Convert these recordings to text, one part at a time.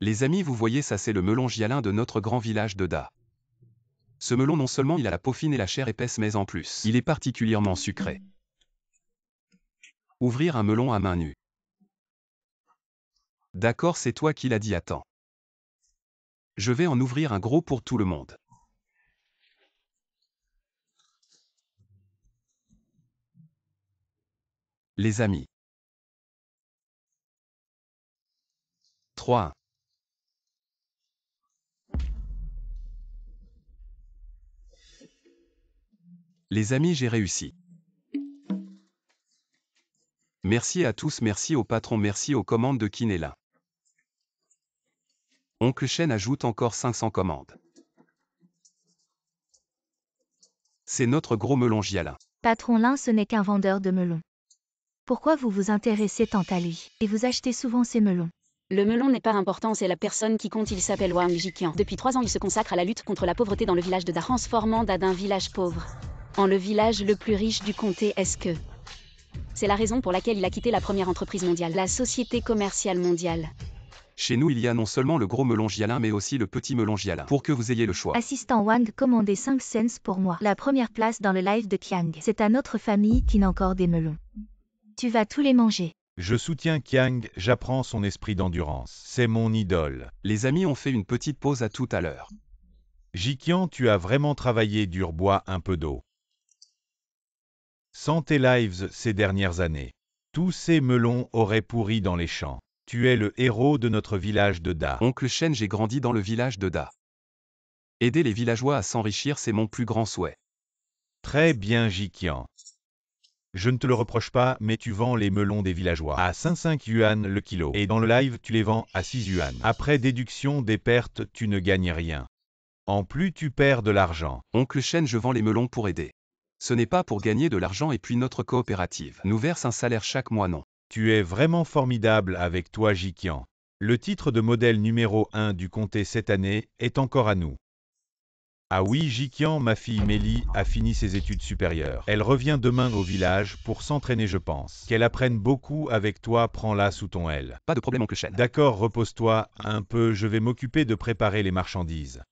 Les amis, vous voyez, ça c'est le melon Jialin de notre grand village de Da. Ce melon, non seulement il a la peau fine et la chair épaisse, mais en plus, il est particulièrement sucré. Ouvrir un melon à main nue. D'accord, c'est toi qui l'as dit, attends. Je vais en ouvrir un gros pour tout le monde. Les amis. 3. Les amis, j'ai réussi. Merci à tous, merci au patron, merci aux commandes de Kinelin. Oncle Shen ajoute encore 500 commandes. C'est notre gros melon Jialin. Patron Lin, ce n'est qu'un vendeur de melons. Pourquoi vous vous intéressez tant à lui, et vous achetez souvent ces melons? Le melon n'est pas important, c'est la personne qui compte, il s'appelle Wang Jiqian. Depuis 3 ans, il se consacre à la lutte contre la pauvreté dans le village de Da, transformant Da d'un village pauvre en le village le plus riche du comté. Est-ce que c'est la raison pour laquelle il a quitté la première entreprise mondiale, la Société commerciale mondiale? Chez nous, il y a non seulement le gros melon Jialin, mais aussi le petit melon Jialin, pour que vous ayez le choix. Assistant Wang, commandez 5 cents pour moi. La première place dans le live de Kiang. C'est à notre famille qui n'a encore des melons. Tu vas tous les manger. Je soutiens Kiang, j'apprends son esprit d'endurance. C'est mon idole. Les amis, on fait une petite pause, à tout à l'heure. Jiqian, tu as vraiment travaillé dur, bois un peu d'eau. Sans tes lives ces dernières années, tous ces melons auraient pourri dans les champs. Tu es le héros de notre village de Da. Oncle Shen, j'ai grandi dans le village de Da. Aider les villageois à s'enrichir, c'est mon plus grand souhait. Très bien, Jiqian. Je ne te le reproche pas, mais tu vends les melons des villageois à 5 yuan le kilo. Et dans le live, tu les vends à 6 yuan. Après déduction des pertes, tu ne gagnes rien. En plus, tu perds de l'argent. Oncle Shen, je vends les melons pour aider. Ce n'est pas pour gagner de l'argent, et puis notre coopérative nous verse un salaire chaque mois, non. Tu es vraiment formidable avec toi, Jiqian. Le titre de modèle numéro 1 du comté cette année est encore à nous. Ah oui, Jiqian, ma fille Mélie a fini ses études supérieures. Elle revient demain au village pour s'entraîner, je pense. Qu'elle apprenne beaucoup avec toi, prends-la sous ton aile. Pas de problème, Oncle Shen. D'accord, repose-toi un peu, je vais m'occuper de préparer les marchandises.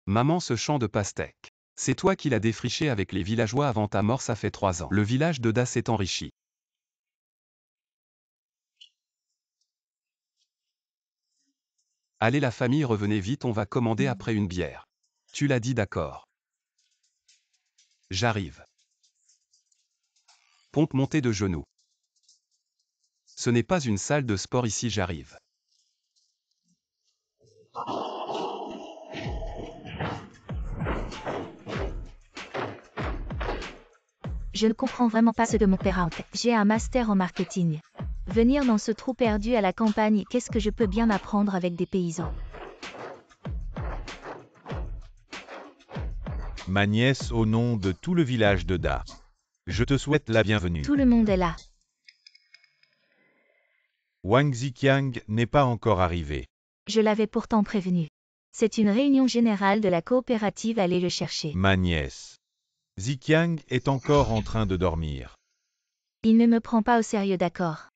Maman, ce champ de pastèques. C'est toi qui l'as défriché avec les villageois avant ta mort, ça fait 3 ans. Le village de Da s'est enrichi. Allez la famille, revenez vite, on va commander après une bière. Tu l'as dit, d'accord. J'arrive. Pompe montée de genoux. Ce n'est pas une salle de sport ici, j'arrive. Je ne comprends vraiment pas ce que mon père a. J'ai un master en marketing. Venir dans ce trou perdu à la campagne, qu'est-ce que je peux bien apprendre avec des paysans? Ma nièce, au nom de tout le village de Da, je te souhaite la bienvenue. Tout le monde est là. Wang Ziqiang n'est pas encore arrivé. Je l'avais pourtant prévenu. C'est une réunion générale de la coopérative, allez le chercher. Ma nièce. Ziqiang est encore en train de dormir. Il ne me prend pas au sérieux, d'accord.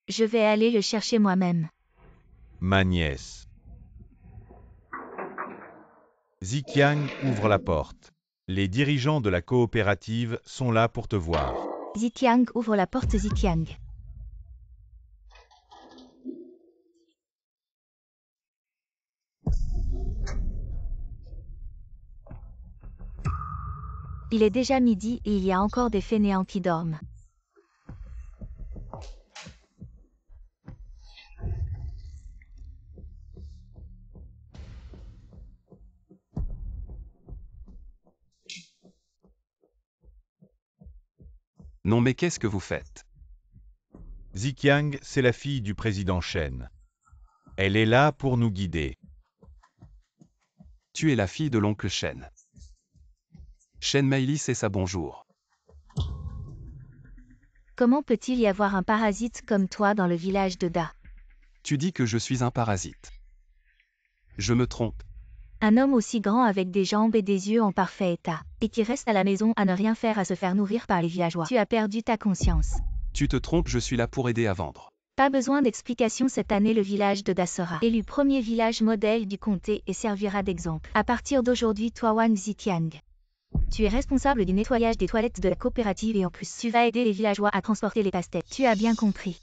Je vais aller le chercher moi-même. Ma nièce. Ziqiang ouvre la porte. Les dirigeants de la coopérative sont là pour te voir. Ziqiang ouvre la porte. Ziqiang. Il est déjà midi et il y a encore des fainéants qui dorment. Non mais qu'est-ce que vous faites? Ziqiang, c'est la fille du président Shen. Elle est là pour nous guider. Tu es la fille de l'oncle Shen. Shen Meili, c'est ça, bonjour. Comment peut-il y avoir un parasite comme toi dans le village de Da? Tu dis que je suis un parasite. Je me trompe. Un homme aussi grand avec des jambes et des yeux en parfait état, et qui reste à la maison à ne rien faire à se faire nourrir par les villageois. Tu as perdu ta conscience. Tu te trompes, je suis là pour aider à vendre. Pas besoin d'explication, cette année le village de Da sera élu premier village modèle du comté et servira d'exemple. À partir d'aujourd'hui, toi Wang Zitiang, tu es responsable du nettoyage des toilettes de la coopérative et en plus, tu vas aider les villageois à transporter les pastèques. Tu as bien compris.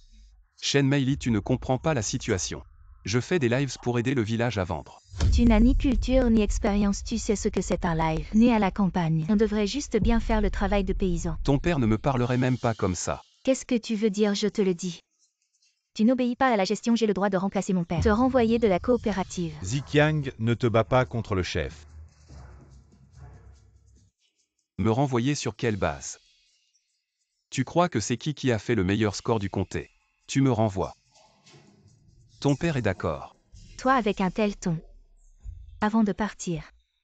Shen Meili, tu ne comprends pas la situation. Je fais des lives pour aider le village à vendre. Tu n'as ni culture ni expérience, tu sais ce que c'est un live. Né à la campagne, on devrait juste bien faire le travail de paysan. Ton père ne me parlerait même pas comme ça. Qu'est-ce que tu veux dire, je te le dis. Tu n'obéis pas à la gestion, j'ai le droit de remplacer mon père. Te renvoyer de la coopérative. Ziqiang, ne te bats pas contre le chef. Me renvoyer sur quelle base? Tu crois que c'est qui a fait le meilleur score du comté? Tu me renvoies. Ton père est d'accord. Toi avec un tel ton. Avant de partir,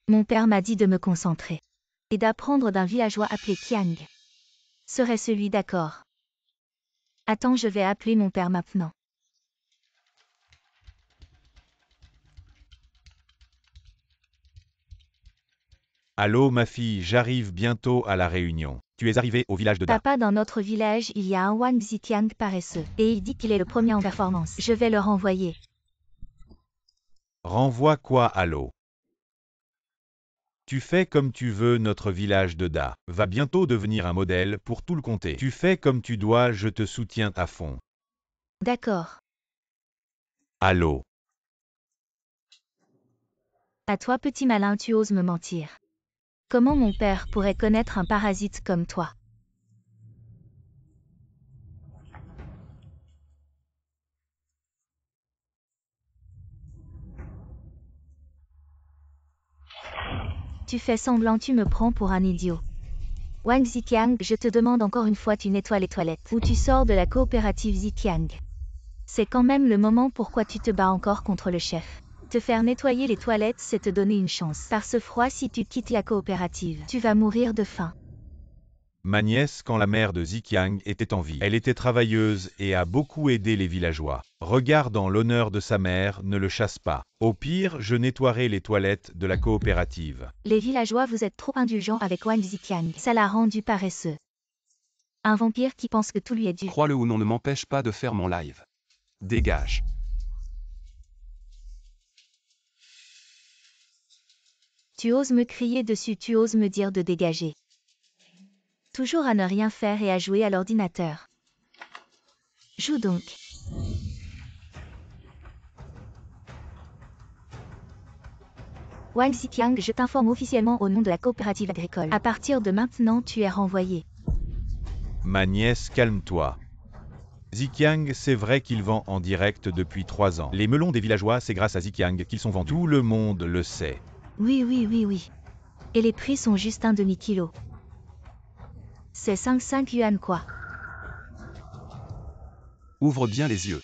mon père m'a dit de me concentrer et d'apprendre d'un villageois appelé Qiang. Serait celui d'accord? Attends, je vais appeler mon père maintenant. Allô ma fille, j'arrive bientôt à la réunion. Tu es arrivée au village de Da. Papa, dans notre village, il y a un Wang Zitiang paresseux, et il dit qu'il est le premier en performance. Je vais le renvoyer. Renvoie quoi, allô? Tu fais comme tu veux, notre village de Da va bientôt devenir un modèle pour tout le comté. Tu fais comme tu dois, je te soutiens à fond. D'accord. Allô? À toi, petit malin, tu oses me mentir. Comment mon père pourrait connaître un parasite comme toi? Tu fais semblant, tu me prends pour un idiot. Wang Zitiang, je te demande encore une fois, tu nettoies les toilettes ou tu sors de la coopérative Zitiang. C'est quand même le moment, pourquoi tu te bats encore contre le chef? Te faire nettoyer les toilettes, c'est te donner une chance. Par ce froid, si tu quittes la coopérative, tu vas mourir de faim. Ma nièce, quand la mère de Ziqiang était en vie, elle était travailleuse et a beaucoup aidé les villageois. Regardant l'honneur de sa mère, ne le chasse pas. Au pire, je nettoierai les toilettes de la coopérative. Les villageois, vous êtes trop indulgents avec Wang Zitiang. Ça l'a rendu paresseux. Un vampire qui pense que tout lui est dû. Crois-le ou non, ne m'empêche pas de faire mon live. Dégage. Tu oses me crier dessus, tu oses me dire de dégager. Toujours à ne rien faire et à jouer à l'ordinateur. Joue donc. Wang Zitiang, je t'informe officiellement au nom de la coopérative agricole. À partir de maintenant, tu es renvoyé. Ma nièce, calme-toi. Ziqiang, c'est vrai qu'il vend en direct depuis 3 ans. Les melons des villageois, c'est grâce à Ziqiang qu'ils sont vendus. Tout le monde le sait. Oui. Et les prix sont juste un demi-kilo. C'est 5 yuan quoi. Ouvre bien les yeux.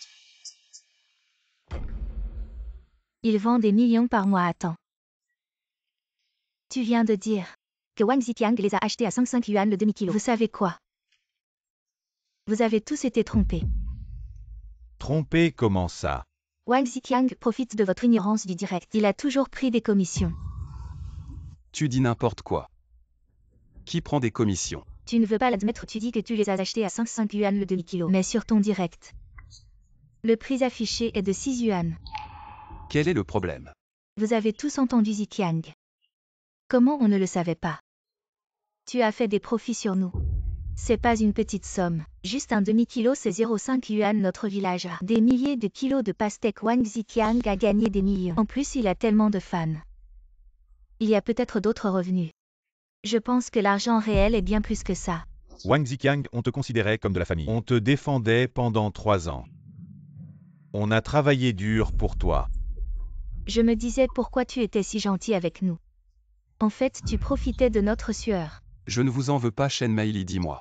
Ils vendent des millions par mois, attends. Tu viens de dire que Wang Zitiang les a achetés à 5 yuan le demi-kilo. Vous savez quoi? Vous avez tous été trompés. Trompé, comment ça? Wang Zitiang profite de votre ignorance du direct. Il a toujours pris des commissions. Tu dis n'importe quoi. Qui prend des commissions? Tu ne veux pas l'admettre, tu dis que tu les as achetés à 5 yuan le demi-kilo. Mais sur ton direct, le prix affiché est de 6 yuan. Quel est le problème? Vous avez tous entendu Zitiang. Comment on ne le savait pas? Tu as fait des profits sur nous. C'est pas une petite somme. Juste un demi-kilo, c'est 0,5 yuan. Notre village a des milliers de kilos de pastèques. Wang Zitiang a gagné des millions. En plus, il a tellement de fans. Il y a peut-être d'autres revenus. Je pense que l'argent réel est bien plus que ça. Wang Ziqiang, on te considérait comme de la famille. On te défendait pendant 3 ans. On a travaillé dur pour toi. Je me disais pourquoi tu étais si gentil avec nous. En fait, tu profitais de notre sueur. Je ne vous en veux pas, Shen Meili, dis-moi.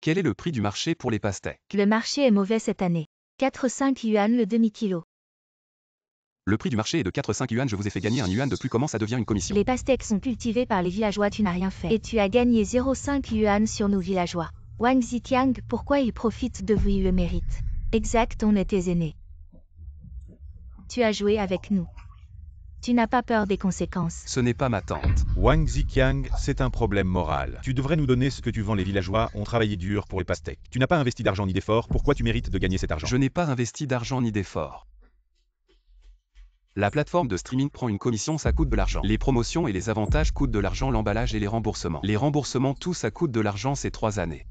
Quel est le prix du marché pour les pastèques? Le marché est mauvais cette année. 4-5 yuan le demi-kilo. Le prix du marché est de 4-5 yuan, je vous ai fait gagner un yuan de plus, comment ça devient une commission? Les pastèques sont cultivées par les villageois, tu n'as rien fait. Et tu as gagné 0,5 yuan sur nos villageois. Wang Zitiang, pourquoi il profite de vous, il le mérite. Exact, on est tes aînés. Tu as joué avec nous. Tu n'as pas peur des conséquences. Ce n'est pas ma tante. Wang Ziqiang, c'est un problème moral. Tu devrais nous donner ce que tu vends. Les villageois ont travaillé dur pour les pastèques. Tu n'as pas investi d'argent ni d'effort, pourquoi tu mérites de gagner cet argent? Je n'ai pas investi d'argent ni d'effort. La plateforme de streaming prend une commission, ça coûte de l'argent. Les promotions et les avantages coûtent de l'argent, l'emballage et les remboursements. Les remboursements, tout ça coûte de l'argent ces 3 années.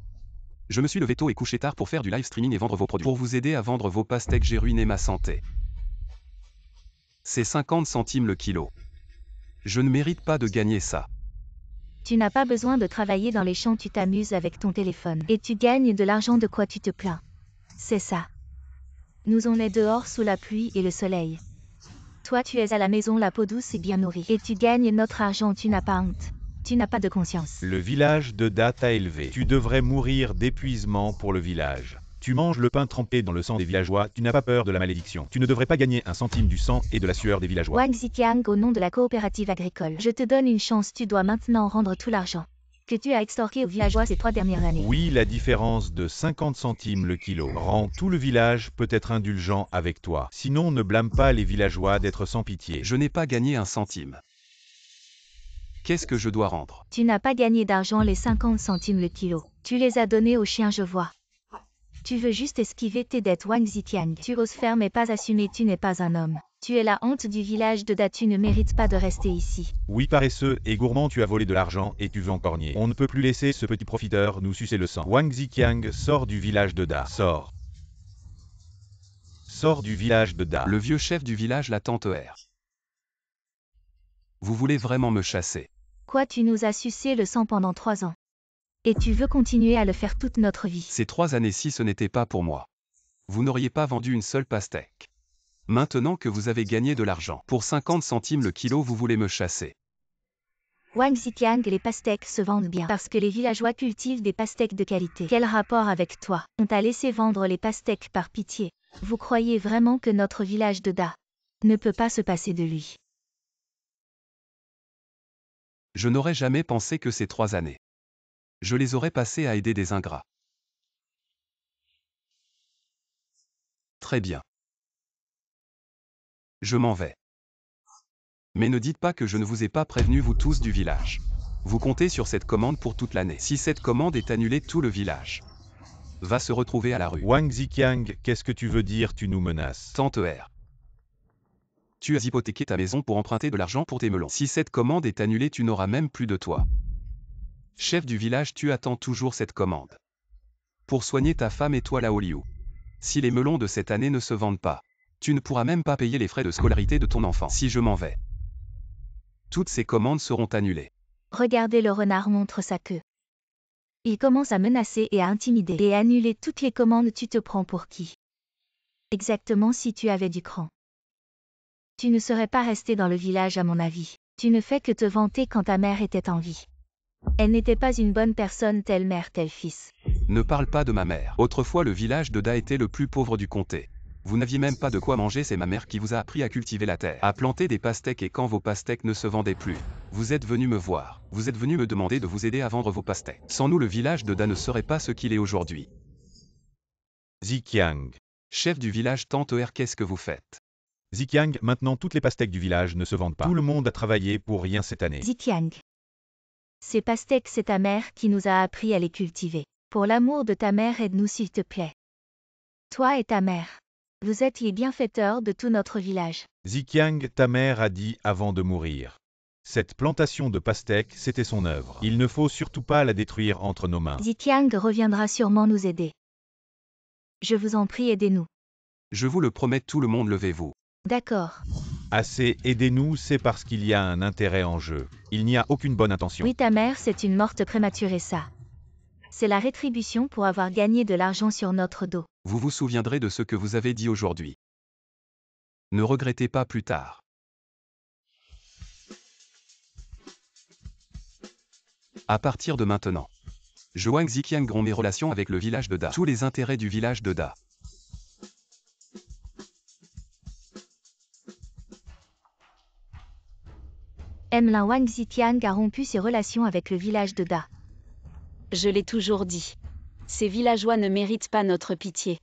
Je me suis levé tôt et couché tard pour faire du live streaming et vendre vos produits. Pour vous aider à vendre vos pastèques, j'ai ruiné ma santé. C'est 50 centimes le kilo. Je ne mérite pas de gagner ça. Tu n'as pas besoin de travailler dans les champs, tu t'amuses avec ton téléphone. Et tu gagnes de l'argent, de quoi tu te plains? C'est ça. Nous on est dehors sous la pluie et le soleil. Toi tu es à la maison, la peau douce et bien nourrie. Et tu gagnes notre argent, tu n'as pas honte. Tu n'as pas de conscience. Le village de Da t'a élevé. Tu devrais mourir d'épuisement pour le village. Tu manges le pain trempé dans le sang des villageois, tu n'as pas peur de la malédiction. Tu ne devrais pas gagner un centime du sang et de la sueur des villageois. Wang Ziqiang, au nom de la coopérative agricole, je te donne une chance, tu dois maintenant rendre tout l'argent que tu as extorqué aux villageois ces 3 dernières années. Oui, la différence de 50 centimes le kilo rend tout le village peut être indulgent avec toi. Sinon, ne blâme pas les villageois d'être sans pitié. Je n'ai pas gagné un centime. Qu'est-ce que je dois rendre? Tu n'as pas gagné d'argent, les 50 centimes le kilo. Tu les as donnés aux chiens, je vois. Tu veux juste esquiver tes dettes, Wang Ziqiang. Tu oses faire mais pas assumer, tu n'es pas un homme. Tu es la honte du village de Da, tu ne mérites pas de rester ici. Oui, paresseux et gourmand, tu as volé de l'argent et tu veux encore nier. On ne peut plus laisser ce petit profiteur nous sucer le sang. Wang Ziqiang, sort du village de Da. Sors. Sors du village de Da. Le vieux chef du village, la tante R. Vous voulez vraiment me chasser? Quoi, tu nous as sucé le sang pendant 3 ans. Et tu veux continuer à le faire toute notre vie. Ces 3 années-ci, ce n'était pas pour moi. Vous n'auriez pas vendu une seule pastèque. Maintenant que vous avez gagné de l'argent, pour 50 centimes le kilo, vous voulez me chasser. Wang Ziqiang, les pastèques se vendent bien parce que les villageois cultivent des pastèques de qualité. Quel rapport avec toi? On t'a laissé vendre les pastèques par pitié. Vous croyez vraiment que notre village de Da ne peut pas se passer de lui? Je n'aurais jamais pensé que ces 3 années, je les aurais passées à aider des ingrats. Très bien. Je m'en vais. Mais ne dites pas que je ne vous ai pas prévenu, vous tous du village. Vous comptez sur cette commande pour toute l'année. Si cette commande est annulée, tout le village va se retrouver à la rue. Wang Ziqiang, qu'est-ce que tu veux dire? Tu nous menaces. Tante R. Tu as hypothéqué ta maison pour emprunter de l'argent pour tes melons. Si cette commande est annulée, tu n'auras même plus de toit. Chef du village, tu attends toujours cette commande pour soigner ta femme et toi, Lao Liu. Si les melons de cette année ne se vendent pas, tu ne pourras même pas payer les frais de scolarité de ton enfant. Si je m'en vais, toutes ces commandes seront annulées. Regardez, le renard montre sa queue. Il commence à menacer et à intimider et à annuler toutes les commandes. Tu te prends pour qui? Exactement, si tu avais du cran. Tu ne serais pas resté dans le village à mon avis. Tu ne fais que te vanter quand ta mère était en vie. Elle n'était pas une bonne personne, telle mère, tel fils. Ne parle pas de ma mère. Autrefois, le village de Da était le plus pauvre du comté. Vous n'aviez même pas de quoi manger, c'est ma mère qui vous a appris à cultiver la terre, à planter des pastèques, et quand vos pastèques ne se vendaient plus, vous êtes venu me voir. Vous êtes venu me demander de vous aider à vendre vos pastèques. Sans nous, le village de Da ne serait pas ce qu'il est aujourd'hui. Ziqiang. Chef du village, tante R, qu'est-ce que vous faites? Ziqiang, maintenant toutes les pastèques du village ne se vendent pas. Tout le monde a travaillé pour rien cette année. Ziqiang. Ces pastèques, c'est ta mère qui nous a appris à les cultiver. Pour l'amour de ta mère, aide-nous s'il te plaît. Toi et ta mère. Vous êtes les bienfaiteurs de tout notre village. Ziqiang, ta mère a dit avant de mourir. Cette plantation de pastèques, c'était son œuvre. Il ne faut surtout pas la détruire entre nos mains. Ziqiang reviendra sûrement nous aider. Je vous en prie, aidez-nous. Je vous le promets, tout le monde, levez-vous. D'accord. Assez, aidez-nous, c'est parce qu'il y a un intérêt en jeu. Il n'y a aucune bonne intention. Oui, ta mère, c'est une morte prématurée, ça. C'est la rétribution pour avoir gagné de l'argent sur notre dos. Vous vous souviendrez de ce que vous avez dit aujourd'hui. Ne regrettez pas plus tard. À partir de maintenant, je Wang Ziqiang rompt mes relations avec le village de Da. Tous les intérêts du village de Da. Mlin Wang Ziqiang a rompu ses relations avec le village de Da. Je l'ai toujours dit. Ces villageois ne méritent pas notre pitié.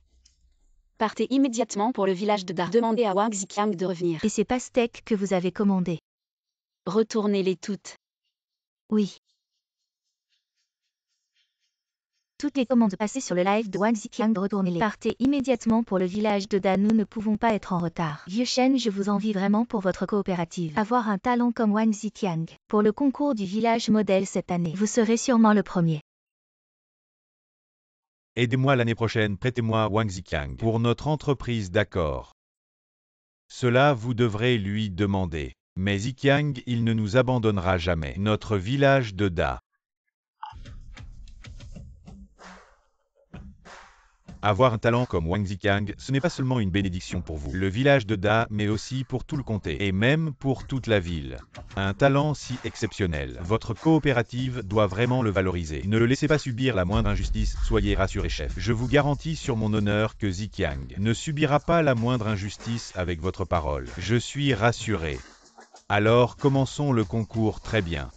Partez immédiatement pour le village de Da. Demandez à Wang Ziqiang de revenir. Et ces pastèques que vous avez commandées. Retournez-les toutes. Oui. Toutes les commandes passées sur le live de Wang Ziqiang, retournez-les. Partez immédiatement pour le village de Da. Nous ne pouvons pas être en retard. Vieux Shen, je vous envie vraiment pour votre coopérative. Avoir un talent comme Wang Ziqiang. Pour le concours du village modèle cette année, vous serez sûrement le premier. Aidez-moi l'année prochaine, prêtez-moi Wang Ziqiang pour notre entreprise, d'accord. Cela vous devrez lui demander. Mais Ziqiang, il ne nous abandonnera jamais. Notre village de Da. Avoir un talent comme Wang Ziqiang, ce n'est pas seulement une bénédiction pour vous, le village de Da, mais aussi pour tout le comté, et même pour toute la ville. Un talent si exceptionnel, votre coopérative doit vraiment le valoriser. Ne le laissez pas subir la moindre injustice, soyez rassuré chef. Je vous garantis sur mon honneur que Ziqiang ne subira pas la moindre injustice avec votre parole. Je suis rassuré. Alors commençons le concours très bien.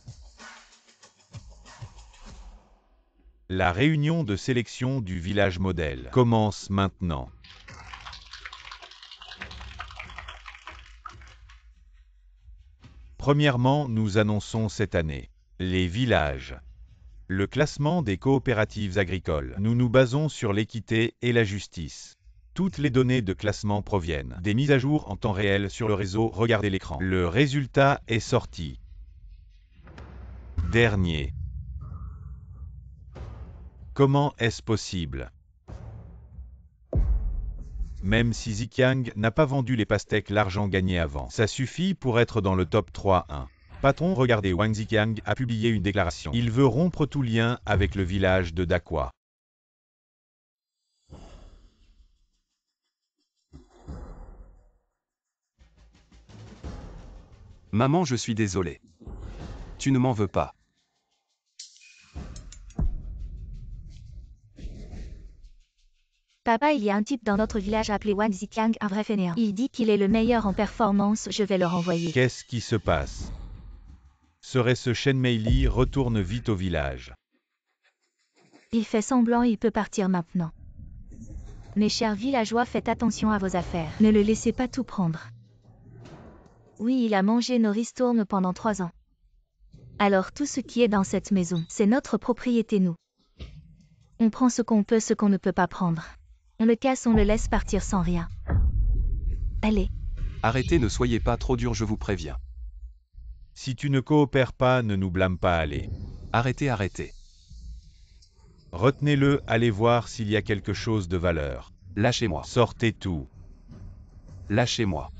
La réunion de sélection du village modèle commence maintenant. Premièrement, nous annonçons cette année les villages. Le classement des coopératives agricoles. Nous nous basons sur l'équité et la justice. Toutes les données de classement proviennent des mises à jour en temps réel sur le réseau. Regardez l'écran. Le résultat est sorti. Dernier. Comment est-ce possible? Même si Ziqiang n'a pas vendu les pastèques, l'argent gagné avant, ça suffit pour être dans le top 3-1. Patron, regardez, Wang Ziqiang a publié une déclaration. Il veut rompre tout lien avec le village de Dakwa. Maman, je suis désolé. Tu ne m'en veux pas. Papa, il y a un type dans notre village appelé Wang Ziqiang, un vrai fainéant. Il dit qu'il est le meilleur en performance, je vais le renvoyer. Qu'est-ce qui se passe? Serait-ce Shen Meili? Retourne vite au village. Il fait semblant, il peut partir maintenant. Mes chers villageois, faites attention à vos affaires. Ne le laissez pas tout prendre. Oui, il a mangé nos ristournes pendant 3 ans. Alors tout ce qui est dans cette maison, c'est notre propriété, nous. On prend ce qu'on peut, ce qu'on ne peut pas prendre. On le casse, on le laisse partir sans rien. Allez. Arrêtez, ne soyez pas trop dur, je vous préviens. Si tu ne coopères pas, ne nous blâme pas, allez. Arrêtez, arrêtez. Retenez-le, allez voir s'il y a quelque chose de valeur. Lâchez-moi. Sortez tout. Lâchez-moi.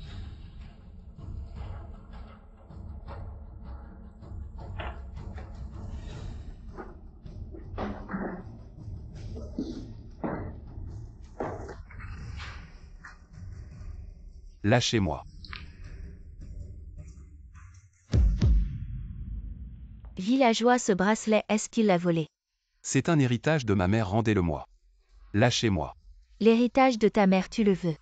Lâchez-moi. Villageois, ce bracelet, est-ce qu'il l'a volé? C'est un héritage de ma mère, rendez-le-moi. Lâchez-moi. L'héritage de ta mère, tu le veux?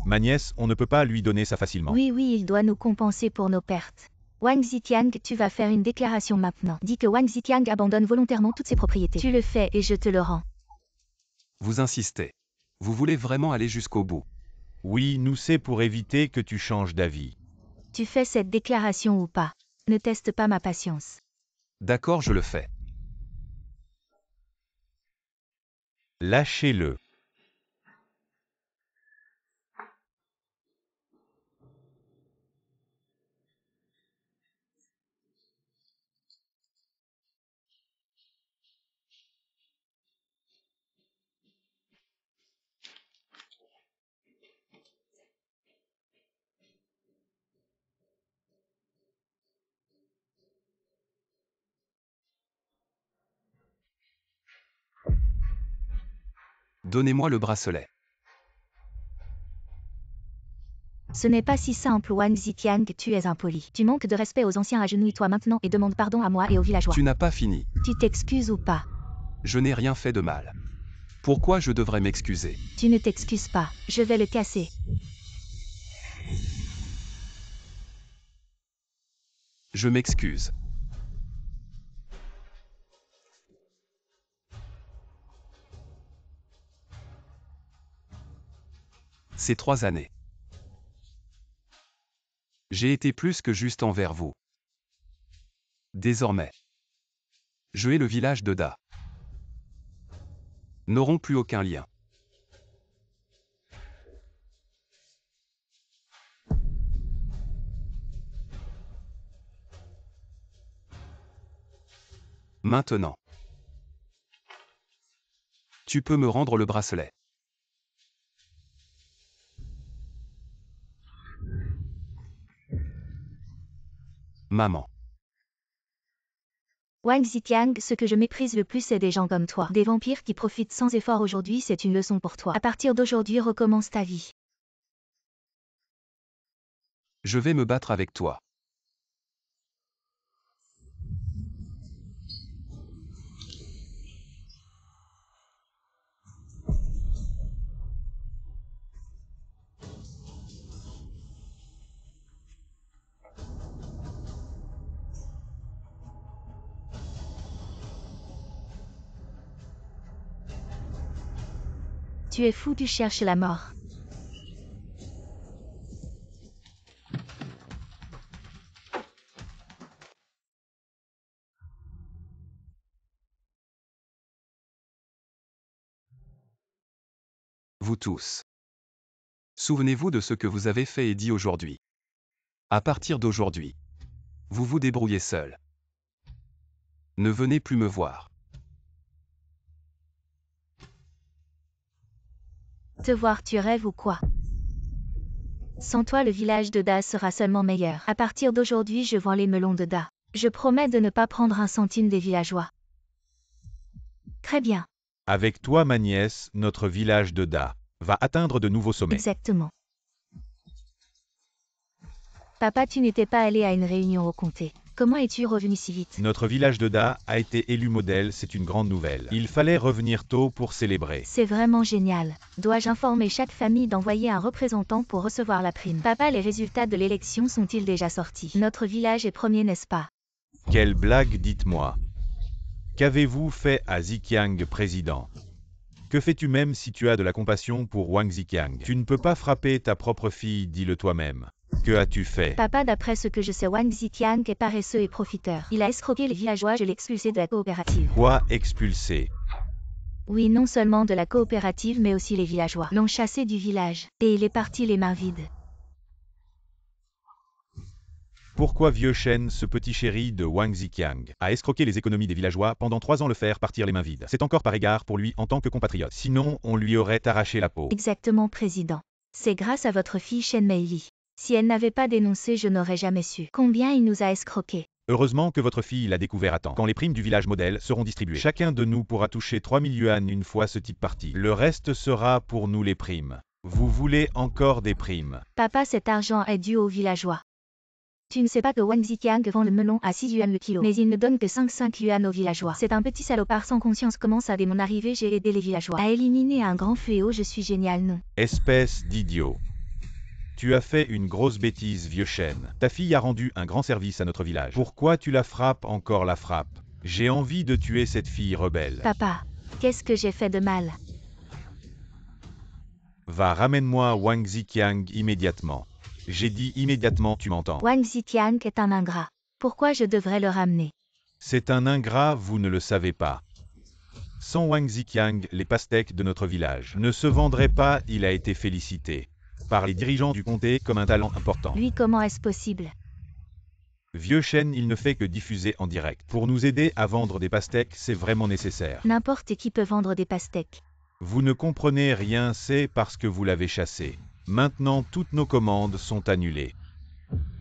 Ma nièce, on ne peut pas lui donner ça facilement. Oui, il doit nous compenser pour nos pertes. Wang Ziqiang, tu vas faire une déclaration maintenant. Dis que Wang Ziqiang abandonne volontairement toutes ses propriétés. Tu le fais et je te le rends. Vous insistez. Vous voulez vraiment aller jusqu'au bout. Oui, nous c'est pour éviter que tu changes d'avis. Tu fais cette déclaration ou pas? Ne teste pas ma patience. D'accord, je le fais. Lâchez-le. Donnez-moi le bracelet. Ce n'est pas si simple, Wang Ziqiang, tu es impoli. Tu manques de respect aux anciens, agenouille-toi maintenant et demande pardon à moi et aux villageois. Tu n'as pas fini. Tu t'excuses ou pas? Je n'ai rien fait de mal. Pourquoi je devrais m'excuser? Tu ne t'excuses pas, je vais le casser. Je m'excuse. Ces 3 années. J'ai été plus que juste envers vous. Désormais, je et le village de Da n'auront plus aucun lien. Maintenant, tu peux me rendre le bracelet. Maman. Wang Zitiang, ce que je méprise le plus, c'est des gens comme toi. Des vampires qui profitent sans effort aujourd'hui, c'est une leçon pour toi. À partir d'aujourd'hui, recommence ta vie. Je vais me battre avec toi. Tu es fou, tu cherches la mort. Vous tous. Souvenez-vous de ce que vous avez fait et dit aujourd'hui. À partir d'aujourd'hui, vous vous débrouillez seul. Ne venez plus me voir. Te voir, tu rêves ou quoi? Sans toi, le village de Da sera seulement meilleur. À partir d'aujourd'hui, je vends les melons de Da. Je promets de ne pas prendre un centime des villageois. Très bien. Avec toi, ma nièce, notre village de Da va atteindre de nouveaux sommets. Exactement. Papa, tu n'étais pas allé à une réunion au comté. Comment es-tu revenu si vite? Notre village de Da a été élu modèle, c'est une grande nouvelle. Il fallait revenir tôt pour célébrer. C'est vraiment génial. Dois-je informer chaque famille d'envoyer un représentant pour recevoir la prime? Papa, les résultats de l'élection sont-ils déjà sortis? Notre village est premier, n'est-ce pas? Quelle blague, dites-moi. Qu'avez-vous fait à Ziqiang, président? Que fais-tu même si tu as de la compassion pour Wang Ziqiang? Tu ne peux pas frapper ta propre fille, dis-le toi-même. Que as-tu fait? Papa, d'après ce que je sais, Wang Zitiang est paresseux et profiteur. Il a escroqué les villageois, je l'ai expulsé de la coopérative. Quoi, expulsé? Oui, non seulement de la coopérative, mais aussi les villageois l'ont chassé du village. Et il est parti les mains vides. Pourquoi Vieux Shen, ce petit chéri de Wang Ziqiang, a escroqué les économies des villageois pendant 3 ans, le faire partir les mains vides? C'est encore par égard pour lui en tant que compatriote. Sinon, on lui aurait arraché la peau. Exactement, président. C'est grâce à votre fille Shen Meili. Si elle n'avait pas dénoncé, je n'aurais jamais su combien il nous a escroqués. Heureusement que votre fille l'a découvert à temps. Quand les primes du village modèle seront distribuées, chacun de nous pourra toucher 3000 yuan une fois ce type parti. Le reste sera pour nous les primes. Vous voulez encore des primes? Papa, cet argent est dû aux villageois. Tu ne sais pas que Wang Zitiang vend le melon à 6 yuan le kilo, mais il ne donne que 5 yuan aux villageois. C'est un petit salopard sans conscience. Comment ça, dès mon arrivée, j'ai aidé les villageois à éliminer un grand fléau? Je suis génial, non? Espèce d'idiot. Tu as fait une grosse bêtise, Vieux Shen. Ta fille a rendu un grand service à notre village. Pourquoi tu la frappes encore la frappe? J'ai envie de tuer cette fille rebelle. Papa, qu'est-ce que j'ai fait de mal? Va, ramène-moi Wang Ziqiang immédiatement. J'ai dit immédiatement, tu m'entends? Wang Zitiang est un ingrat. Pourquoi je devrais le ramener? C'est un ingrat, vous ne le savez pas. Sans Wang Ziqiang, les pastèques de notre village ne se vendraient pas. Il a été félicité par les dirigeants du comté comme un talent important. Lui, comment est-ce possible? Vieux Shen, il ne fait que diffuser en direct. Pour nous aider à vendre des pastèques, c'est vraiment nécessaire. N'importe qui peut vendre des pastèques. Vous ne comprenez rien, c'est parce que vous l'avez chassé. Maintenant, toutes nos commandes sont annulées.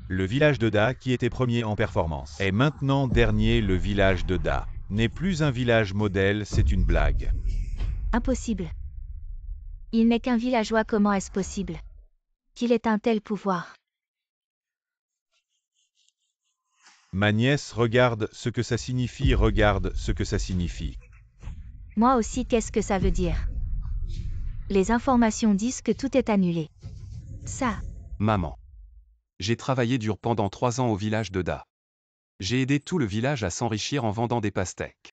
Le village de Da, qui était premier en performance, est maintenant dernier. Le village de Da n'est plus un village modèle, c'est une blague. Impossible. Il n'est qu'un villageois, comment est-ce possible qu'il ait un tel pouvoir? Ma nièce, regarde ce que ça signifie, regarde ce que ça signifie. Moi aussi, qu'est-ce que ça veut dire? Les informations disent que tout est annulé. Ça. Maman. J'ai travaillé dur pendant 3 ans au village de Da. J'ai aidé tout le village à s'enrichir en vendant des pastèques.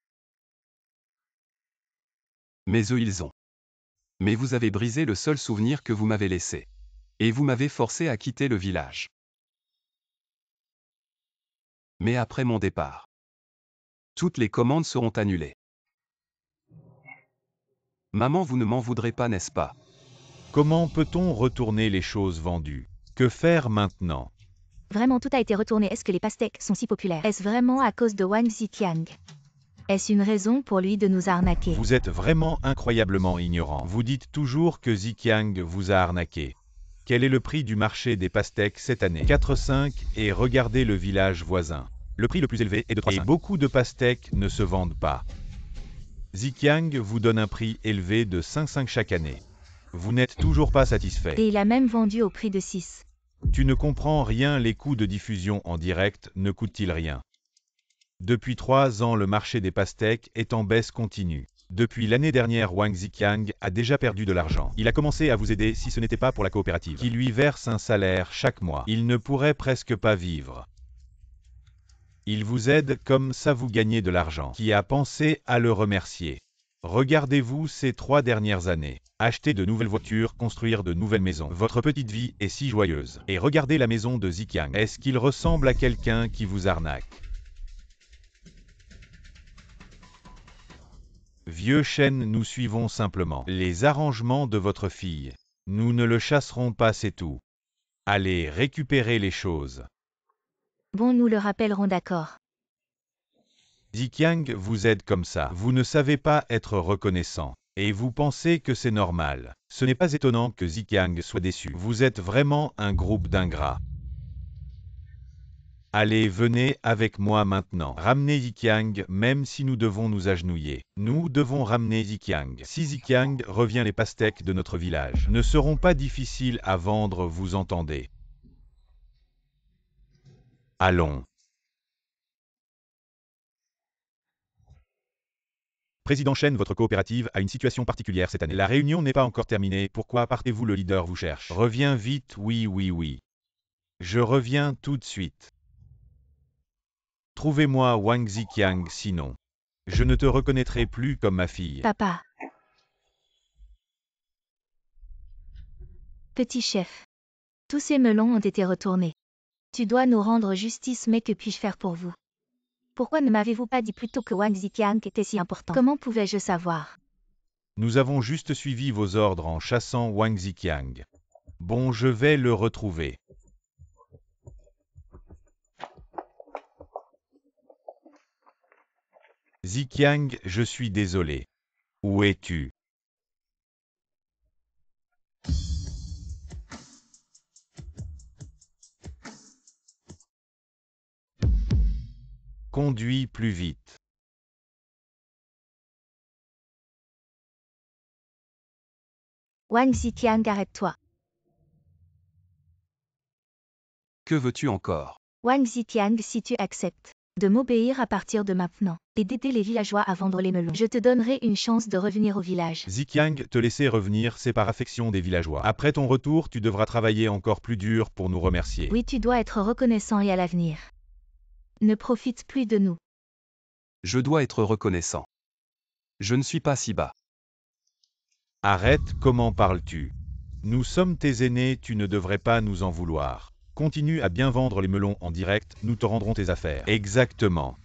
Mais eux, ils ont Mais vous avez brisé le seul souvenir que vous m'avez laissé. Et vous m'avez forcé à quitter le village. Mais après mon départ, toutes les commandes seront annulées. Maman, vous ne m'en voudrez pas, n'est-ce pas? Comment peut-on retourner les choses vendues? Que faire maintenant? Vraiment tout a été retourné. Est-ce que les pastèques sont si populaires? Est-ce vraiment à cause de Wang Zitiang? Est-ce une raison pour lui de nous arnaquer? Vous êtes vraiment incroyablement ignorant. Vous dites toujours que Ziqiang vous a arnaqué. Quel est le prix du marché des pastèques cette année? 4,5 et regardez le village voisin. Le prix le plus élevé est de 3,5. Et beaucoup de pastèques ne se vendent pas. Ziqiang vous donne un prix élevé de 5,5 chaque année. Vous n'êtes toujours pas satisfait. Et il a même vendu au prix de 6. Tu ne comprends rien, les coûts de diffusion en direct ne coûtent-ils rien? Depuis 3 ans, le marché des pastèques est en baisse continue. Depuis l'année dernière, Wang Ziqiang a déjà perdu de l'argent. Il a commencé à vous aider si ce n'était pas pour la coopérative, qui lui verse un salaire chaque mois. Il ne pourrait presque pas vivre. Il vous aide comme ça vous gagnez de l'argent. Qui a pensé à le remercier? Regardez-vous ces 3 dernières années. Acheter de nouvelles voitures, construire de nouvelles maisons. Votre petite vie est si joyeuse. Et regardez la maison de Ziqiang. Est-ce qu'il ressemble à quelqu'un qui vous arnaque? Vieux chêne, nous suivons simplement les arrangements de votre fille. Nous ne le chasserons pas, c'est tout. Allez récupérer les choses. Bon, nous le rappellerons, d'accord. Ziqiang vous aide comme ça. Vous ne savez pas être reconnaissant. Et vous pensez que c'est normal. Ce n'est pas étonnant que Ziqiang soit déçu. Vous êtes vraiment un groupe d'ingrats. Allez, venez avec moi maintenant. Ramenez Ziqiang, même si nous devons nous agenouiller. Nous devons ramener Ziqiang. Si Ziqiang revient, les pastèques de notre village ne seront pas difficiles à vendre, vous entendez? Allons. Président Chen, votre coopérative a une situation particulière cette année. La réunion n'est pas encore terminée. Pourquoi partez-vous? Le leader vous cherche. Reviens vite, oui, oui, oui. Je reviens tout de suite. Trouvez-moi Wang Ziqiang, sinon je ne te reconnaîtrai plus comme ma fille. Papa. Petit chef. Tous ces melons ont été retournés. Tu dois nous rendre justice, mais que puis-je faire pour vous? Pourquoi ne m'avez-vous pas dit plus tôt que Wang Ziqiang était si important? Comment pouvais-je savoir? Nous avons juste suivi vos ordres en chassant Wang Ziqiang. Bon, je vais le retrouver. Ziqiang, je suis désolé. Où es-tu? Conduis plus vite. Wang Ziqiang, arrête-toi. Que veux-tu encore? Wang Ziqiang, si tu acceptes de m'obéir à partir de maintenant et d'aider les villageois à vendre les melons, je te donnerai une chance de revenir au village. Ziqiang, te laisser revenir, c'est par affection des villageois. Après ton retour, tu devras travailler encore plus dur pour nous remercier. Oui, tu dois être reconnaissant et à l'avenir. Ne profite plus de nous. Je dois être reconnaissant. Je ne suis pas si bas. Arrête, comment parles-tu? Nous sommes tes aînés, tu ne devrais pas nous en vouloir. Continue à bien vendre les melons en direct, nous te rendrons tes affaires. Exactement.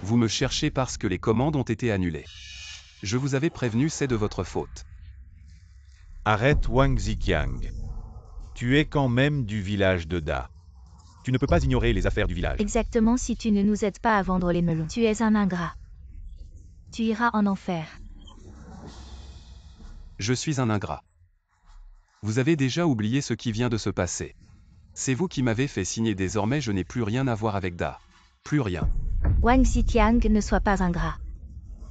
Vous me cherchez parce que les commandes ont été annulées. Je vous avais prévenu, c'est de votre faute. Arrête Wang Ziqiang. Tu es quand même du village de Da. Tu ne peux pas ignorer les affaires du village. Exactement, si tu ne nous aides pas à vendre les melons. Tu es un ingrat. Tu iras en enfer. Je suis un ingrat. Vous avez déjà oublié ce qui vient de se passer. C'est vous qui m'avez fait signer, désormais je n'ai plus rien à voir avec Da. Plus rien. Wang Ziqiang, ne sois pas ingrat.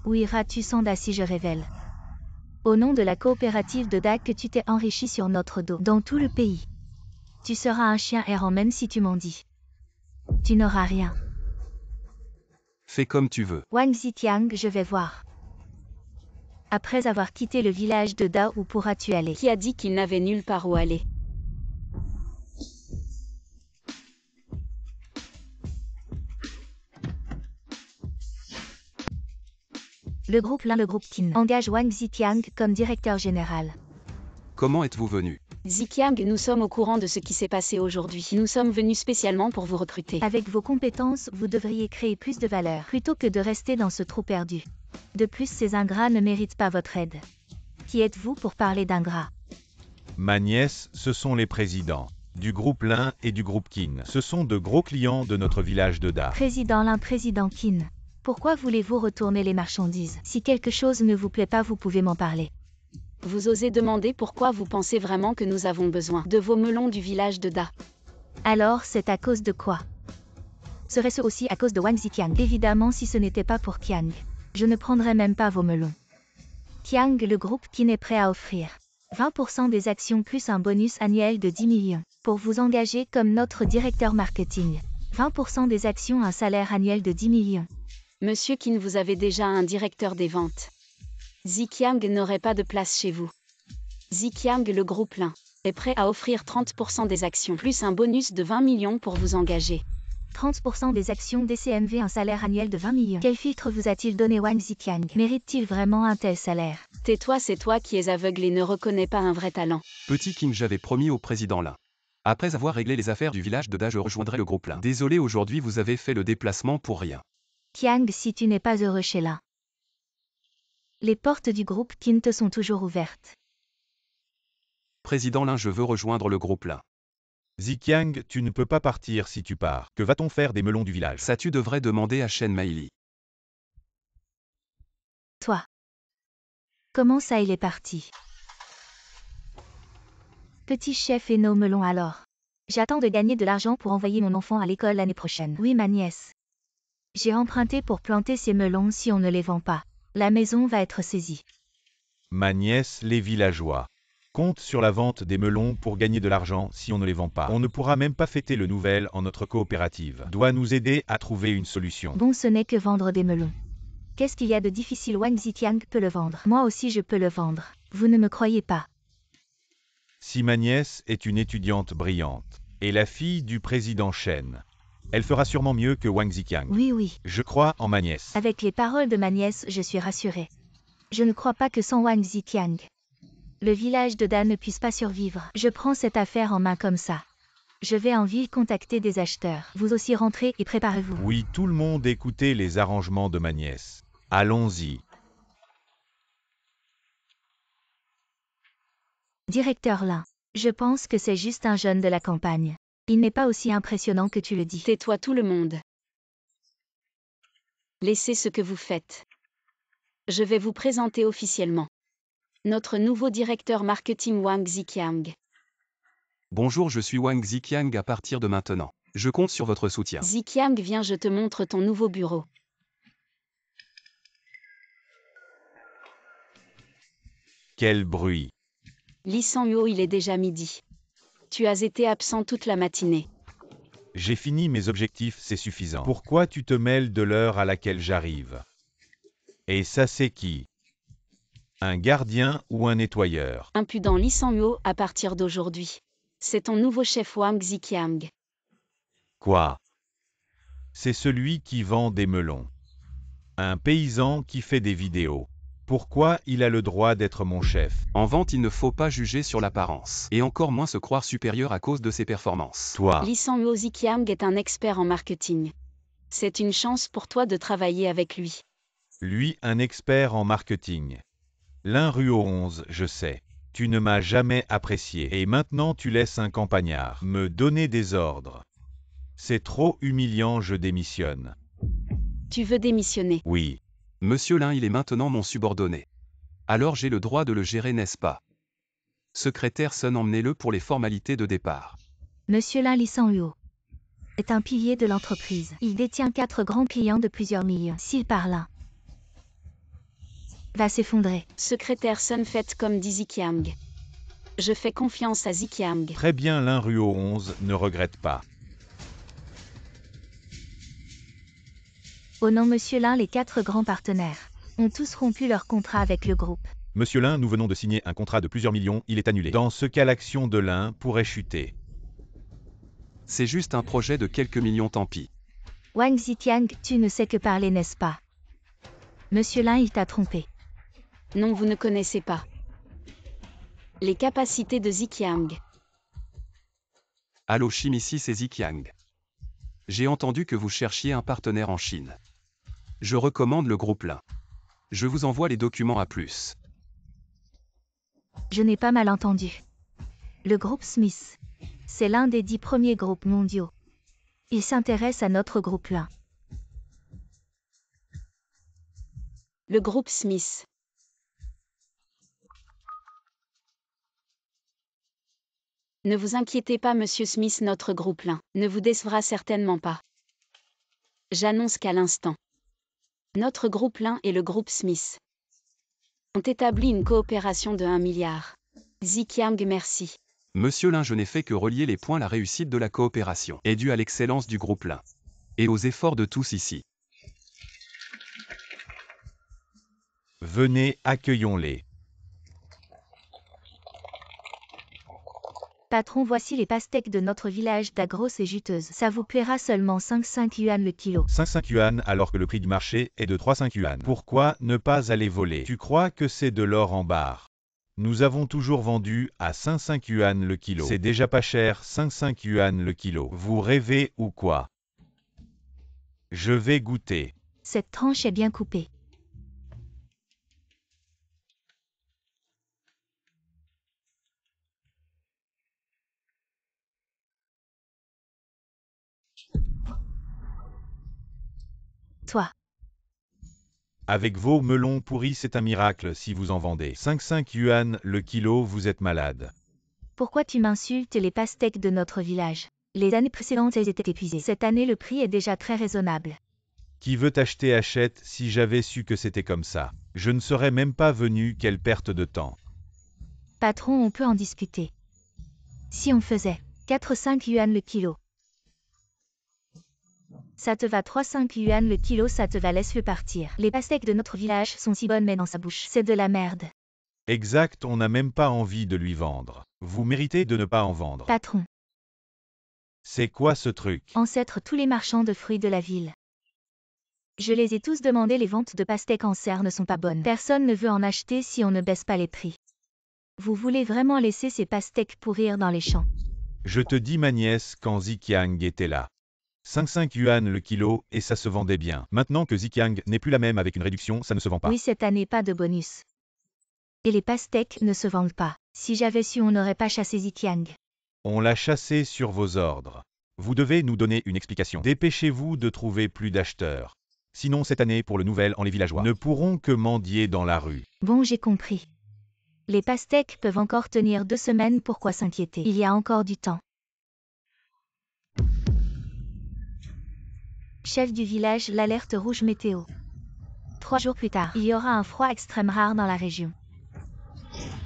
Où iras-tu sans Da si je révèle? Au nom de la coopérative de Da que tu t'es enrichi sur notre dos, dans tout le pays. Tu seras un chien errant même si tu m'en dis. Tu n'auras rien. Fais comme tu veux. Wang Ziqiang, je vais voir. Après avoir quitté le village de Da, où pourras-tu aller? Qui a dit qu'il n'avait nulle part où aller? Le groupe Qin engage Wang Zitiang comme directeur général. Comment êtes-vous venu? Ziqiang, nous sommes au courant de ce qui s'est passé aujourd'hui. Nous sommes venus spécialement pour vous recruter. Avec vos compétences, vous devriez créer plus de valeur, plutôt que de rester dans ce trou perdu. De plus, ces ingrats ne méritent pas votre aide. Qui êtes-vous pour parler d'ingrats? Ma nièce, ce sont les présidents du groupe Lin et du groupe Qin. Ce sont de gros clients de notre village de Da. Président Lin, président Qin. Pourquoi voulez-vous retourner les marchandises? Si quelque chose ne vous plaît pas, vous pouvez m'en parler. Vous osez demander pourquoi vous pensez vraiment que nous avons besoin de vos melons du village de Da. Alors, c'est à cause de quoi? Serait-ce aussi à cause de Wang Zitiang? Évidemment, si ce n'était pas pour Qiang, je ne prendrais même pas vos melons. Qiang, le groupe Qin est prêt à offrir 20% des actions plus un bonus annuel de 10 millions pour vous engager comme notre directeur marketing. 20% des actions, un salaire annuel de 10 millions. Monsieur Qin, vous avez déjà un directeur des ventes. Ziqiang n'aurait pas de place chez vous. Ziqiang, le groupe Lin, est prêt à offrir 30% des actions plus un bonus de 20 millions pour vous engager. 30% des actions DCMV, un salaire annuel de 20 millions. Quel filtre vous a-t-il donné Wang Zitiang? Mérite-t-il vraiment un tel salaire? Tais-toi, c'est toi qui es aveugle et ne reconnais pas un vrai talent. Petit King, j'avais promis au président Lin. Après avoir réglé les affaires du village de Da, je rejoindrai le groupe Lin. Désolé, aujourd'hui vous avez fait le déplacement pour rien. Qiang, si tu n'es pas heureux chez Lin, les portes du groupe Qin te sont toujours ouvertes. Président Lin, je veux rejoindre le groupe Lin. Ziqiang, tu ne peux pas partir si tu pars. Que va-t-on faire des melons du village? Ça, tu devrais demander à Shen Maili. Toi. Comment ça, il est parti? Petit chef, et nos melons alors? J'attends de gagner de l'argent pour envoyer mon enfant à l'école l'année prochaine. Oui, ma nièce. J'ai emprunté pour planter ces melons. Si on ne les vend pas, la maison va être saisie. Ma nièce, les villageois comptent sur la vente des melons pour gagner de l'argent. Si on ne les vend pas, on ne pourra même pas fêter le nouvel an. Notre coopérative doit nous aider à trouver une solution. Bon, ce n'est que vendre des melons. Qu'est-ce qu'il y a de difficile? Wang Zitiang peut le vendre. Moi aussi je peux le vendre. Vous ne me croyez pas? Si ma nièce est une étudiante brillante et la fille du président Shen, elle fera sûrement mieux que Wang Zitiang. Oui, oui. Je crois en ma nièce. Avec les paroles de ma nièce, je suis rassurée. Je ne crois pas que sans Wang Zitiang, le village de Da ne puisse pas survivre. Je prends cette affaire en main comme ça. Je vais en ville contacter des acheteurs. Vous aussi rentrez et préparez-vous. Oui, tout le monde écoutez les arrangements de ma nièce. Allons-y. Directeur Lin, je pense que c'est juste un jeune de la campagne. Il n'est pas aussi impressionnant que tu le dis. Tais-toi, tout le monde. Laissez ce que vous faites. Je vais vous présenter officiellement notre nouveau directeur marketing Wang Ziqiang. Bonjour, je suis Wang Ziqiang. À partir de maintenant, je compte sur votre soutien. Ziqiang, viens, je te montre ton nouveau bureau. Quel bruit! Li Sangyo, il est déjà midi. Tu as été absent toute la matinée. J'ai fini mes objectifs, c'est suffisant. Pourquoi tu te mêles de l'heure à laquelle j'arrive? Et ça, c'est qui? Un gardien ou un nettoyeur? Impudent Li Sangyo, à partir d'aujourd'hui, c'est ton nouveau chef Wang Ziqiang. Quoi? C'est celui qui vend des melons. Un paysan qui fait des vidéos. Pourquoi il a le droit d'être mon chef? En vente, il ne faut pas juger sur l'apparence, et encore moins se croire supérieur à cause de ses performances. Toi, Li Sangyo, Ziqiang est un expert en marketing. C'est une chance pour toi de travailler avec lui. lui un expert en marketing. Lin Ruo 11, je sais. Tu ne m'as jamais apprécié et maintenant tu laisses un campagnard me donner des ordres. C'est trop humiliant, je démissionne. Tu veux démissionner? Oui. Monsieur Lin, il est maintenant mon subordonné. Alors j'ai le droit de le gérer, n'est-ce pas? Secrétaire Sun, emmenez-le pour les formalités de départ. Monsieur Lin Li Sangyo est un pilier de l'entreprise. Il détient 4 grands clients de plusieurs millions. S'il part là, va s'effondrer. Secrétaire Sun, faites comme dit Ziqiang. Je fais confiance à Ziqiang. Très bien, Lin Ruo 11, ne regrette pas. Oh non, Monsieur Lin, les 4 grands partenaires ont tous rompu leur contrat avec le groupe. Monsieur Lin, nous venons de signer un contrat de plusieurs millions, il est annulé. Dans ce cas, l'action de Lin pourrait chuter. C'est juste un projet de quelques millions, tant pis. Wang Zitiang, tu ne sais que parler, n'est-ce pas? Monsieur Lin, il t'a trompé. Non, vous ne connaissez pas les capacités de Ziqiang. Allô Chim, ici c'est Ziqiang. J'ai entendu que vous cherchiez un partenaire en Chine. Je recommande le groupe Lin. Je vous envoie les documents à plus. Je n'ai pas mal entendu. Le groupe Smith. C'est l'un des 10 premiers groupes mondiaux. Il s'intéresse à notre groupe Lin. Le groupe Smith. Ne vous inquiétez pas, Monsieur Smith, notre groupe Lin ne vous décevra certainement pas. J'annonce qu'à l'instant, notre groupe Lin et le groupe Smith ont établi une coopération de 1 milliard. Ziqiang, merci. Monsieur Lin, je n'ai fait que relier les points. La réussite de la coopération est due à l'excellence du groupe Lin et aux efforts de tous ici. Venez, accueillons-les. Patron, voici les pastèques de notre village d'A grosses et juteuses. Ça vous plaira seulement 5 yuan le kilo. 5 yuan alors que le prix du marché est de 3,5 yuan. Pourquoi ne pas aller voler? Tu crois que c'est de l'or en barre? Nous avons toujours vendu à 5 yuan le kilo. C'est déjà pas cher, 5 yuan le kilo. Vous rêvez ou quoi? Je vais goûter. Cette tranche est bien coupée. Toi. Avec vos melons pourris, c'est un miracle si vous en vendez. 5 yuan le kilo, vous êtes malade. Pourquoi tu m'insultes? Les pastèques de notre village. Les années précédentes, elles étaient épuisées. Cette année, le prix est déjà très raisonnable. Qui veut acheter achète. Si j'avais su que c'était comme ça, je ne serais même pas venu. Quelle perte de temps. Patron, on peut en discuter. Si on faisait 4-5 yuan le kilo. Ça te va 3-5 yuan le kilo, ça te va, laisse-le partir. Les pastèques de notre village sont si bonnes mais dans sa bouche, c'est de la merde. Exact, on n'a même pas envie de lui vendre. Vous méritez de ne pas en vendre. Patron. C'est quoi ce truc? Ancêtre tous les marchands de fruits de la ville. Je les ai tous demandés, les ventes de pastèques en serre ne sont pas bonnes. Personne ne veut en acheter si on ne baisse pas les prix. Vous voulez vraiment laisser ces pastèques pourrir dans les champs? Je te dis, ma nièce, quand Ziqiang était là. 5 yuan le kilo, et ça se vendait bien. Maintenant que Ziqiang n'est plus la même avec une réduction, ça ne se vend pas. Oui, cette année, pas de bonus. Et les pastèques ne se vendent pas. Si j'avais su, on n'aurait pas chassé Ziqiang. On l'a chassé sur vos ordres. Vous devez nous donner une explication. Dépêchez-vous de trouver plus d'acheteurs. Sinon, cette année, pour le nouvel an, les villageois ne pourront que mendier dans la rue. Bon, j'ai compris. Les pastèques peuvent encore tenir 2 semaines, pourquoi s'inquiéter? Il y a encore du temps. Chef du village, l'alerte rouge météo. 3 jours plus tard, il y aura un froid extrême rare dans la région.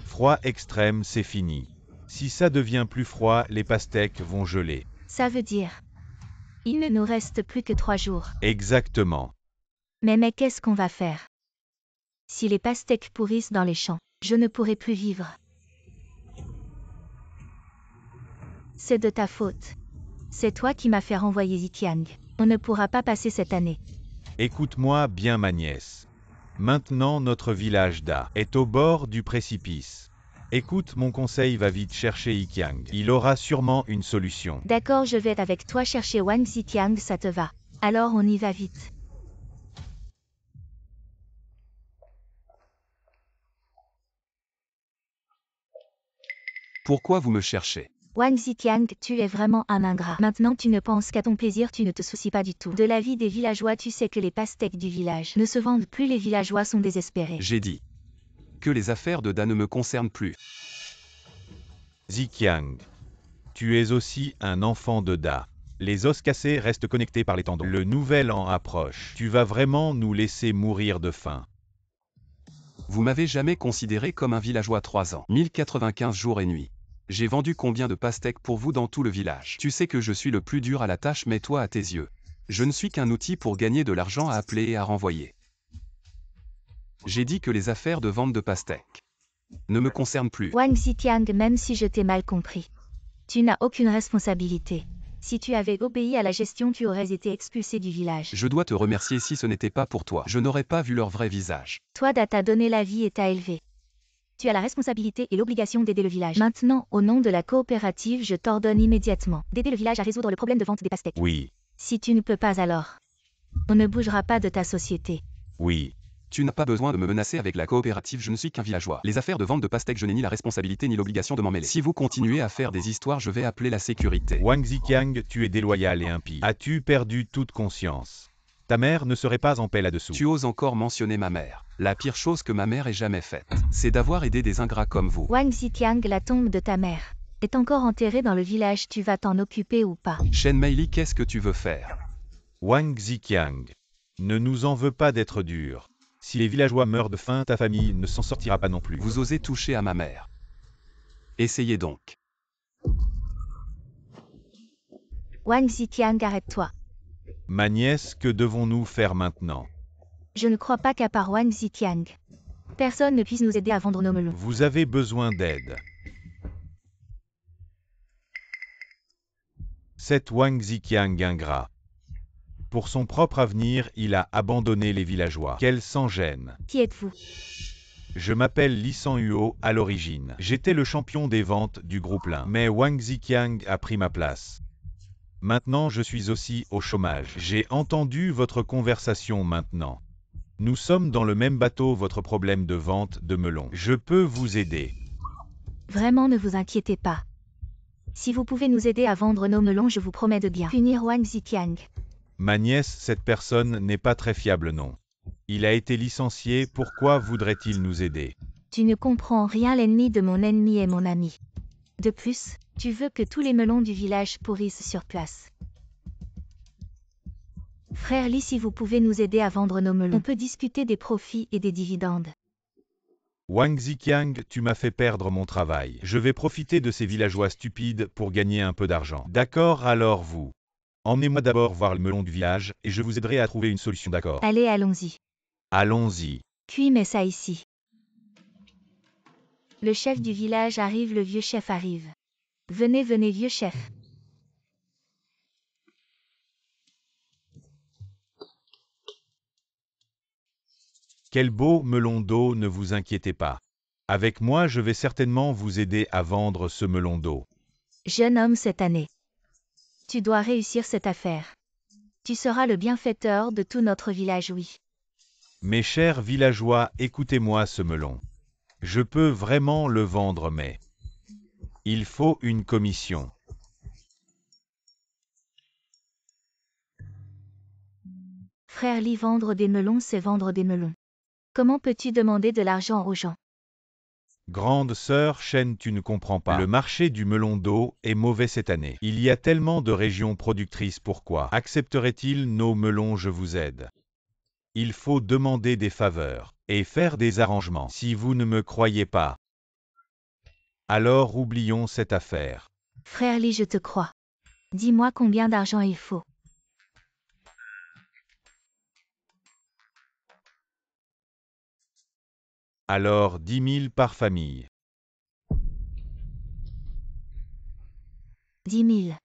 Froid extrême, c'est fini. Si ça devient plus froid, les pastèques vont geler. Ça veut dire, il ne nous reste plus que 3 jours. Exactement. Mais qu'est-ce qu'on va faire? Si les pastèques pourrissent dans les champs, je ne pourrai plus vivre. C'est de ta faute. C'est toi qui m'as fait renvoyer Ziqiang. On ne pourra pas passer cette année. Écoute-moi bien, ma nièce. Maintenant, notre village d'A est au bord du précipice. Écoute mon conseil, va vite chercher Ziqiang. Il aura sûrement une solution. D'accord, je vais avec toi chercher Wang Ziqiang, ça te va? Alors on y va vite. Pourquoi vous me cherchez? Wang Ziqiang, tu es vraiment un ingrat. Maintenant tu ne penses qu'à ton plaisir, tu ne te soucies pas du tout de la vie des villageois. Tu sais que les pastèques du village ne se vendent plus, les villageois sont désespérés. J'ai dit que les affaires de Da ne me concernent plus. Ziqiang, tu es aussi un enfant de Da. Les os cassés restent connectés par les tendons. Le nouvel an approche. Tu vas vraiment nous laisser mourir de faim? Vous m'avez jamais considéré comme un villageois 3 ans. 1095 jours et nuits. J'ai vendu combien de pastèques pour vous dans tout le village? Tu sais que je suis le plus dur à la tâche, mais toi, à tes yeux, je ne suis qu'un outil pour gagner de l'argent à appeler et à renvoyer. J'ai dit que les affaires de vente de pastèques ne me concernent plus. Wang Ziqiang, même si je t'ai mal compris, tu n'as aucune responsabilité. Si tu avais obéi à la gestion, tu aurais été expulsé du village. Je dois te remercier si ce n'était pas pour toi. Je n'aurais pas vu leur vrai visage. Toi, t'a donné la vie et t'a élevé. Tu as la responsabilité et l'obligation d'aider le village. Maintenant, au nom de la coopérative, je t'ordonne immédiatement d'aider le village à résoudre le problème de vente des pastèques. Oui, Si tu ne peux pas alors, on ne bougera pas de ta société. oui. Tu n'as pas besoin de me menacer avec la coopérative, je ne suis qu'un villageois. Les affaires de vente de pastèques, je n'ai ni la responsabilité ni l'obligation de m'en mêler. Si vous continuez à faire des histoires, je vais appeler la sécurité. Wang Ziqiang, tu es déloyal et impie. As-tu perdu toute conscience? Ta mère ne serait pas en paix là-dessous. Tu oses encore mentionner ma mère. La pire chose que ma mère ait jamais faite, c'est d'avoir aidé des ingrats comme vous. Wang Ziqiang, la tombe de ta mère, est encore enterrée dans le village. Tu vas t'en occuper ou pas? Shen Meili, qu'est-ce que tu veux faire? Wang Ziqiang, ne nous en veux pas d'être dur. Si les villageois meurent de faim, ta famille ne s'en sortira pas non plus. Vous osez toucher à ma mère. Essayez donc. Wang Ziqiang, arrête-toi. Ma nièce, que devons-nous faire maintenant? Je ne crois pas qu'à part Wang Ziqiang, personne ne puisse nous aider à vendre nos melons. Vous avez besoin d'aide. Cet Wang Ziqiang ingrat. Pour son propre avenir, il a abandonné les villageois. Quel sans-gêne. Qui êtes-vous? Je m'appelle Li Sanhuo à l'origine. J'étais le champion des ventes du groupe Lin. Mais Wang Ziqiang a pris ma place. Maintenant, je suis aussi au chômage. J'ai entendu votre conversation maintenant. Nous sommes dans le même bateau, votre problème de vente de melons. Je peux vous aider. Vraiment, ne vous inquiétez pas. Si vous pouvez nous aider à vendre nos melons, je vous promets de bien punir Wang Ziqiang. Ma nièce, cette personne n'est pas très fiable, non. Il a été licencié, pourquoi voudrait-il nous aider? Tu ne comprends rien, l'ennemi de mon ennemi est mon ami. De plus, tu veux que tous les melons du village pourrissent sur place. Frère Li, si vous pouvez nous aider à vendre nos melons, on peut discuter des profits et des dividendes. Wang Ziqiang, tu m'as fait perdre mon travail. Je vais profiter de ces villageois stupides pour gagner un peu d'argent. D'accord, alors vous. Emmenez-moi d'abord voir le melon du village, et je vous aiderai à trouver une solution, d'accord? Allez, allons-y. Allons-y. Puis mets ça ici. Le chef du village arrive, le vieux chef arrive. Venez, venez, vieux chef. Quel beau melon d'eau, ne vous inquiétez pas. Avec moi, je vais certainement vous aider à vendre ce melon d'eau. Jeune homme, cette année, tu dois réussir cette affaire. Tu seras le bienfaiteur de tout notre village, oui. Mes chers villageois, écoutez-moi ce melon. Je peux vraiment le vendre, mais il faut une commission. Frère Li, vendre des melons, c'est vendre des melons. Comment peux-tu demander de l'argent aux gens? Grande sœur Shen, tu ne comprends pas. Le marché du melon d'eau est mauvais cette année. Il y a tellement de régions productrices, pourquoi accepterait-il nos melons? Je vous aide. Il faut demander des faveurs et faire des arrangements. Si vous ne me croyez pas, alors oublions cette affaire. Frère Li, je te crois. Dis-moi combien d'argent il faut. Alors 10 000 par famille. 10 000.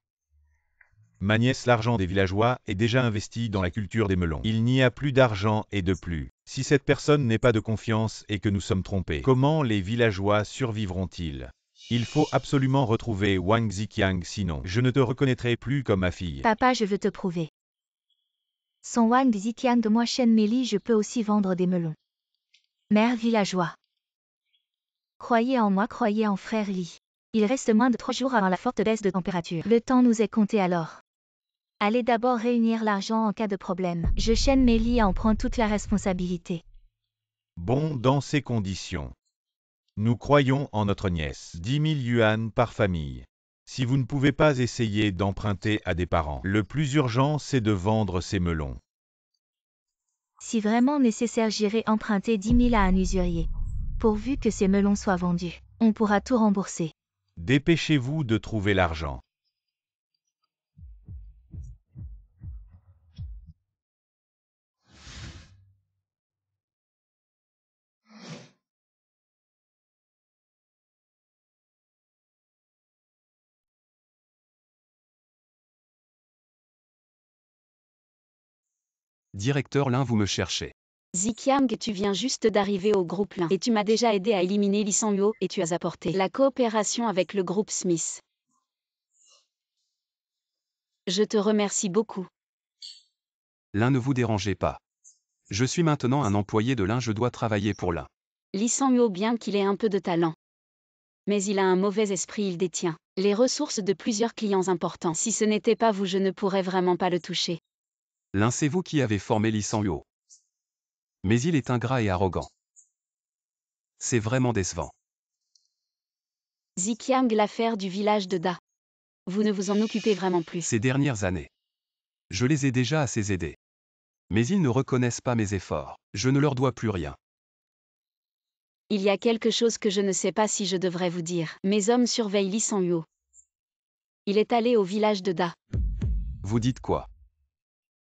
Ma nièce, l'argent des villageois est déjà investi dans la culture des melons. Il n'y a plus d'argent et de plus. Si cette personne n'est pas de confiance et que nous sommes trompés, comment les villageois survivront-ils? Il faut absolument retrouver Wang Ziqiang, sinon je ne te reconnaîtrai plus comme ma fille. Papa, je veux te prouver. Sans Wang Ziqiang, moi Shen Meili, je peux aussi vendre des melons. Mère villageois. Croyez en moi, croyez en frère Li. Il reste moins de 3 jours avant la forte baisse de température. Le temps nous est compté alors. Allez d'abord réunir l'argent en cas de problème. Je Shen Meili en prend toute la responsabilité. Bon, dans ces conditions, nous croyons en notre nièce. 10 000 yuan par famille. Si vous ne pouvez pas essayer d'emprunter à des parents, le plus urgent c'est de vendre ces melons. Si vraiment nécessaire, j'irai emprunter 10 000 à un usurier. Pourvu que ces melons soient vendus, on pourra tout rembourser. Dépêchez-vous de trouver l'argent. Directeur Lin, vous me cherchez. Ziqiang, tu viens juste d'arriver au groupe Lin et tu m'as déjà aidé à éliminer Lee Sang-yo et tu as apporté la coopération avec le groupe Smith. Je te remercie beaucoup. Lin, ne vous dérangez pas. Je suis maintenant un employé de Lin, je dois travailler pour Lin. Lee Sang-yo, bien qu'il ait un peu de talent, mais il a un mauvais esprit, il détient les ressources de plusieurs clients importants. Si ce n'était pas vous, je ne pourrais vraiment pas le toucher. Lin, c'est vous qui avez formé Lee Sang-yo. Mais il est ingrat et arrogant. C'est vraiment décevant. Ziqiang, l'affaire du village de Da. Vous ne vous en occupez vraiment plus. Ces dernières années, je les ai déjà assez aidés. Mais ils ne reconnaissent pas mes efforts. Je ne leur dois plus rien. Il y a quelque chose que je ne sais pas si je devrais vous dire. Mes hommes surveillent Lee Sang-yo. Il est allé au village de Da. Vous dites quoi?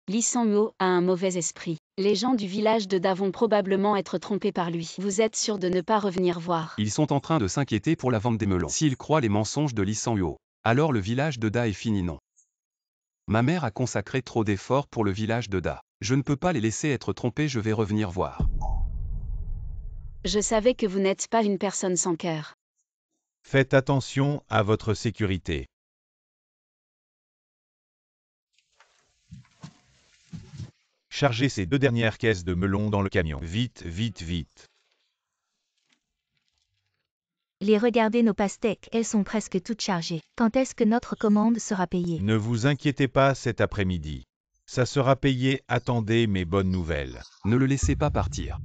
Lee Sang-yo a un mauvais esprit. Les gens du village de Da vont probablement être trompés par lui. Vous êtes sûr de ne pas revenir voir? Ils sont en train de s'inquiéter pour la vente des melons. S'ils croient les mensonges de Lee Sang-yo, alors le village de Da est fini, non. Ma mère a consacré trop d'efforts pour le village de Da. Je ne peux pas les laisser être trompés, je vais revenir voir. Je savais que vous n'êtes pas une personne sans cœur. Faites attention à votre sécurité. Chargez ces 2 dernières caisses de melons dans le camion. Vite, vite, vite. Les regardez nos pastèques, elles sont presque toutes chargées. Quand est-ce que notre commande sera payée? Ne vous inquiétez pas cet après-midi. Ça sera payé, attendez mes bonnes nouvelles. Ne le laissez pas partir.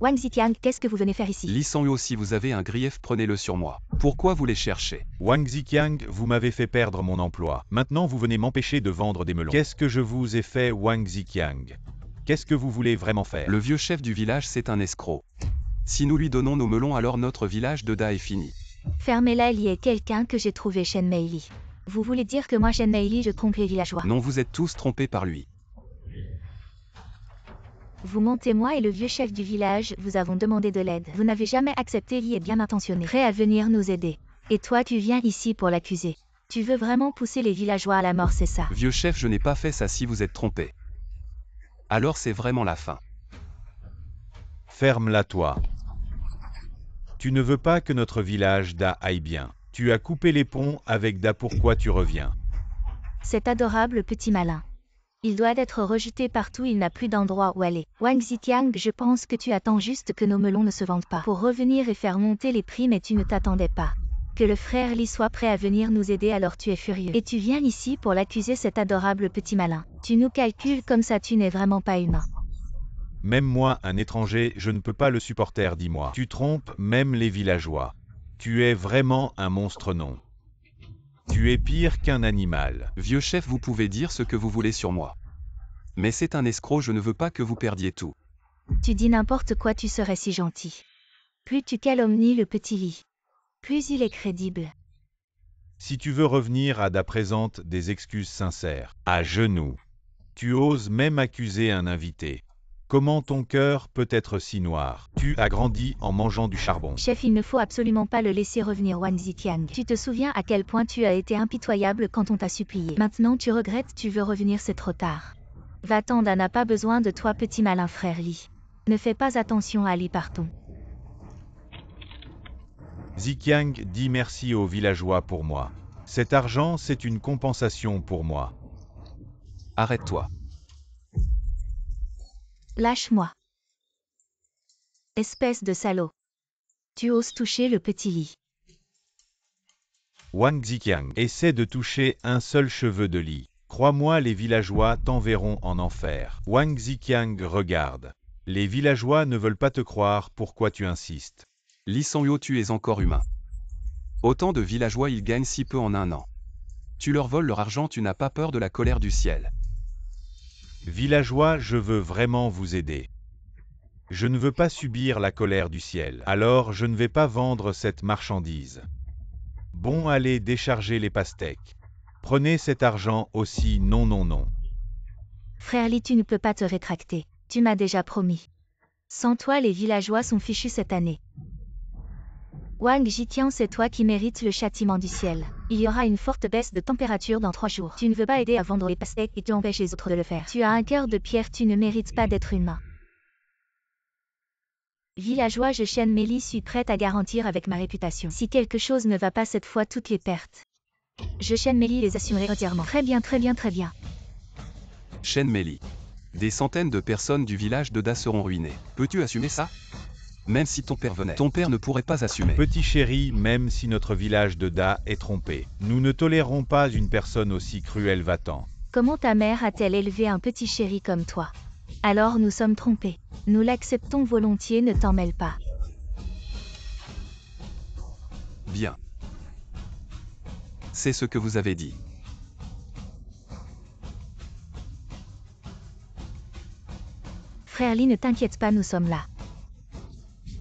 Wang Ziqiang, qu'est-ce que vous venez faire ici? Lee Sang-yo, si vous avez un grief, prenez-le sur moi. Pourquoi vous les cherchez? Wang Ziqiang, vous m'avez fait perdre mon emploi. Maintenant vous venez m'empêcher de vendre des melons. Qu'est-ce que je vous ai fait, Wang Ziqiang? Qu'est-ce que vous voulez vraiment faire? Le vieux chef du village, c'est un escroc. Si nous lui donnons nos melons, alors notre village de Da est fini. Fermez-la, il y a quelqu'un que j'ai trouvé, Shen Meili. Vous voulez dire que moi, Shen Meili, je trompe les villageois? Non, vous êtes tous trompés par lui. Vous mentez, moi et le vieux chef du village, vous avons demandé de l'aide. Vous n'avez jamais accepté, Li est bien intentionné, prêt à venir nous aider. Et toi, tu viens ici pour l'accuser. Tu veux vraiment pousser les villageois à la mort, c'est ça? Vieux chef, je n'ai pas fait ça, si vous êtes trompé. Alors c'est vraiment la fin. Ferme-la toi. Tu ne veux pas que notre village Da aille bien. Tu as coupé les ponts avec Da, pourquoi tu reviens? Cet adorable petit malin. Il doit être rejeté partout, il n'a plus d'endroit où aller. Wang Ziqiang, je pense que tu attends juste que nos melons ne se vendent pas pour revenir et faire monter les prix, mais tu ne t'attendais pas que le frère Li soit prêt à venir nous aider, alors tu es furieux. Et tu viens ici pour l'accuser, cet adorable petit malin. Tu nous calcules comme ça, tu n'es vraiment pas humain. Même moi, un étranger, je ne peux pas le supporter, dis-moi. Tu trompes même les villageois. Tu es vraiment un monstre, non? Tu es pire qu'un animal. Vieux chef, vous pouvez dire ce que vous voulez sur moi. Mais c'est un escroc, je ne veux pas que vous perdiez tout. Tu dis n'importe quoi, tu serais si gentil. Plus tu calomnies le petit Li, plus il est crédible. Si tu veux revenir à Da, présente des excuses sincères, à genoux. Tu oses même accuser un invité. Comment ton cœur peut être si noir? Tu as grandi en mangeant du charbon. Chef, il ne faut absolument pas le laisser revenir, Wang Ziqiang. Tu te souviens à quel point tu as été impitoyable quand on t'a supplié. Maintenant tu regrettes, tu veux revenir, c'est trop tard. Va-t'en, Da n'a pas besoin de toi, petit malin frère Li. Ne fais pas attention à Li, partons. Ziqiang dit merci aux villageois pour moi. Cet argent, c'est une compensation pour moi. Arrête-toi. Lâche-moi. Espèce de salaud. Tu oses toucher le petit Li. Wang Ziqiang essaie de toucher un seul cheveu de Li. Crois-moi, les villageois t'enverront en enfer. Wang Ziqiang regarde. Les villageois ne veulent pas te croire, pourquoi tu insistes? Lee Sang-yo, tu es encore humain. Autant de villageois, ils gagnent si peu en un an. Tu leur voles leur argent, tu n'as pas peur de la colère du ciel. Villageois, je veux vraiment vous aider. Je ne veux pas subir la colère du ciel, alors je ne vais pas vendre cette marchandise. Bon, allez décharger les pastèques. Prenez cet argent aussi, non, non, non. Frère Li, tu ne peux pas te rétracter. Tu m'as déjà promis. Sans toi, les villageois sont fichus cette année. Wang Jitian, c'est toi qui mérites le châtiment du ciel. Il y aura une forte baisse de température dans 3 jours. Tu ne veux pas aider à vendre les pastèques et tu empêches les autres de le faire. Tu as un cœur de pierre, tu ne mérites pas d'être humain. Villageois, je Chen Meli suis prête à garantir avec ma réputation. Si quelque chose ne va pas cette fois, toutes les pertes. Je Chen Meli les assumerai entièrement. Très bien, très bien, très bien. Chen Meli. Des centaines de personnes du village de Da seront ruinées. Peux-tu assumer ça? Même si ton père venait, ton père ne pourrait pas assumer. Petit chéri, même si notre village de Da est trompé, nous ne tolérerons pas une personne aussi cruelle va-t'en. Comment ta mère a-t-elle élevé un petit chéri comme toi? Alors nous sommes trompés. Nous l'acceptons volontiers, ne t'en mêle pas. Bien. C'est ce que vous avez dit. Frère Li, ne t'inquiète pas, nous sommes là.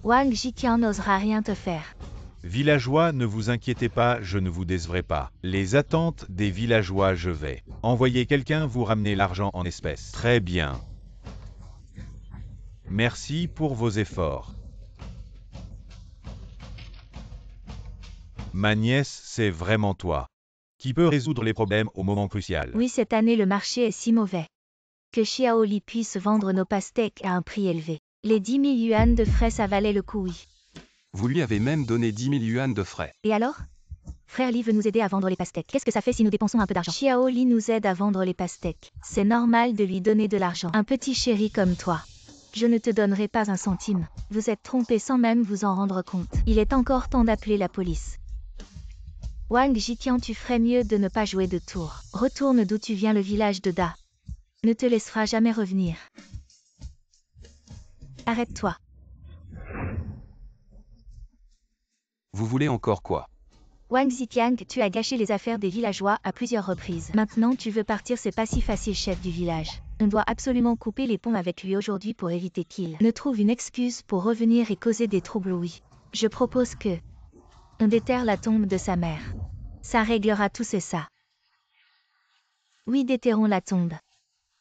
Wang Jitian n'osera rien te faire. Villageois, ne vous inquiétez pas, je ne vous décevrai pas. Les attentes des villageois, je vais envoyer quelqu'un vous ramener l'argent en espèces. Très bien. Merci pour vos efforts. Ma nièce, c'est vraiment toi qui peut résoudre les problèmes au moment crucial. Oui, cette année le marché est si mauvais. Que Xiao Li puisse vendre nos pastèques à un prix élevé. Les 10 000 yuan de frais, ça valait le coup, oui. Vous lui avez même donné 10 000 yuan de frais. Et alors? Frère Li veut nous aider à vendre les pastèques. Qu'est-ce que ça fait si nous dépensons un peu d'argent? Xiao Li nous aide à vendre les pastèques. C'est normal de lui donner de l'argent. Un petit chéri comme toi. Je ne te donnerai pas un centime. Vous êtes trompé sans même vous en rendre compte. Il est encore temps d'appeler la police. Wang Jitian, tu ferais mieux de ne pas jouer de tour. Retourne d'où tu viens, le village de Da ne te laissera jamais revenir. Arrête-toi. Vous voulez encore quoi? Wang Zitiang, tu as gâché les affaires des villageois à plusieurs reprises. Maintenant tu veux partir, c'est pas si facile, chef du village. On doit absolument couper les ponts avec lui aujourd'hui pour éviter qu'il ne trouve une excuse pour revenir et causer des troubles, oui. Je propose que on déterre la tombe de sa mère. Ça réglera tout, c'est ça. Oui, déterrons la tombe.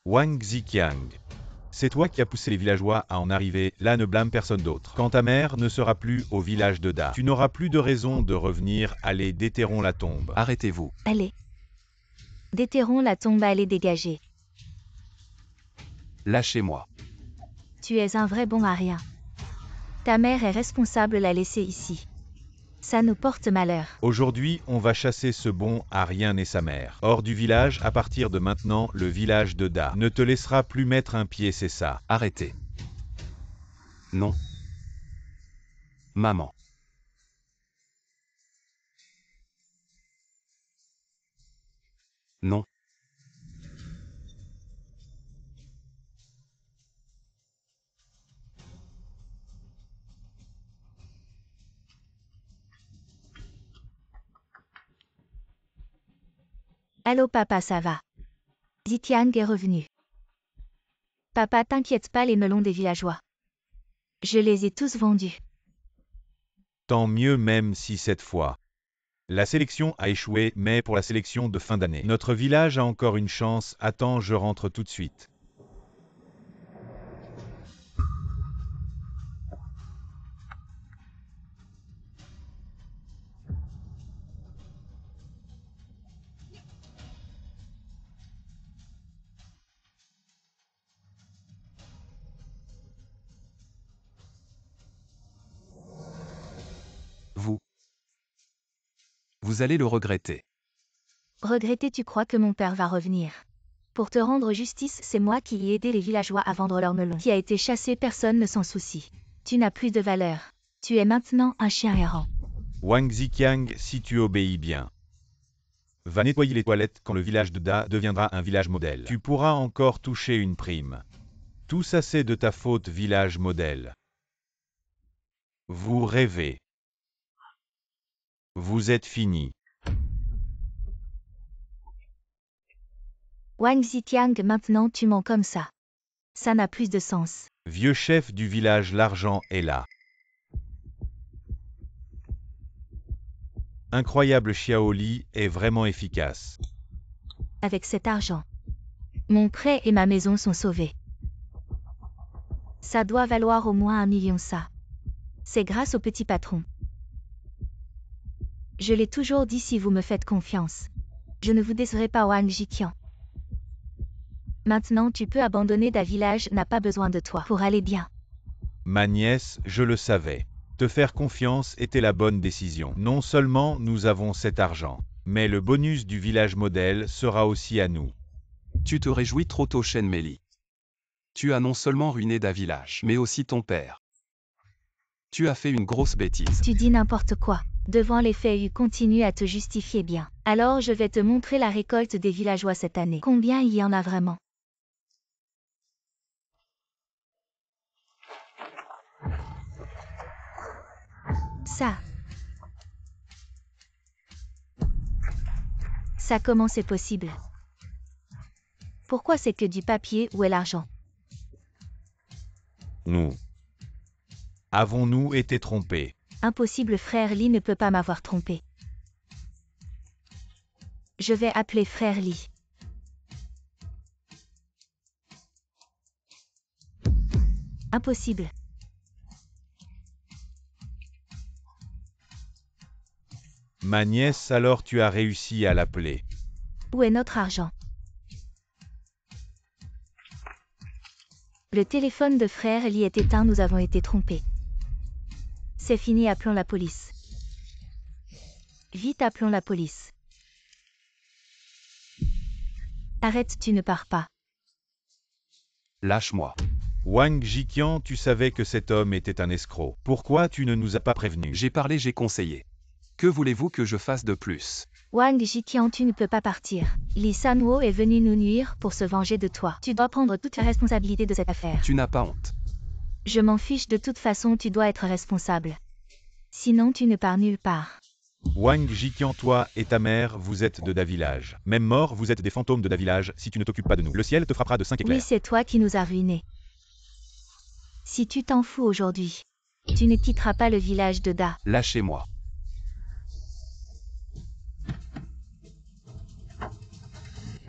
Wang Ziqiang. C'est toi qui as poussé les villageois à en arriver, là ne blâme personne d'autre. Quand ta mère ne sera plus au village de Da, tu n'auras plus de raison de revenir, allez, déterrons la tombe. Arrêtez-vous. Allez. Déterrons la tombe, allez, dégager. Lâchez-moi. Tu es un vrai bon à rien. Ta mère est responsable de la laisser ici. Ça nous porte malheur. Aujourd'hui, on va chasser ce bon à rien et sa mère. Hors du village, à partir de maintenant, le village de Da ne te laissera plus mettre un pied, c'est ça. Arrêtez. Non. Maman. Non. Allô papa, ça va? Zitiang est revenu. Papa, t'inquiète pas, les melons des villageois. Je les ai tous vendus. Tant mieux, même si cette fois la sélection a échoué, mais pour la sélection de fin d'année, notre village a encore une chance. Attends, je rentre tout de suite. Vous allez le regretter. Regretter, tu crois que mon père va revenir? Pour te rendre justice, c'est moi qui ai aidé les villageois à vendre leurs melons. Qui a été chassé, personne ne s'en soucie. Tu n'as plus de valeur. Tu es maintenant un chien errant. Wang Ziqiang, si tu obéis bien, va nettoyer les toilettes quand le village de Da deviendra un village modèle. Tu pourras encore toucher une prime. Tout ça c'est de ta faute, village modèle. Vous rêvez. Vous êtes fini. Wang Zitiang, maintenant tu mens comme ça. Ça n'a plus de sens. Vieux chef du village, l'argent est là. Incroyable, Xiao Li est vraiment efficace. Avec cet argent, mon prêt et ma maison sont sauvés. Ça doit valoir au moins 1 million ça. C'est grâce au petit patron. Je l'ai toujours dit, si vous me faites confiance, je ne vous décerai pas, Wang Jiqian. Maintenant tu peux abandonner, Da Village n'a pas besoin de toi pour aller bien. Ma nièce, je le savais. Te faire confiance était la bonne décision. Non seulement nous avons cet argent, mais le bonus du village modèle sera aussi à nous. Tu te réjouis trop tôt, Shen Meli. Tu as non seulement ruiné Da Village, mais aussi ton père. Tu as fait une grosse bêtise. Tu dis n'importe quoi. Devant les faits, tu continues à te justifier bien. Alors je vais te montrer la récolte des villageois cette année. Combien il y en a vraiment? Ça comment c'est possible? Pourquoi c'est que du papier? Où est l'argent? Nous. Avons-nous été trompés? Impossible, frère Li ne peut pas m'avoir trompé. Je vais appeler frère Li. Impossible. Ma nièce, alors tu as réussi à l'appeler. Où est notre argent? Le téléphone de frère Li est éteint, nous avons été trompés. C'est fini, appelons la police. Vite, appelons la police. Arrête, tu ne pars pas. Lâche-moi. Wang Jiqian, tu savais que cet homme était un escroc. Pourquoi tu ne nous as pas prévenus? J'ai parlé, j'ai conseillé. Que voulez-vous que je fasse de plus? Wang Jiqian, tu ne peux pas partir. Li Sanwo est venu nous nuire pour se venger de toi. Tu dois prendre toute la responsabilité de cette affaire. Tu n'as pas honte. Je m'en fiche, de toute façon tu dois être responsable. Sinon tu ne pars nulle part. Wang Jiqian, toi et ta mère, vous êtes de Da Village. Même mort, vous êtes des fantômes de Da Village si tu ne t'occupes pas de nous. Le ciel te frappera de 5 éclairs. Oui, c'est toi qui nous as ruinés. Si tu t'en fous aujourd'hui, tu ne quitteras pas le village de Da. Lâchez-moi.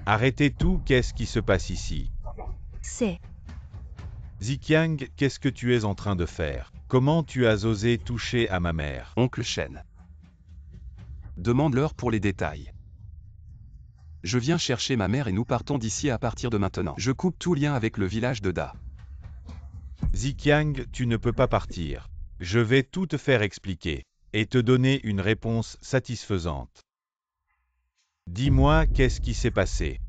Arrêtez tout, qu'est-ce qui se passe ici? C'est... Ziqiang, qu'est-ce que tu es en train de faire? Comment tu as osé toucher à ma mère? Oncle Shen. Demande-leur pour les détails. Je viens chercher ma mère et nous partons d'ici à partir de maintenant. Je coupe tout lien avec le village de Da. Ziqiang, tu ne peux pas partir. Je vais tout te faire expliquer et te donner une réponse satisfaisante. Dis-moi, qu'est-ce qui s'est passé?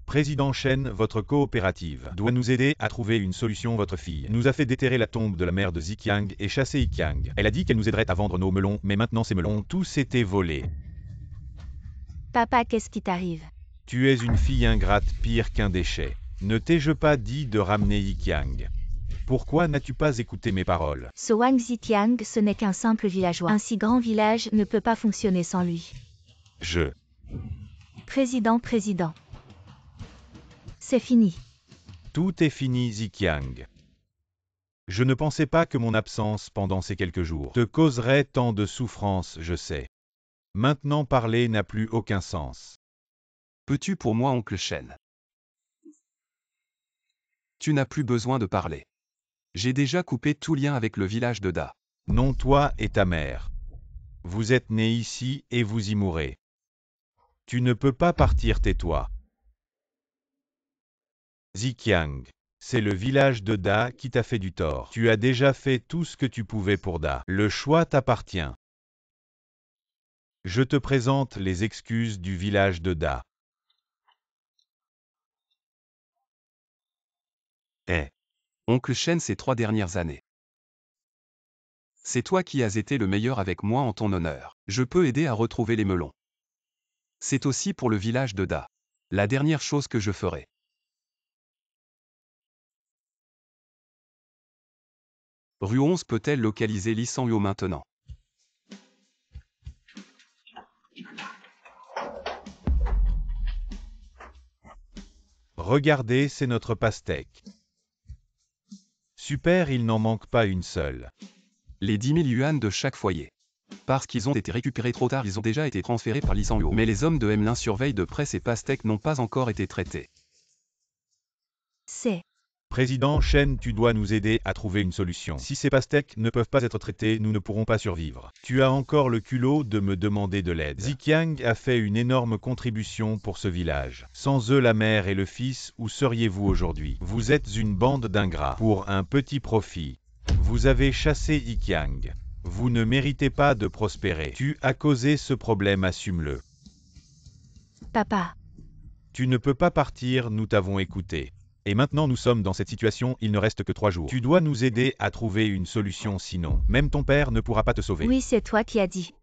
Président Shen, votre coopérative doit nous aider à trouver une solution. Votre fille nous a fait déterrer la tombe de la mère de Ziqiang et chasser Yiqiang. Elle a dit qu'elle nous aiderait à vendre nos melons, mais maintenant ces melons ont tous été volés. Papa, qu'est-ce qui t'arrive? Tu es une fille ingrate, pire qu'un déchet. Ne t'ai-je pas dit de ramener Yiqiang? Pourquoi n'as-tu pas écouté mes paroles? Ce Wang Ziqiang, ce n'est qu'un simple villageois. Un si grand village ne peut pas fonctionner sans lui. Président. C'est fini. Tout est fini, Ziqiang. Je ne pensais pas que mon absence pendant ces quelques jours te causerait tant de souffrance, je sais. Maintenant parler n'a plus aucun sens. Peux-tu pour moi, oncle Shen? Tu n'as plus besoin de parler. J'ai déjà coupé tout lien avec le village de Da. Non, toi et ta mère. Vous êtes nés ici et vous y mourrez. Tu ne peux pas partir, tais-toi. Ziqiang, c'est le village de Da qui t'a fait du tort. Tu as déjà fait tout ce que tu pouvais pour Da. Le choix t'appartient. Je te présente les excuses du village de Da. Oncle Shen, ces 3 dernières années. C'est toi qui as été le meilleur avec moi en ton honneur. Je peux aider à retrouver les melons. C'est aussi pour le village de Da. La dernière chose que je ferai. Rue 11 peut-elle localiser Li Sanyo maintenant? Regardez, c'est notre pastèque. Super, il n'en manque pas une seule. Les 10 000 yuan de chaque foyer. Parce qu'ils ont été récupérés trop tard, ils ont déjà été transférés par Li Sanyo. Mais les hommes de Hemlin surveillent de près, ces pastèques n'ont pas encore été traités. C'est... Président Shen, tu dois nous aider à trouver une solution. Si ces pastèques ne peuvent pas être traitées, nous ne pourrons pas survivre. Tu as encore le culot de me demander de l'aide. Ziqiang a fait une énorme contribution pour ce village. Sans eux, la mère et le fils, où seriez-vous aujourd'hui? Vous êtes une bande d'ingrats. Pour un petit profit, vous avez chassé Ziqiang. Vous ne méritez pas de prospérer. Tu as causé ce problème, assume-le. Papa, Tu ne peux pas partir, nous t'avons écouté. Et maintenant nous sommes dans cette situation, il ne reste que 3 jours. Tu dois nous aider à trouver une solution, sinon, même ton père ne pourra pas te sauver. oui, c'est toi qui as dit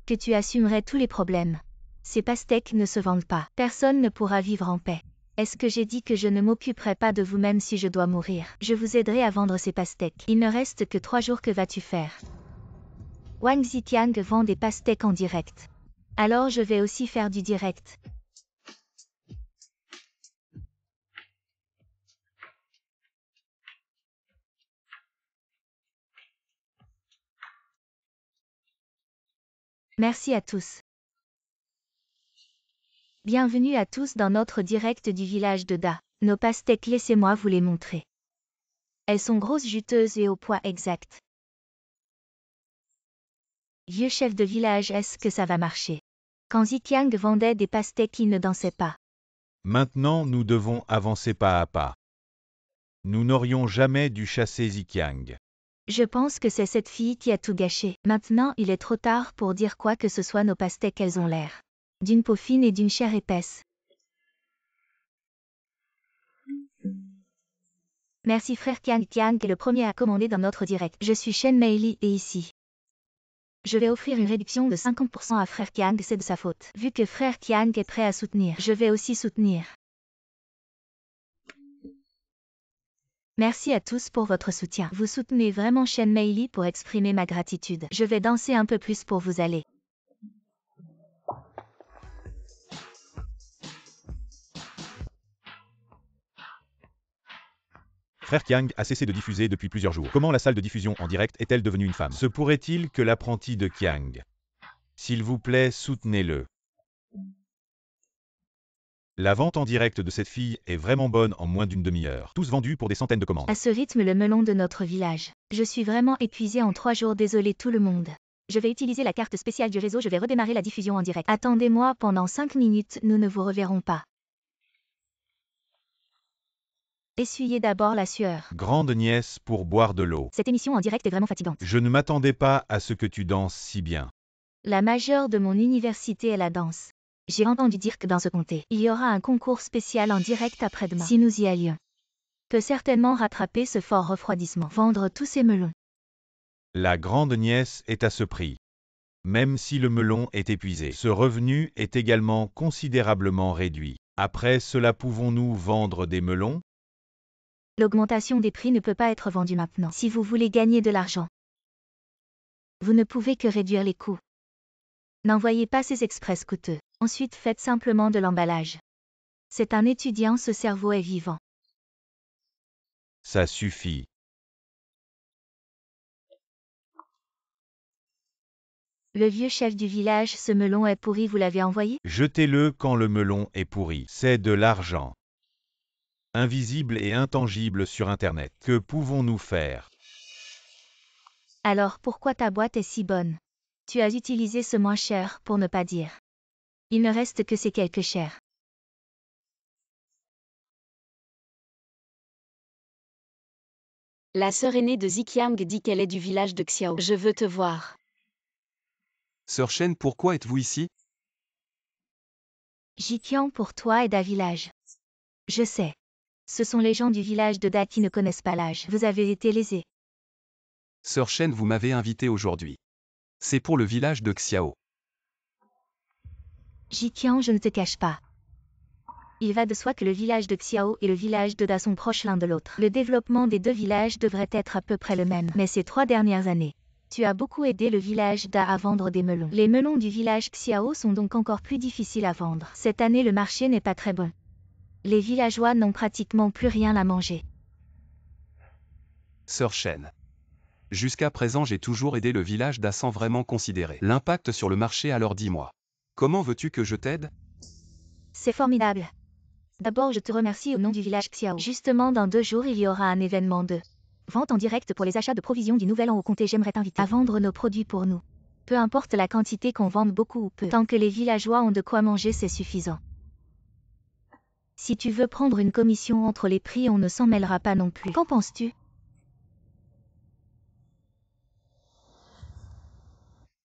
que tu assumerais tous les problèmes. Ces pastèques ne se vendent pas. Personne ne pourra vivre en paix. Est-ce que j'ai dit que je ne m'occuperai pas de vous même si je dois mourir? Je vous aiderai à vendre ces pastèques. Il ne reste que 3 jours, que vas-tu faire? Wang Ziqiang vend des pastèques en direct. Alors je vais aussi faire du direct. Merci à tous. Bienvenue à tous dans notre direct du village de Da. Nos pastèques, laissez-moi vous les montrer. Elles sont grosses, juteuses et au poids exact. Vieux chef de village, est-ce que ça va marcher? Quand Ziqiang vendait des pastèques, il ne dansait pas. Maintenant nous devons avancer pas à pas. Nous n'aurions jamais dû chasser Ziqiang. Je pense que c'est cette fille qui a tout gâché. Maintenant, il est trop tard pour dire quoi que ce soit. Nos pastèques, elles ont l'air d'une peau fine et d'une chair épaisse. Merci frère Qiang. Qiang est le premier à commander dans notre direct. Je suis Shen Meili et ici, je vais offrir une réduction de 50% à frère Qiang, c'est de sa faute. Vu que frère Qiang est prêt à soutenir, je vais aussi soutenir. Merci à tous pour votre soutien. Vous soutenez vraiment Shen Meili pour exprimer ma gratitude. Je vais danser un peu plus pour vous aller. Frère Qiang a cessé de diffuser depuis plusieurs jours. Comment la salle de diffusion en direct est-elle devenue une femme? Se pourrait-il que l'apprenti de Qiang? S'il vous plaît, soutenez-le. La vente en direct de cette fille est vraiment bonne en moins d'une demi-heure. Tous vendus pour des centaines de commandes. À ce rythme, le melon de notre village. Je suis vraiment épuisé en 3 jours, désolé tout le monde. Je vais utiliser la carte spéciale du réseau, je vais redémarrer la diffusion en direct. Attendez-moi pendant 5 minutes, nous ne vous reverrons pas. Essuyez d'abord la sueur. Grande nièce pour boire de l'eau. Cette émission en direct est vraiment fatigante. Je ne m'attendais pas à ce que tu danses si bien. La majeure de mon université est la danse. J'ai entendu dire que dans ce comté, il y aura un concours spécial en direct après-demain. Si nous y allions, peut certainement rattraper ce fort refroidissement. Vendre tous ces melons. La grande nièce est à ce prix. Même si le melon est épuisé, ce revenu est également considérablement réduit. Après cela, pouvons-nous vendre des melons? L'augmentation des prix ne peut pas être vendue maintenant. Si vous voulez gagner de l'argent, vous ne pouvez que réduire les coûts. N'envoyez pas ces express coûteux. Ensuite, faites simplement de l'emballage. C'est un étudiant, ce cerveau est vivant. Ça suffit. Le vieux chef du village, ce melon est pourri, vous l'avez envoyé? Jetez-le quand le melon est pourri. C'est de l'argent. Invisible et intangible sur Internet. Que pouvons-nous faire? Alors pourquoi ta boîte est si bonne? Tu as utilisé ce moins cher, pour ne pas dire. Il ne reste que ces quelques chers. La sœur aînée de Ziqiang dit qu'elle est du village de Xiao. Je veux te voir. Sœur Shen, pourquoi êtes-vous ici? Ziqiang pour toi et Da village. Je sais. Ce sont les gens du village de Da qui ne connaissent pas l'âge. Vous avez été lésés. Sœur Shen, vous m'avez invité aujourd'hui. C'est pour le village de Xiao. Ziqiang, je ne te cache pas. Il va de soi que le village de Xiao et le village de Da sont proches l'un de l'autre. Le développement des 2 villages devrait être à peu près le même. Mais ces 3 dernières années, tu as beaucoup aidé le village Da à vendre des melons. Les melons du village Xiao sont donc encore plus difficiles à vendre. Cette année, le marché n'est pas très bon. Les villageois n'ont pratiquement plus rien à manger. Sœur Shen. Jusqu'à présent, j'ai toujours aidé le village d'A sans vraiment considérer l'impact sur le marché, alors dis-moi. Comment veux-tu que je t'aide? C'est formidable. D'abord, je te remercie au nom du village Xiao. Justement, dans 2 jours, il y aura un événement de vente en direct pour les achats de provisions du Nouvel An au comté. J'aimerais t'inviter à vendre nos produits pour nous. Peu importe la quantité qu'on vende, beaucoup ou peu. Tant que les villageois ont de quoi manger, c'est suffisant. Si tu veux prendre une commission entre les prix, on ne s'en mêlera pas non plus. Qu'en penses-tu?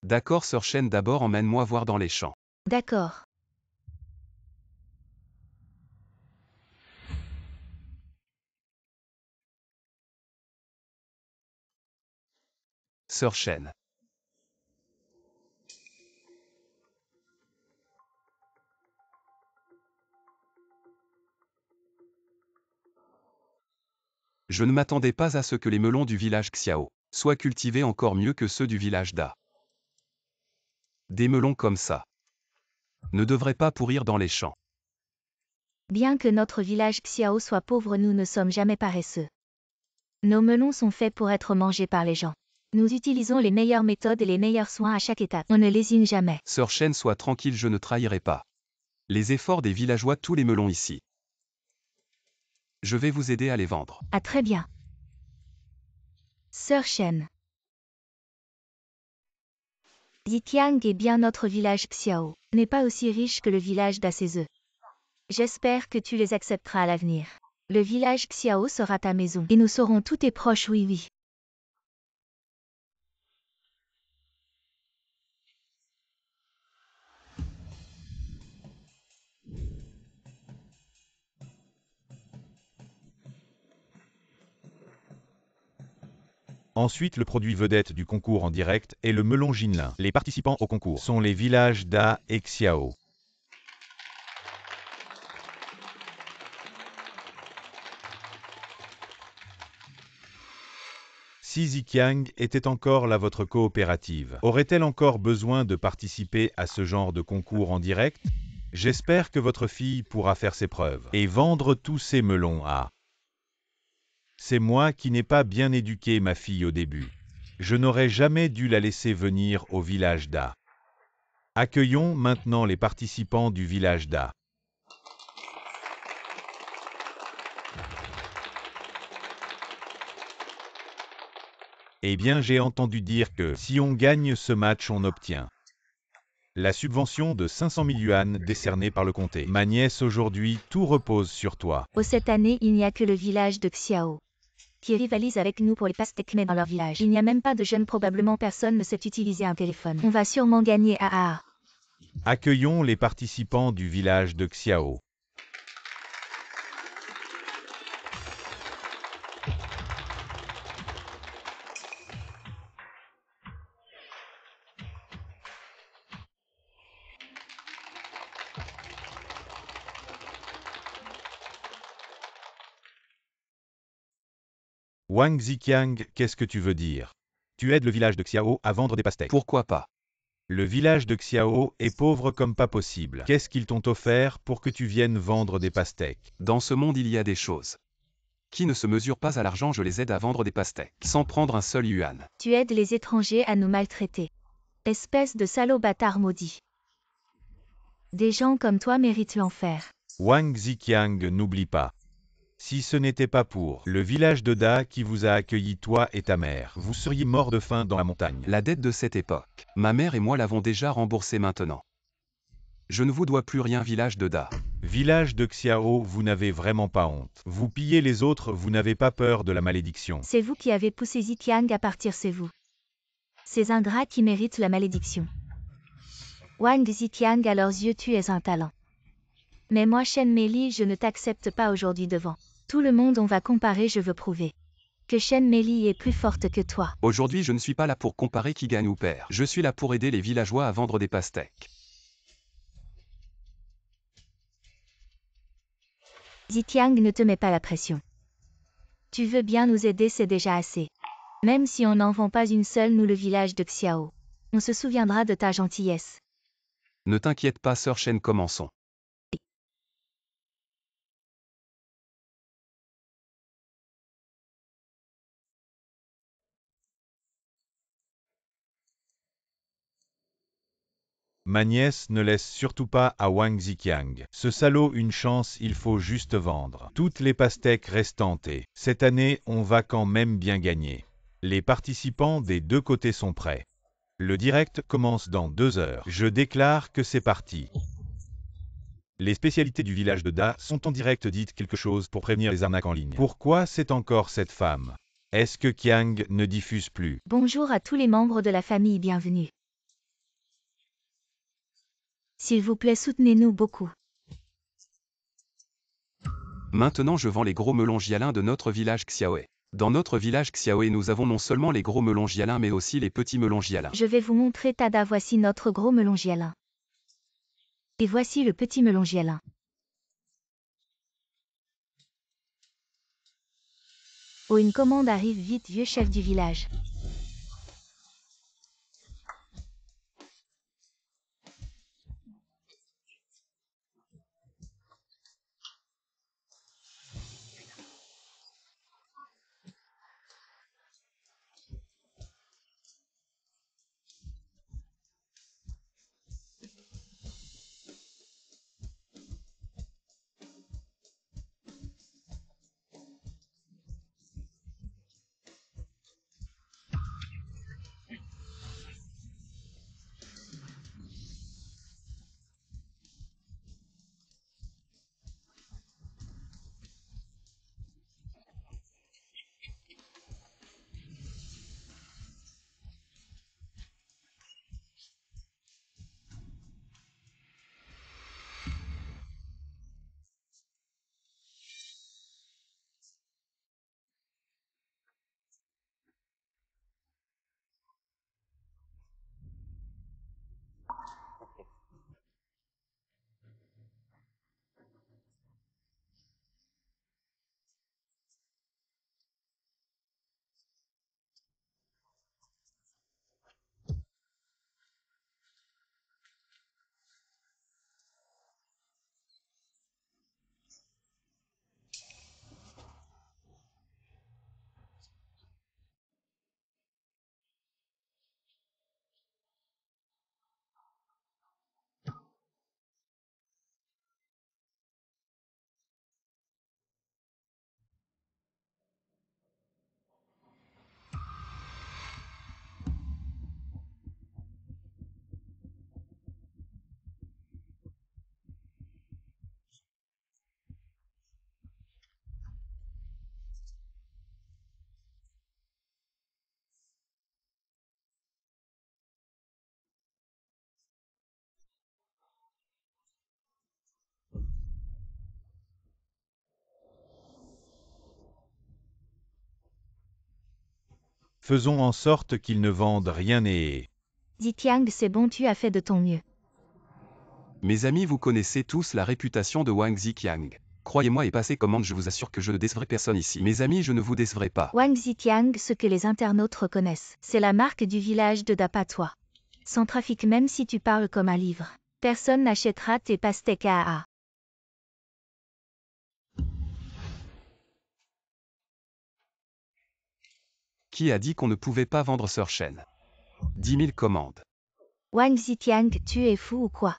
D'accord Sir Shen, d'abord emmène-moi voir dans les champs. D'accord. Sir Shen. Je ne m'attendais pas à ce que les melons du village Xiao soient cultivés encore mieux que ceux du village Da. Des melons comme ça ne devraient pas pourrir dans les champs. Bien que notre village Xiao soit pauvre, nous ne sommes jamais paresseux. Nos melons sont faits pour être mangés par les gens. Nous utilisons les meilleures méthodes et les meilleurs soins à chaque étape. On ne lésine jamais. Sir Shen, sois tranquille, je ne trahirai pas les efforts des villageois, tous les melons ici. Je vais vous aider à les vendre. Ah, très bien. Sir Shen. Zitiang est bien, notre village Xiao n'est pas aussi riche que le village d'Acezeux. J'espère que tu les accepteras à l'avenir. Le village Xiao sera ta maison et nous serons tous tes proches, oui oui. Ensuite, le produit vedette du concours en direct est le melon Jinlin. Les participants au concours sont les villages Da et Xiao. Si Ziqiang était encore là, votre coopérative aurait-elle encore besoin de participer à ce genre de concours en direct? J'espère que votre fille pourra faire ses preuves et vendre tous ces melons à... C'est moi qui n'ai pas bien éduqué ma fille au début. Je n'aurais jamais dû la laisser venir au village Da. Accueillons maintenant les participants du village Da. Eh bien, j'ai entendu dire que si on gagne ce match, on obtient la subvention de 500 000 yuan décernée par le comté. Ma nièce, aujourd'hui, tout repose sur toi. Cette année, il n'y a que le village de Xiao qui rivalise avec nous pour les pastèques, mais dans leur village. Il n'y a même pas de jeunes, probablement personne ne sait utiliser un téléphone. On va sûrement gagner. Accueillons les participants du village de Xiao. Wang Ziqiang, qu'est-ce que tu veux dire? Tu aides le village de Xiao à vendre des pastèques. Pourquoi pas? Le village de Xiao est pauvre comme pas possible. Qu'est-ce qu'ils t'ont offert pour que tu viennes vendre des pastèques? Dans ce monde, il y a des choses qui ne se mesurent pas à l'argent. Je les aide à vendre des pastèques sans prendre un seul yuan. Tu aides les étrangers à nous maltraiter. Espèce de salaud bâtard maudit. Des gens comme toi méritent l'enfer. Wang Ziqiang, n'oublie pas. Si ce n'était pas pour le village de Da qui vous a accueilli, toi et ta mère, vous seriez morts de faim dans la montagne. La dette de cette époque, ma mère et moi l'avons déjà remboursée maintenant. Je ne vous dois plus rien, village de Da. Village de Xiao, vous n'avez vraiment pas honte. Vous pillez les autres, vous n'avez pas peur de la malédiction. C'est vous qui avez poussé Zitiang à partir, c'est vous. Ces ingrats qui méritent la malédiction. Wang Zitiang, à leurs yeux, tu es un talent. Mais moi, Shen Meili, je ne t'accepte pas aujourd'hui devant tout le monde. On va comparer, je veux prouver que Shen Meili est plus forte que toi. Aujourd'hui, je ne suis pas là pour comparer qui gagne ou perd. Je suis là pour aider les villageois à vendre des pastèques. Zitiang, ne te mets pas la pression. Tu veux bien nous aider, c'est déjà assez. Même si on n'en vend pas une seule, nous, le village de Xiao, on se souviendra de ta gentillesse. Ne t'inquiète pas, Sir Shen, commençons. Ma nièce ne laisse surtout pas à Wang Ziqiang. Ce salaud une chance, il faut juste vendre toutes les pastèques restantes et, cette année, on va quand même bien gagner. Les participants des deux côtés sont prêts. Le direct commence dans 2 heures. Je déclare que c'est parti. Les spécialités du village de Da sont en direct. Dites quelque chose pour prévenir les arnaques en ligne. Pourquoi c'est encore cette femme? Est-ce que Qiang ne diffuse plus? Bonjour à tous les membres de la famille, bienvenue. S'il vous plaît, soutenez-nous beaucoup. Maintenant je vends les gros melons Jialin de notre village Xiaohe. Dans notre village Xiaohe nous avons non seulement les gros melons Jialin mais aussi les petits melons Jialin. Je vais vous montrer Tada, voici notre gros melon Jialin. Et voici le petit melon Jialin. Oh, une commande arrive vite, vieux chef du village. Faisons en sorte qu'ils ne vendent rien et... Ziqiang, c'est bon, tu as fait de ton mieux. Mes amis, vous connaissez tous la réputation de Wang Ziqiang. Croyez-moi et passez commande, je vous assure que je ne décevrai personne ici. Mes amis, je ne vous décevrai pas. Wang Ziqiang, ce que les internautes reconnaissent, c'est la marque du village de Dapatois. Sans trafic, même si tu parles comme un livre, personne n'achètera tes pastèques à. Qui a dit qu'on ne pouvait pas vendre Sir Shen? 10 000 commandes. Wang Ziqiang, tu es fou ou quoi?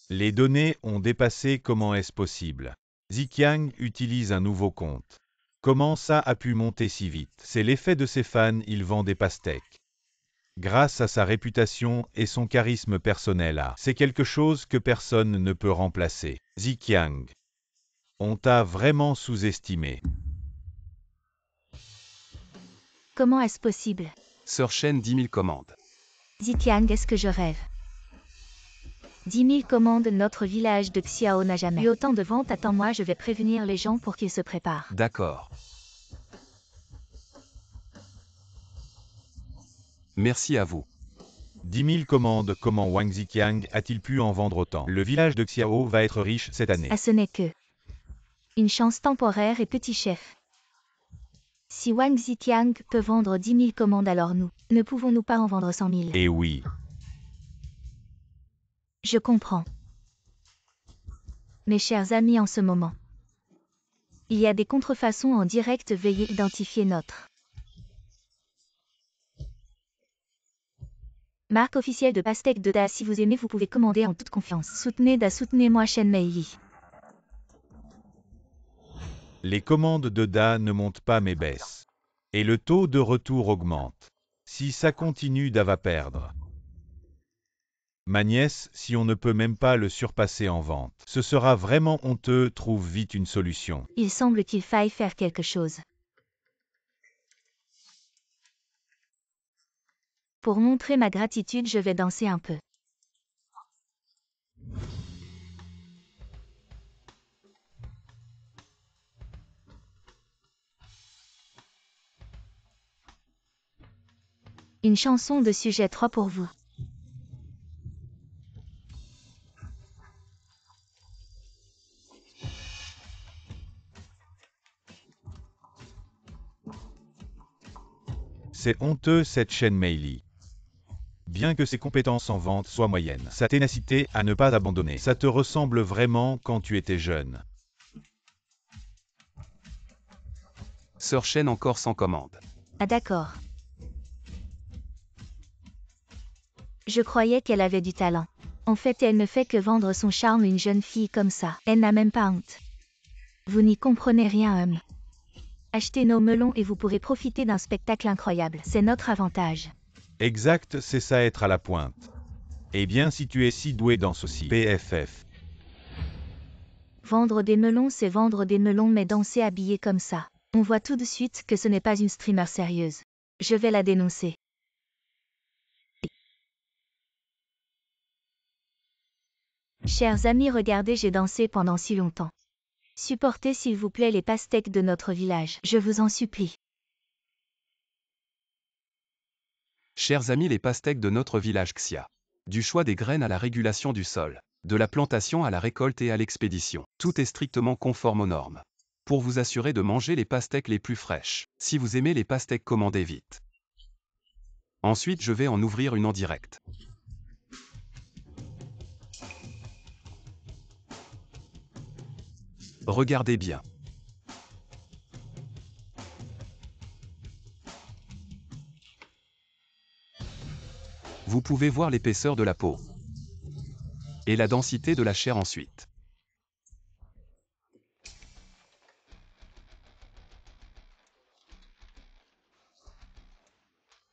Les données ont dépassé, comment est-ce possible? Ziqiang utilise un nouveau compte. Comment ça a pu monter si vite? C'est l'effet de ses fans, il vend des pastèques. Grâce à sa réputation et son charisme personnel, c'est quelque chose que personne ne peut remplacer. Ziqiang, on t'a vraiment sous-estimé. Comment est-ce possible? Sir Shen 10 000 commandes. Ziqiang, est-ce que je rêve? 10 000 commandes, notre village de Xiao n'a jamais eu autant de ventes. Attends-moi, je vais prévenir les gens pour qu'ils se préparent. D'accord. Merci à vous. 10 000 commandes, comment Wang Ziqiang a-t-il pu en vendre autant? Le village de Xiao va être riche cette année. Ah, ce n'est que une chance temporaire et petit chef. Si Wang Ziqiang peut vendre 10 000 commandes, alors nous, ne pouvons-nous pas en vendre 100 000? Eh oui. Je comprends. Mes chers amis, en ce moment, Il y a des contrefaçons en direct, veuillez identifier notre marque officielle de pastèque de Da. Si vous aimez, vous pouvez commander en toute confiance. Soutenez Da, soutenez-moi, chaîne Meili. Les commandes de Da ne montent pas mais baissent. Et le taux de retour augmente. Si ça continue, Da va perdre. Ma nièce, si on ne peut même pas le surpasser en vente, ce sera vraiment honteux, trouve vite une solution. Il semble qu'il faille faire quelque chose. Pour montrer ma gratitude, je vais danser un peu. Une chanson de sujet 3 pour vous. C'est honteux cette chaîne Meili. Bien que ses compétences en vente soient moyennes, sa ténacité à ne pas abandonner, ça te ressemble vraiment quand tu étais jeune. Sœur Chen encore sans commande. Ah d'accord. Je croyais qu'elle avait du talent. En fait, elle ne fait que vendre son charme, une jeune fille comme ça. Elle n'a même pas honte. Vous n'y comprenez rien, homme. Achetez nos melons et vous pourrez profiter d'un spectacle incroyable. C'est notre avantage. Exact, c'est ça être à la pointe. Eh bien si tu es si doué dans ceci, PFF. Vendre des melons, c'est vendre des melons, mais danser habillé comme ça. On voit tout de suite que ce n'est pas une streamer sérieuse. Je vais la dénoncer. Chers amis, regardez, j'ai dansé pendant si longtemps. Supportez s'il vous plaît les pastèques de notre village, je vous en supplie. Chers amis, les pastèques de notre village Xia. Du choix des graines à la régulation du sol, de la plantation à la récolte et à l'expédition, tout est strictement conforme aux normes. Pour vous assurer de manger les pastèques les plus fraîches, si vous aimez les pastèques, commandez vite. Ensuite, je vais en ouvrir une en direct. Regardez bien. Vous pouvez voir l'épaisseur de la peau et la densité de la chair ensuite.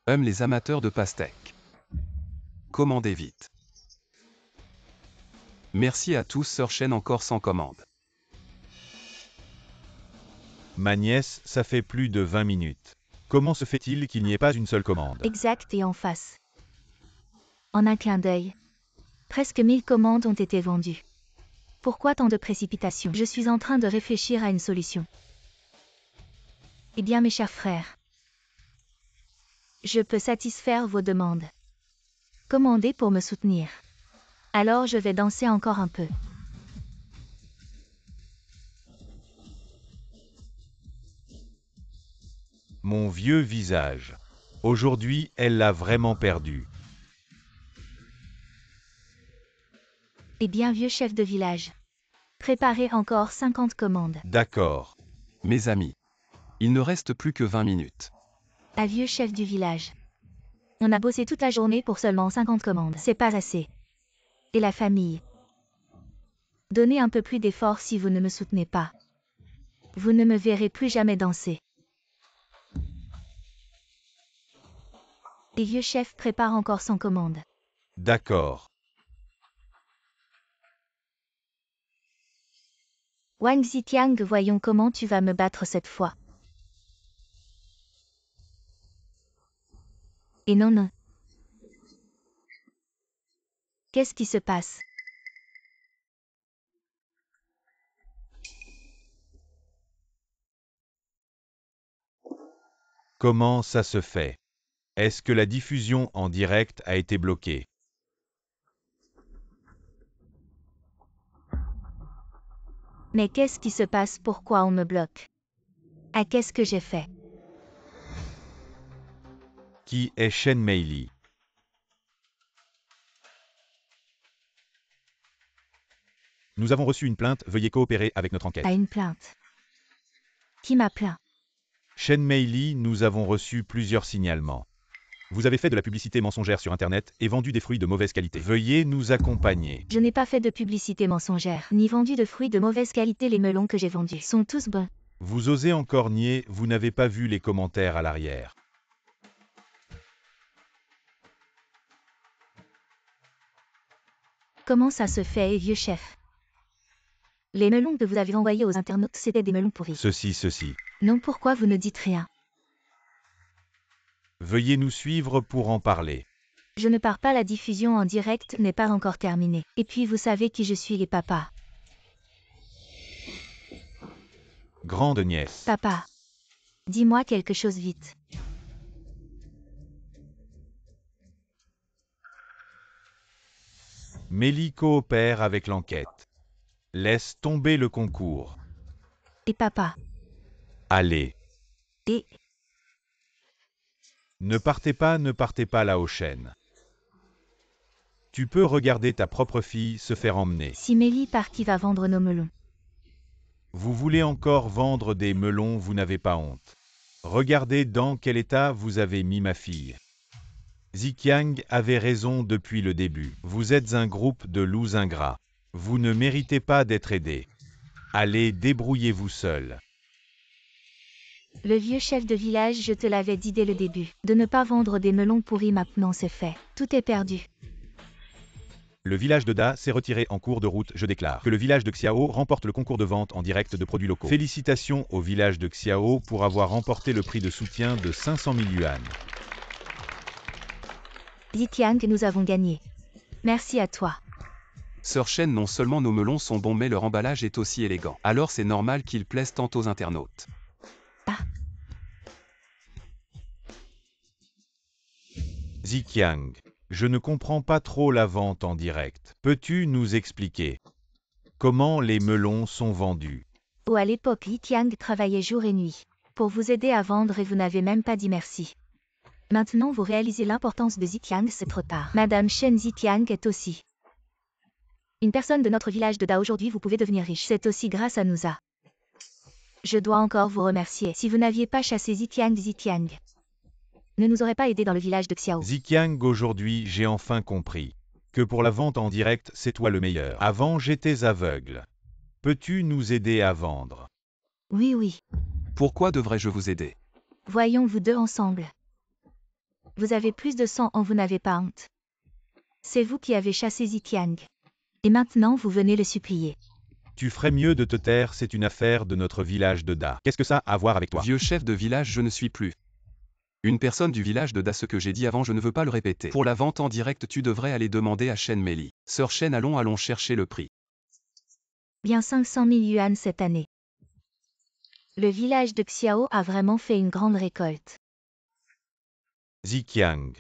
Les amateurs de pastèques, commandez vite. Merci à tous, Sœur Chen encore sans commande. Ma nièce, ça fait plus de 20 minutes. Comment se fait-il qu'il n'y ait pas une seule commande? Exact, et en face. En un clin d'œil. Presque 1000 commandes ont été vendues. Pourquoi tant de précipitation? Je suis en train de réfléchir à une solution. Eh bien, mes chers frères, je peux satisfaire vos demandes. Commandez pour me soutenir. Alors je vais danser encore un peu. Mon vieux visage. Aujourd'hui, elle l'a vraiment perdu. Eh bien, vieux chef de village, préparez encore 50 commandes. D'accord. Mes amis, il ne reste plus que 20 minutes. À vieux chef du village. On a bossé toute la journée pour seulement 50 commandes. C'est pas assez. Et la famille. Donnez un peu plus d'effort si vous ne me soutenez pas. Vous ne me verrez plus jamais danser. Les vieux chefs préparent encore 100 commandes. D'accord. Wang Zitiang, voyons comment tu vas me battre cette fois. Et non, non. Qu'est-ce qui se passe? Comment ça se fait? Est-ce que la diffusion en direct a été bloquée? Mais qu'est-ce qui se passe? Pourquoi on me bloque? Ah, qu'est-ce que j'ai fait? Qui est Chen Meili? Nous avons reçu une plainte, veuillez coopérer avec notre enquête. À une plainte. Qui m'a plaint? Shen Meili, nous avons reçu plusieurs signalements. Vous avez fait de la publicité mensongère sur Internet et vendu des fruits de mauvaise qualité. Veuillez nous accompagner. Je n'ai pas fait de publicité mensongère, ni vendu de fruits de mauvaise qualité. Les melons que j'ai vendus sont tous bons. Vous osez encore nier, vous n'avez pas vu les commentaires à l'arrière. Comment ça se fait, vieux chef? Les melons que vous avez envoyés aux internautes, c'était des melons pourris. Ceci. Non, pourquoi vous ne dites rien? Veuillez nous suivre pour en parler. Je ne pars pas, la diffusion en direct n'est pas encore terminée. Et puis vous savez qui je suis, les papas. Grande nièce. Papa, dis-moi quelque chose vite. Meili coopère avec l'enquête. Laisse tomber le concours. Et papa. Allez. Et... Ne partez pas là, Ocean. Tu peux regarder ta propre fille se faire emmener. Si Mélie part, qui va vendre nos melons? Vous voulez encore vendre des melons, vous n'avez pas honte. Regardez dans quel état vous avez mis ma fille. Ziqiang avait raison depuis le début. Vous êtes un groupe de loups ingrats. Vous ne méritez pas d'être aidés. Allez, débrouillez-vous seul. Le vieux chef de village, je te l'avais dit dès le début, de ne pas vendre des melons pourris. Maintenant c'est fait. Tout est perdu. Le village de Da s'est retiré en cours de route. Je déclare que le village de Xiao remporte le concours de vente en direct de produits locaux. Félicitations au village de Xiao pour avoir remporté le prix de soutien de 500 000 yuan. Ziqiang, nous avons gagné. Merci à toi. Sœur Shen, non seulement nos melons sont bons mais leur emballage est aussi élégant. Alors c'est normal qu'ils plaisent tant aux internautes. Ziqiang, je ne comprends pas trop la vente en direct. Peux-tu nous expliquer comment les melons sont vendus? Oh, à l'époque, Ziqiang travaillait jour et nuit pour vous aider à vendre et vous n'avez même pas dit merci. Maintenant vous réalisez l'importance de Ziqiang, c'est trop tard. Madame Shen, Ziqiang est aussi une personne de notre village de Da. Aujourd'hui vous pouvez devenir riche. C'est aussi grâce à nous. Je dois encore vous remercier. Si vous n'aviez pas chassé Ziqiang ne nous aurait pas aidé dans le village de Xiao. Ziqiang, aujourd'hui j'ai enfin compris que pour la vente en direct c'est toi le meilleur. Avant j'étais aveugle. Peux-tu nous aider à vendre? Oui. Pourquoi devrais-je vous aider? Voyons vous deux ensemble. Vous avez plus de sang en vous, n'avez pas honte. C'est vous qui avez chassé Ziqiang. Et maintenant vous venez le supplier. Tu ferais mieux de te taire, c'est une affaire de notre village de Da. Qu'est-ce que ça a à voir avec toi? Vieux chef de village, je ne suis plus une personne du village de Da. Ce que j'ai dit avant, je ne veux pas le répéter. Pour la vente en direct, tu devrais aller demander à Shen Meili. Sœur Shen, allons chercher le prix. Bien 500 000 yuan cette année. Le village de Xiao a vraiment fait une grande récolte. Ziqiang.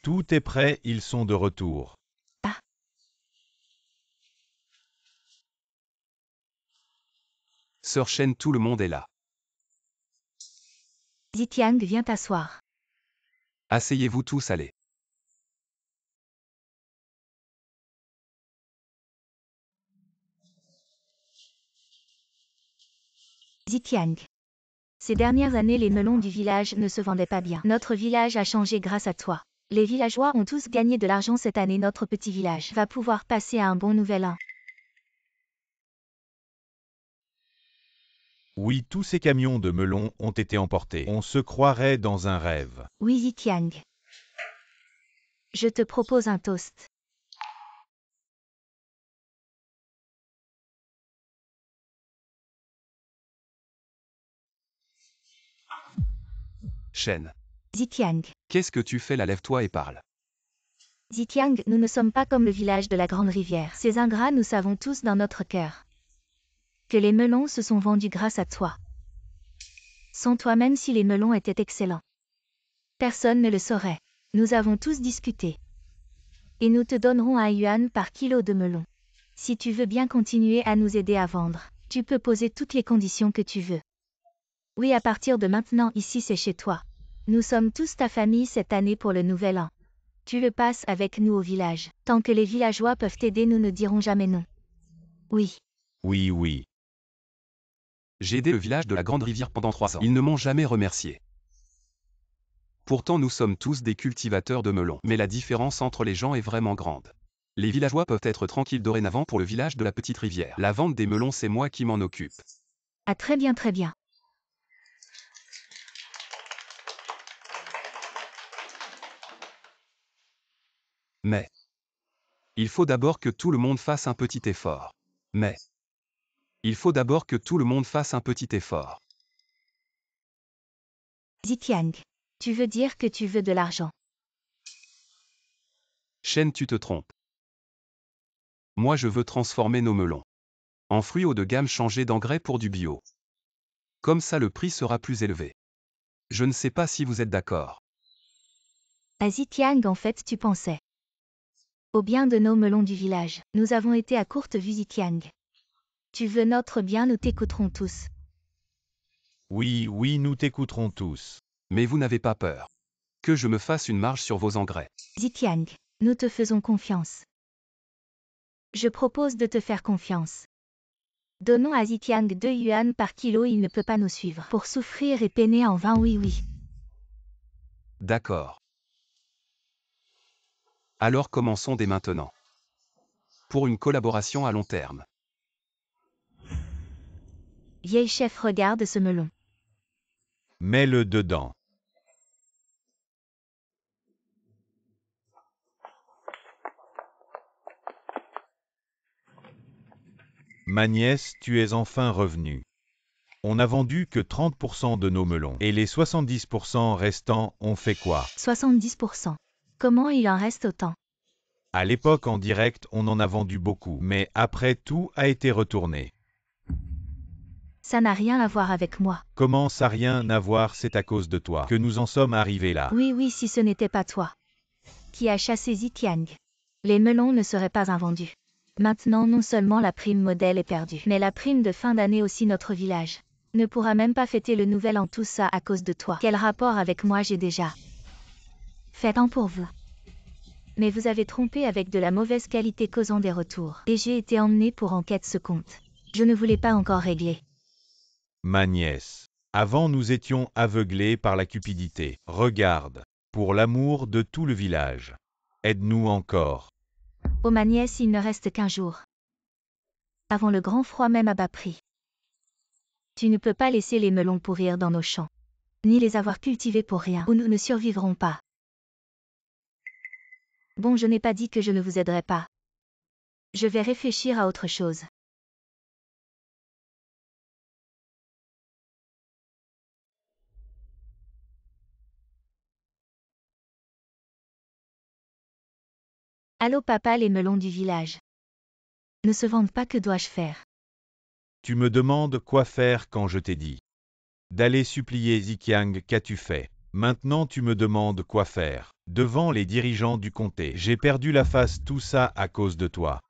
Tout est prêt, ils sont de retour. Sœur Shen, tout le monde est là. Ziqiang, viens t'asseoir. Asseyez-vous tous, allez. Ziqiang. Ces dernières années, les melons du village ne se vendaient pas bien. Notre village a changé grâce à toi. Les villageois ont tous gagné de l'argent cette année. Notre petit village va pouvoir passer à un bon nouvel an. Oui, tous ces camions de melons ont été emportés. On se croirait dans un rêve. Oui, Ziqiang. Je te propose un toast. Shen. Ziqiang. Qu'est-ce que tu fais là? Lève-toi et parle. Ziqiang, nous ne sommes pas comme le village de la Grande Rivière. Ces ingrats, nous savons tous dans notre cœur que les melons se sont vendus grâce à toi. Sans toi, même si les melons étaient excellents, personne ne le saurait. Nous avons tous discuté. Et nous te donnerons 1 yuan par kilo de melons. Si tu veux bien continuer à nous aider à vendre. Tu peux poser toutes les conditions que tu veux. Oui, à partir de maintenant, ici c'est chez toi. Nous sommes tous ta famille cette année pour le nouvel an. Tu le passes avec nous au village. Tant que les villageois peuvent t'aider, nous ne dirons jamais non. Oui. Oui, oui. J'ai aidé le village de la Grande Rivière pendant 3 ans. Ils ne m'ont jamais remercié. Pourtant nous sommes tous des cultivateurs de melons. Mais la différence entre les gens est vraiment grande. Les villageois peuvent être tranquilles dorénavant pour le village de la Petite Rivière. La vente des melons, c'est moi qui m'en occupe. Ah, très bien, très bien. Mais il faut d'abord que tout le monde fasse un petit effort. Il faut d'abord que tout le monde fasse un petit effort. Zitiang. Tu veux dire que tu veux de l'argent. Shen, tu te trompes. Moi je veux transformer nos melons en fruits haut de gamme changés d'engrais pour du bio. Comme ça le prix sera plus élevé. Je ne sais pas si vous êtes d'accord. À Zitiang, en fait, tu pensais au bien de nos melons du village. Nous avons été à courte vue, Zitiang. Tu veux notre bien, nous t'écouterons tous. Oui, oui, nous t'écouterons tous. Mais vous n'avez pas peur que je me fasse une marge sur vos engrais. Zitiang, nous te faisons confiance. Je propose de te faire confiance. Donnons à Zitiang 2 yuan par kilo, il ne peut pas nous suivre. Pour souffrir et peiner en vain, oui, oui. D'accord. Alors commençons dès maintenant. Pour une collaboration à long terme. Vieille chef, regarde ce melon. Mets-le dedans. Ma nièce, tu es enfin revenue. On n'a vendu que 30% de nos melons. Et les 70% restants, on fait quoi? 70%. Comment il en reste autant? À l'époque en direct, on en a vendu beaucoup. Mais après, tout a été retourné. Ça n'a rien à voir avec moi. Comment ça rien à voir, c'est à cause de toi que nous en sommes arrivés là. Oui, oui, si ce n'était pas toi qui a chassé Zitiang, les melons ne seraient pas invendus. Maintenant, non seulement la prime modèle est perdue, mais la prime de fin d'année aussi. Notre village ne pourra même pas fêter le nouvel an, tout ça à cause de toi. Quel rapport avec moi? J'ai déjà fait tant pour vous. Mais vous avez trompé avec de la mauvaise qualité causant des retours. Et j'ai été emmené pour enquête ce compte. Je ne voulais pas encore régler. Ma nièce. Avant nous étions aveuglés par la cupidité. Regarde. Pour l'amour de tout le village. Aide-nous encore. Oh ma nièce, il ne reste qu'un jour avant le grand froid, même à bas prix. Tu ne peux pas laisser les melons pourrir dans nos champs, ni les avoir cultivés pour rien, ou nous ne survivrons pas. Bon, je n'ai pas dit que je ne vous aiderai pas. Je vais réfléchir à autre chose. Allô papa, les melons du village ne se vendent pas, que dois-je faire? Tu me demandes quoi faire quand je t'ai dit d'aller supplier Zitiang, qu'as-tu fait? Maintenant tu me demandes quoi faire. Devant les dirigeants du comté, j'ai perdu la face, tout ça à cause de toi.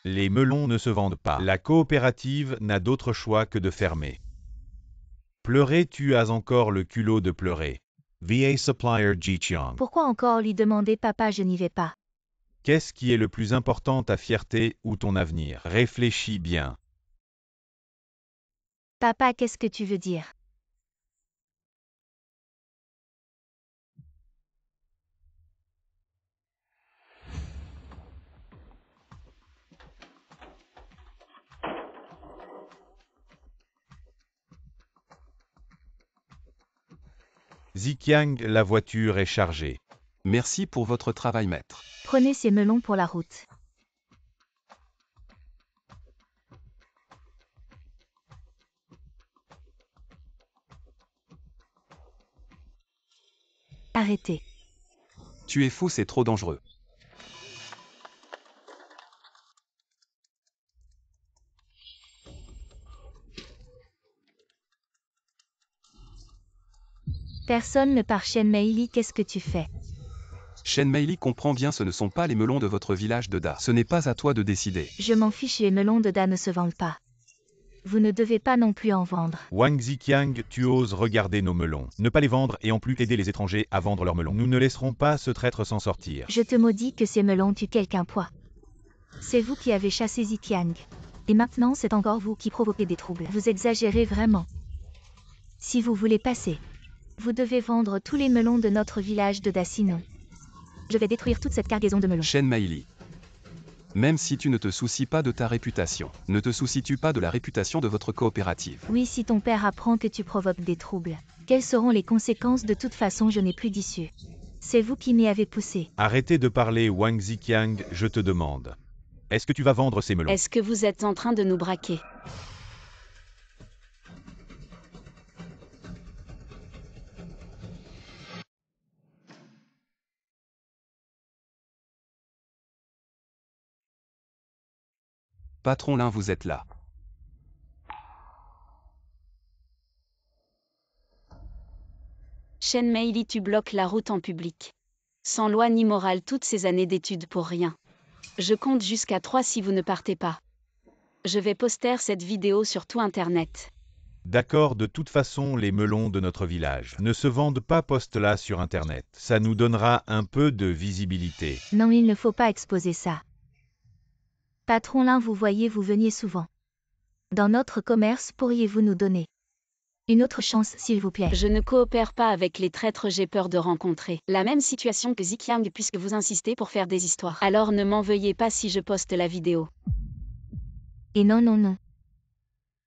Les melons ne se vendent pas. La coopérative n'a d'autre choix que de fermer. Pleurer, tu as encore le culot de pleurer. VA Supplier Jiqiang. Pourquoi encore lui demander papa? Je n'y vais pas. Qu'est-ce qui est le plus important, ta fierté ou ton avenir? Réfléchis bien. Papa, qu'est-ce que tu veux dire? Zitiang, la voiture est chargée. Merci pour votre travail, maître. Prenez ces melons pour la route. Arrêtez. Tu es fou, c'est trop dangereux. Personne ne part. Shen Meili, qu'est-ce que tu fais? Shen Meili comprend bien, ce ne sont pas les melons de votre village de Da. Ce n'est pas à toi de décider. Je m'en fiche, les melons de Da ne se vendent pas. Vous ne devez pas non plus en vendre. Wang Ziqiang, tu oses regarder nos melons. Ne pas les vendre et en plus aider les étrangers à vendre leurs melons. Nous ne laisserons pas ce traître s'en sortir. Je te maudis que ces melons tuent quelqu'un poids. C'est vous qui avez chassé Ziqiang. Et maintenant c'est encore vous qui provoquez des troubles. Vous exagérez vraiment. Si vous voulez passer, vous devez vendre tous les melons de notre village de Dacinon. Je vais détruire toute cette cargaison de melons. Chen Maili. Même si tu ne te soucies pas de ta réputation, ne te soucies-tu pas de la réputation de votre coopérative? Oui, si ton père apprend que tu provoques des troubles, quelles seront les conséquences? De toute façon, je n'ai plus d'issue. C'est vous qui m'y avez poussé. Arrêtez de parler, Wang Ziqiang, je te demande. Est-ce que tu vas vendre ces melons? Est-ce que vous êtes en train de nous braquer? Patron Lin, vous êtes là. Chen Meili, tu bloques la route en public. Sans loi ni morale, toutes ces années d'études pour rien. Je compte jusqu'à 3 si vous ne partez pas. Je vais poster cette vidéo sur tout Internet. D'accord, de toute façon, les melons de notre village ne se vendent pas, poste-là sur Internet. Ça nous donnera un peu de visibilité. Non, il ne faut pas exposer ça. Patron Lin, vous voyez, vous veniez souvent. Dans notre commerce, pourriez-vous nous donner une autre chance, s'il vous plaît? Je ne coopère pas avec les traîtres, j'ai peur de rencontrer la même situation que Ziqiang puisque vous insistez pour faire des histoires. Alors ne m'en veuillez pas si je poste la vidéo. Et non, non, non.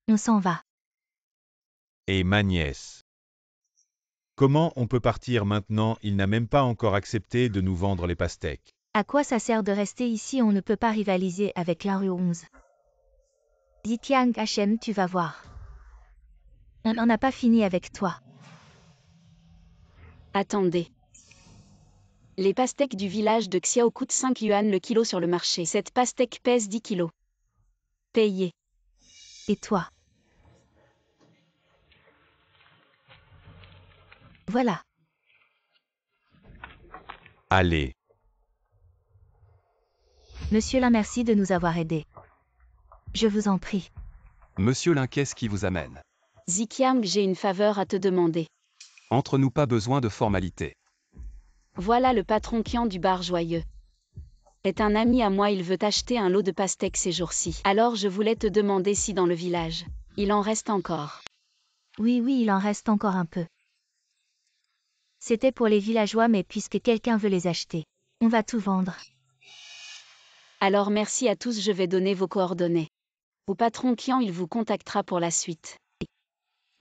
On s'en va. Et ma nièce. Comment on peut partir maintenant? Il n'a même pas encore accepté de nous vendre les pastèques. À quoi ça sert de rester ici? On ne peut pas rivaliser avec la rue 11. Ziqiang HM, tu vas voir. On n'en a pas fini avec toi. Attendez. Les pastèques du village de Xiao coûtent 5 yuan le kilo sur le marché. Cette pastèque pèse 10 kilos. Payez. Et toi? Voilà. Allez. Monsieur Lin, merci de nous avoir aidés. Je vous en prie. Monsieur Lin, qu'est-ce qui vous amène? Ziqiang, j'ai une faveur à te demander. Entre nous, pas besoin de formalité. Voilà le patron Qian du bar Joyeux. Est un ami à moi, il veut acheter un lot de pastèques ces jours-ci. Alors je voulais te demander si dans le village, il en reste encore. Oui, oui, il en reste encore un peu. C'était pour les villageois, mais puisque quelqu'un veut les acheter, on va tout vendre. Alors merci à tous, je vais donner vos coordonnées. Au patron Qian, il vous contactera pour la suite.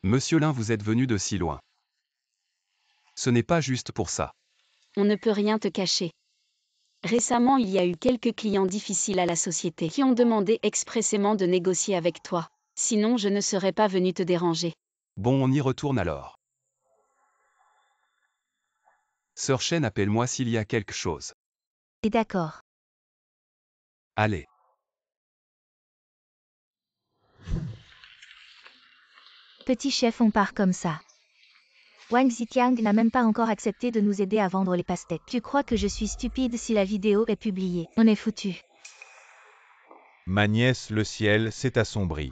Monsieur Lin, vous êtes venu de si loin. Ce n'est pas juste pour ça. On ne peut rien te cacher. Récemment, il y a eu quelques clients difficiles à la société qui ont demandé expressément de négocier avec toi. Sinon, je ne serais pas venu te déranger. Bon, on y retourne alors. Sœur Chen, appelle-moi s'il y a quelque chose. Et d'accord. Allez. Petit chef, on part comme ça. Wang Ziqiang n'a même pas encore accepté de nous aider à vendre les pastèques. Tu crois que je suis stupide? Si la vidéo est publiée, on est foutu. Ma nièce, le ciel s'est assombri.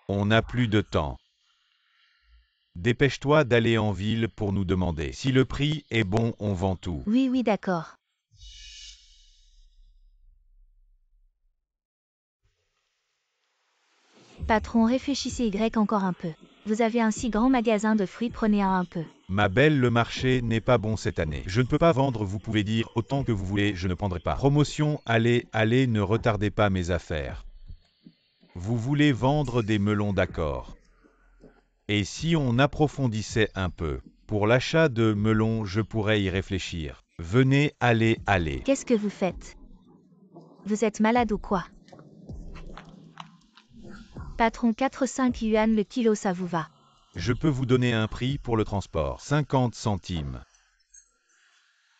On n'a plus de temps. Dépêche-toi d'aller en ville pour nous demander. Si le prix est bon, on vend tout. Oui, oui, d'accord. Patron, réfléchissez encore un peu. Vous avez un si grand magasin de fruits, prenez un peu. Ma belle, le marché n'est pas bon cette année. Je ne peux pas vendre, vous pouvez dire autant que vous voulez, je ne prendrai pas. Promotion, allez, allez, ne retardez pas mes affaires. Vous voulez vendre des melons, d'accord. Et si on approfondissait un peu? Pour l'achat de melons, je pourrais y réfléchir. Venez, allez, allez. Qu'est-ce que vous faites? Vous êtes malade ou quoi? Patron, 4-5 yuan le kilo, ça vous va? Je peux vous donner un prix pour le transport. 50 centimes.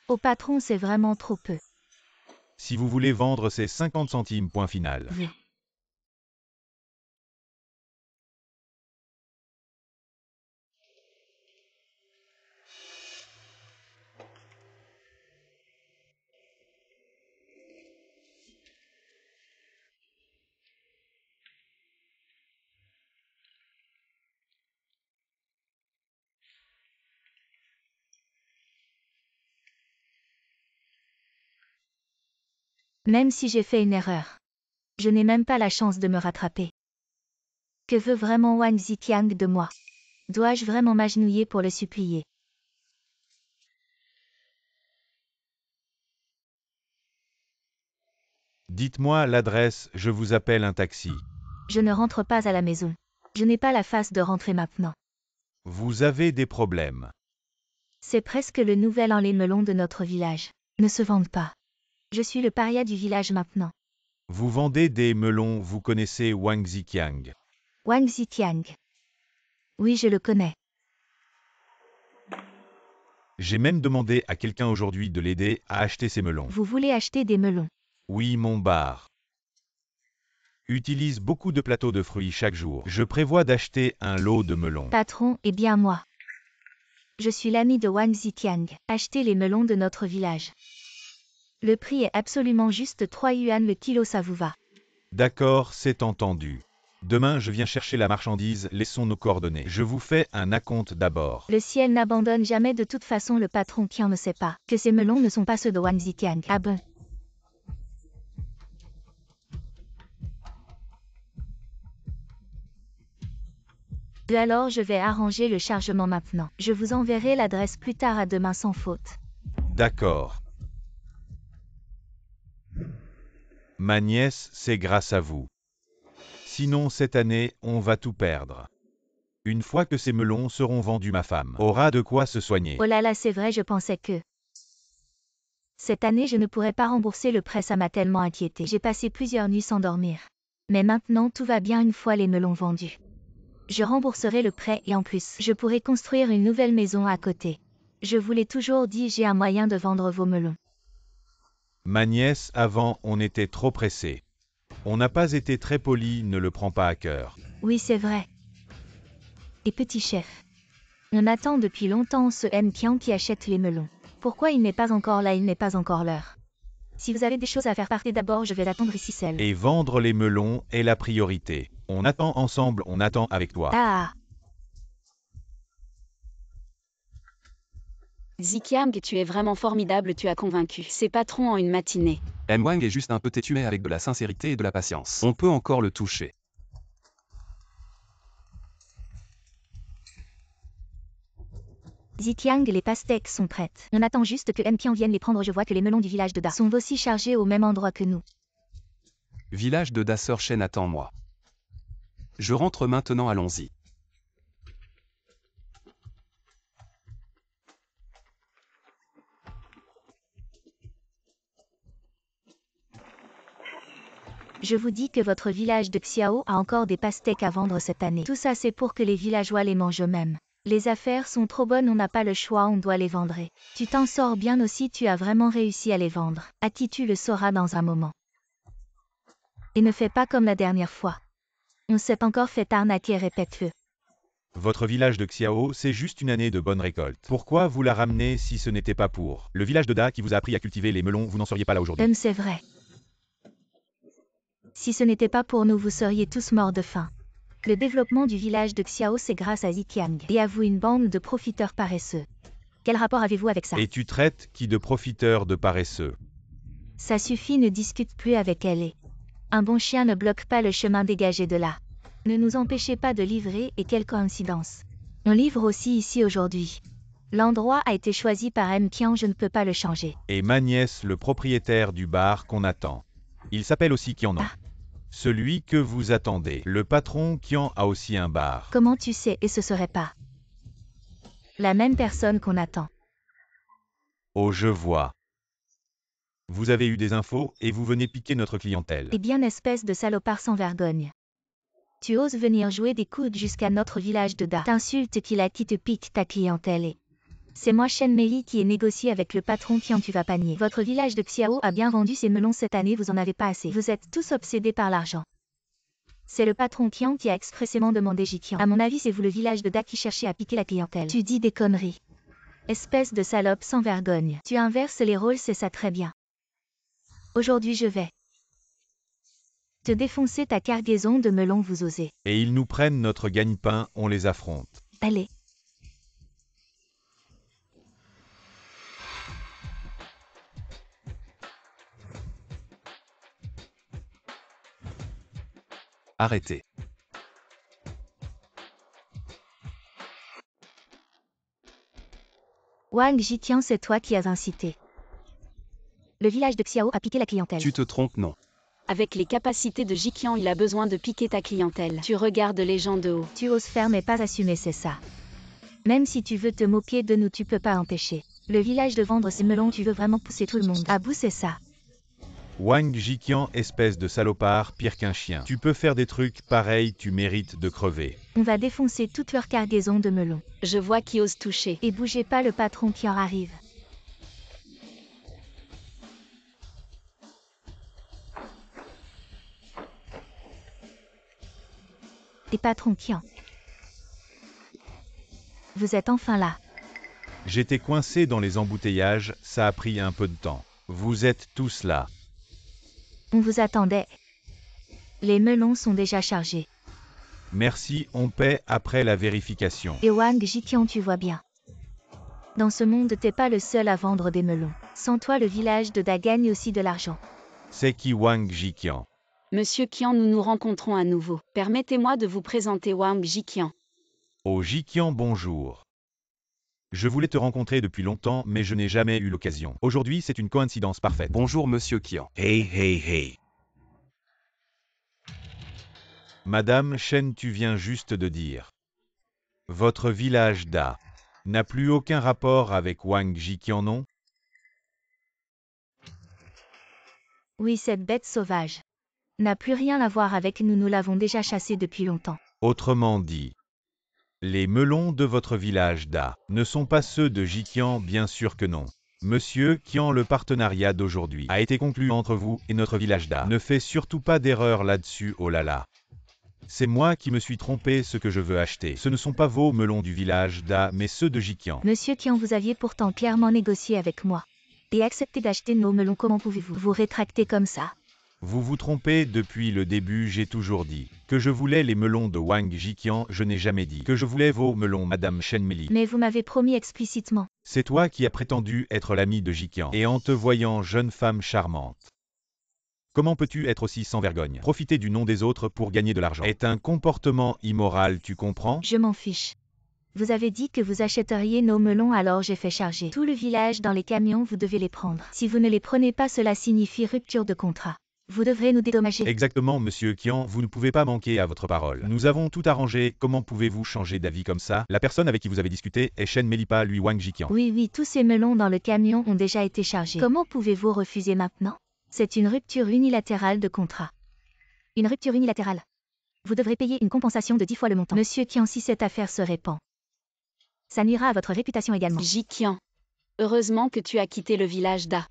Au patron, c'est vraiment trop peu. Si vous voulez vendre, c'est 50 centimes, point final. Vous. Même si j'ai fait une erreur. Je n'ai même pas la chance de me rattraper. Que veut vraiment Wang Ziqiang de moi? Dois-je vraiment m'agenouiller pour le supplier? Dites-moi l'adresse, je vous appelle un taxi. Je ne rentre pas à la maison. Je n'ai pas la face de rentrer maintenant. Vous avez des problèmes. C'est presque le nouvel an les melons de notre village. Ne se vendent pas. Je suis le paria du village maintenant. Vous vendez des melons, vous connaissez Wang Ziqiang. Wang Ziqiang. Oui, je le connais. J'ai même demandé à quelqu'un aujourd'hui de l'aider à acheter ces melons. Vous voulez acheter des melons? Oui, mon bar utilise beaucoup de plateaux de fruits chaque jour. Je prévois d'acheter un lot de melons. Patron, eh bien moi. Je suis l'ami de Wang Ziqiang. Achetez les melons de notre village. Le prix est absolument juste 3 yuan le kilo, ça vous va? D'accord, c'est entendu. Demain, je viens chercher la marchandise, laissons nos coordonnées. Je vous fais un acompte d'abord. Le ciel n'abandonne jamais, de toute façon le patron qui en ne sait pas que ces melons ne sont pas ceux de Wang Ziqiang. Ah bon? Alors je vais arranger le chargement maintenant. Je vous enverrai l'adresse plus tard, à demain sans faute. D'accord. Ma nièce, c'est grâce à vous. Sinon, cette année, on va tout perdre. Une fois que ces melons seront vendus, ma femme aura de quoi se soigner. Oh là là, c'est vrai, je pensais que cette année je ne pourrais pas rembourser le prêt, ça m'a tellement inquiété. J'ai passé plusieurs nuits sans dormir. Mais maintenant tout va bien une fois les melons vendus. Je rembourserai le prêt et en plus, je pourrai construire une nouvelle maison à côté. Je vous l'ai toujours dit, j'ai un moyen de vendre vos melons. Ma nièce, avant, on était trop pressés. On n'a pas été très poli, ne le prends pas à cœur. Oui, c'est vrai. Et petit chef, on attend depuis longtemps ce M. Kian qui achète les melons. Pourquoi il n'est pas encore là? Il n'est pas encore l'heure. Si vous avez des choses à faire, partez d'abord, je vais attendre ici seul. Et vendre les melons est la priorité. On attend ensemble, on attend avec toi. Ah, Ziqiang, tu es vraiment formidable, tu as convaincu ses patrons en une matinée. M. Wang est juste un peu têtu mais avec de la sincérité et de la patience. On peut encore le toucher. Ziqiang, les pastèques sont prêtes. On attend juste que M. Kian vienne les prendre. Je vois que les melons du village de Da sont aussi chargés au même endroit que nous. Village de Da, Sœur Chen, attends-moi. Je rentre maintenant, allons-y. Je vous dis que votre village de Xiao a encore des pastèques à vendre cette année. Tout ça c'est pour que les villageois les mangent eux-mêmes. Les affaires sont trop bonnes, on n'a pas le choix, on doit les vendre. Tu t'en sors bien aussi, tu as vraiment réussi à les vendre. Ati, tu le sauras dans un moment. Et ne fais pas comme la dernière fois. On s'est encore fait arnaquer, répète-le. Votre village de Xiao, c'est juste une année de bonne récolte. Pourquoi vous la ramenez si ce n'était pas pour le village de Da qui vous a appris à cultiver les melons, vous n'en seriez pas là aujourd'hui. C'est vrai. Si ce n'était pas pour nous, vous seriez tous morts de faim. Le développement du village de Xiao, c'est grâce à Ziqiang. Et à vous, une bande de profiteurs paresseux. Quel rapport avez-vous avec ça? Et tu traites qui de profiteurs de paresseux? Ça suffit, ne discute plus avec elle. Et un bon chien ne bloque pas le chemin, dégagé de là. Ne nous empêchez pas de livrer, et quelle coïncidence. On livre aussi ici aujourd'hui. L'endroit a été choisi par M. Kian, je ne peux pas le changer. Et ma nièce, le propriétaire du bar qu'on attend. Il s'appelle aussi Kian, non? Ah. Celui que vous attendez. Le patron Kian a aussi un bar. Comment tu sais? Et ce serait pas la même personne qu'on attend. Oh, je vois. Vous avez eu des infos, et vous venez piquer notre clientèle. Eh bien, espèce de salopard sans vergogne. Tu oses venir jouer des coudes jusqu'à notre village de Da. T'insultes qu'il a qui te pique ta clientèle et... C'est moi Shen Mei qui ai négocié avec le patron Kian, tu vas panier. Votre village de Xiao a bien vendu ses melons cette année, vous en avez pas assez. Vous êtes tous obsédés par l'argent. C'est le patron Kian qui a expressément demandé Jiqian. À mon avis, c'est vous le village de Da qui cherchez à piquer la clientèle. Tu dis des conneries. Espèce de salope sans vergogne. Tu inverses les rôles, c'est ça, très bien. Aujourd'hui je vais te défoncer ta cargaison de melons, vous osez. Et ils nous prennent notre gagne-pain, on les affronte. Allez. Arrêtez. Wang Jiqian, c'est toi qui as incité le village de Xiao à piquer la clientèle. Tu te trompes, non. Avec les capacités de Jiqian, il a besoin de piquer ta clientèle. Tu regardes les gens de haut. Tu oses faire mais pas assumer, c'est ça. Même si tu veux te moquer de nous, tu peux pas empêcher le village de vendre ses melons. Tu veux vraiment pousser tout le monde à bout, c'est ça. Wang Jiqian, espèce de salopard, pire qu'un chien. Tu peux faire des trucs pareils, tu mérites de crever. On va défoncer toute leur cargaison de melons. Je vois qui ose toucher. Et bougez pas, le patron qui en arrive. Et patron Qian. Vous êtes enfin là. J'étais coincé dans les embouteillages, ça a pris un peu de temps. Vous êtes tous là. On vous attendait. Les melons sont déjà chargés. Merci, on paie après la vérification. Et Wang Jiqian, tu vois bien. Dans ce monde, t'es pas le seul à vendre des melons. Sans toi, le village de Da gagne aussi de l'argent. C'est qui Wang Jiqian? Monsieur Qian, nous nous rencontrons à nouveau. Permettez-moi de vous présenter Wang Jiqian. Oh Jiqian, bonjour. Je voulais te rencontrer depuis longtemps, mais je n'ai jamais eu l'occasion. Aujourd'hui, c'est une coïncidence parfaite. Bonjour, monsieur Qian. Hey. Madame Shen, tu viens juste de dire. Votre village Da n'a plus aucun rapport avec Wang Jiqian, non? Oui, cette bête sauvage n'a plus rien à voir avec nous, nous l'avons déjà chassé depuis longtemps. Autrement dit, les melons de votre village Da ne sont pas ceux de Jiqian, bien sûr que non. Monsieur Qian, le partenariat d'aujourd'hui a été conclu entre vous et notre village Da. Ne fais surtout pas d'erreur là-dessus, oh là là. C'est moi qui me suis trompé, ce que je veux acheter. Ce ne sont pas vos melons du village Da, mais ceux de Jiqian. Monsieur Qian, vous aviez pourtant clairement négocié avec moi et accepté d'acheter nos melons. Comment pouvez-vous vous rétracter comme ça? Vous vous trompez, depuis le début j'ai toujours dit que je voulais les melons de Wang Jiqian, je n'ai jamais dit que je voulais vos melons, Madame Shen Meli. Mais vous m'avez promis explicitement. C'est toi qui as prétendu être l'ami de Jiqian, et en te voyant jeune femme charmante. Comment peux-tu être aussi sans vergogne? Profiter du nom des autres pour gagner de l'argent est un comportement immoral, tu comprends? Je m'en fiche. Vous avez dit que vous achèteriez nos melons, alors j'ai fait charger tout le village dans les camions, vous devez les prendre. Si vous ne les prenez pas, cela signifie rupture de contrat. Vous devrez nous dédommager. Exactement, monsieur Qian, vous ne pouvez pas manquer à votre parole. Nous avons tout arrangé, comment pouvez-vous changer d'avis comme ça? La personne avec qui vous avez discuté est Shen Melipa, lui Wang Jiqian. Oui, tous ces melons dans le camion ont déjà été chargés. Comment pouvez-vous refuser maintenant? C'est une rupture unilatérale de contrat. Une rupture unilatérale. Vous devrez payer une compensation de 10 fois le montant. Monsieur Qian, si cette affaire se répand, ça nuira à votre réputation également. Jiqian. Heureusement que tu as quitté le village Da.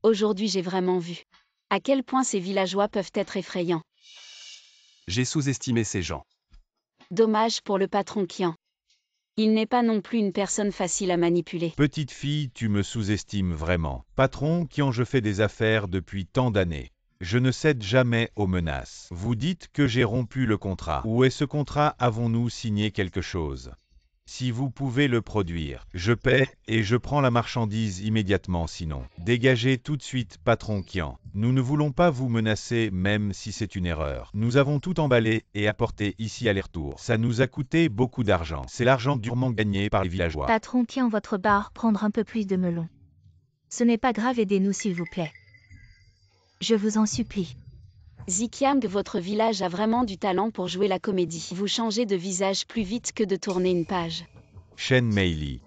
Aujourd'hui, j'ai vraiment vu à quel point ces villageois peuvent être effrayants. J'ai sous-estimé ces gens. Dommage pour le patron Qian. Il n'est pas non plus une personne facile à manipuler. Petite fille, tu me sous-estimes vraiment. Patron Qian, je fais des affaires depuis tant d'années. Je ne cède jamais aux menaces. Vous dites que j'ai rompu le contrat. Où est ce contrat? Avons-nous signé quelque chose? Si vous pouvez le produire, je paie et je prends la marchandise immédiatement sinon. Dégagez tout de suite, patron Qian. Nous ne voulons pas vous menacer même si c'est une erreur. Nous avons tout emballé et apporté ici aller-retour. Ça nous a coûté beaucoup d'argent. C'est l'argent durement gagné par les villageois. Patron Qian, votre bar, prendre un peu plus de melons. Ce n'est pas grave, aidez-nous s'il vous plaît. Je vous en supplie. Jiqian, votre village a vraiment du talent pour jouer la comédie. Vous changez de visage plus vite que de tourner une page. Shen Meili.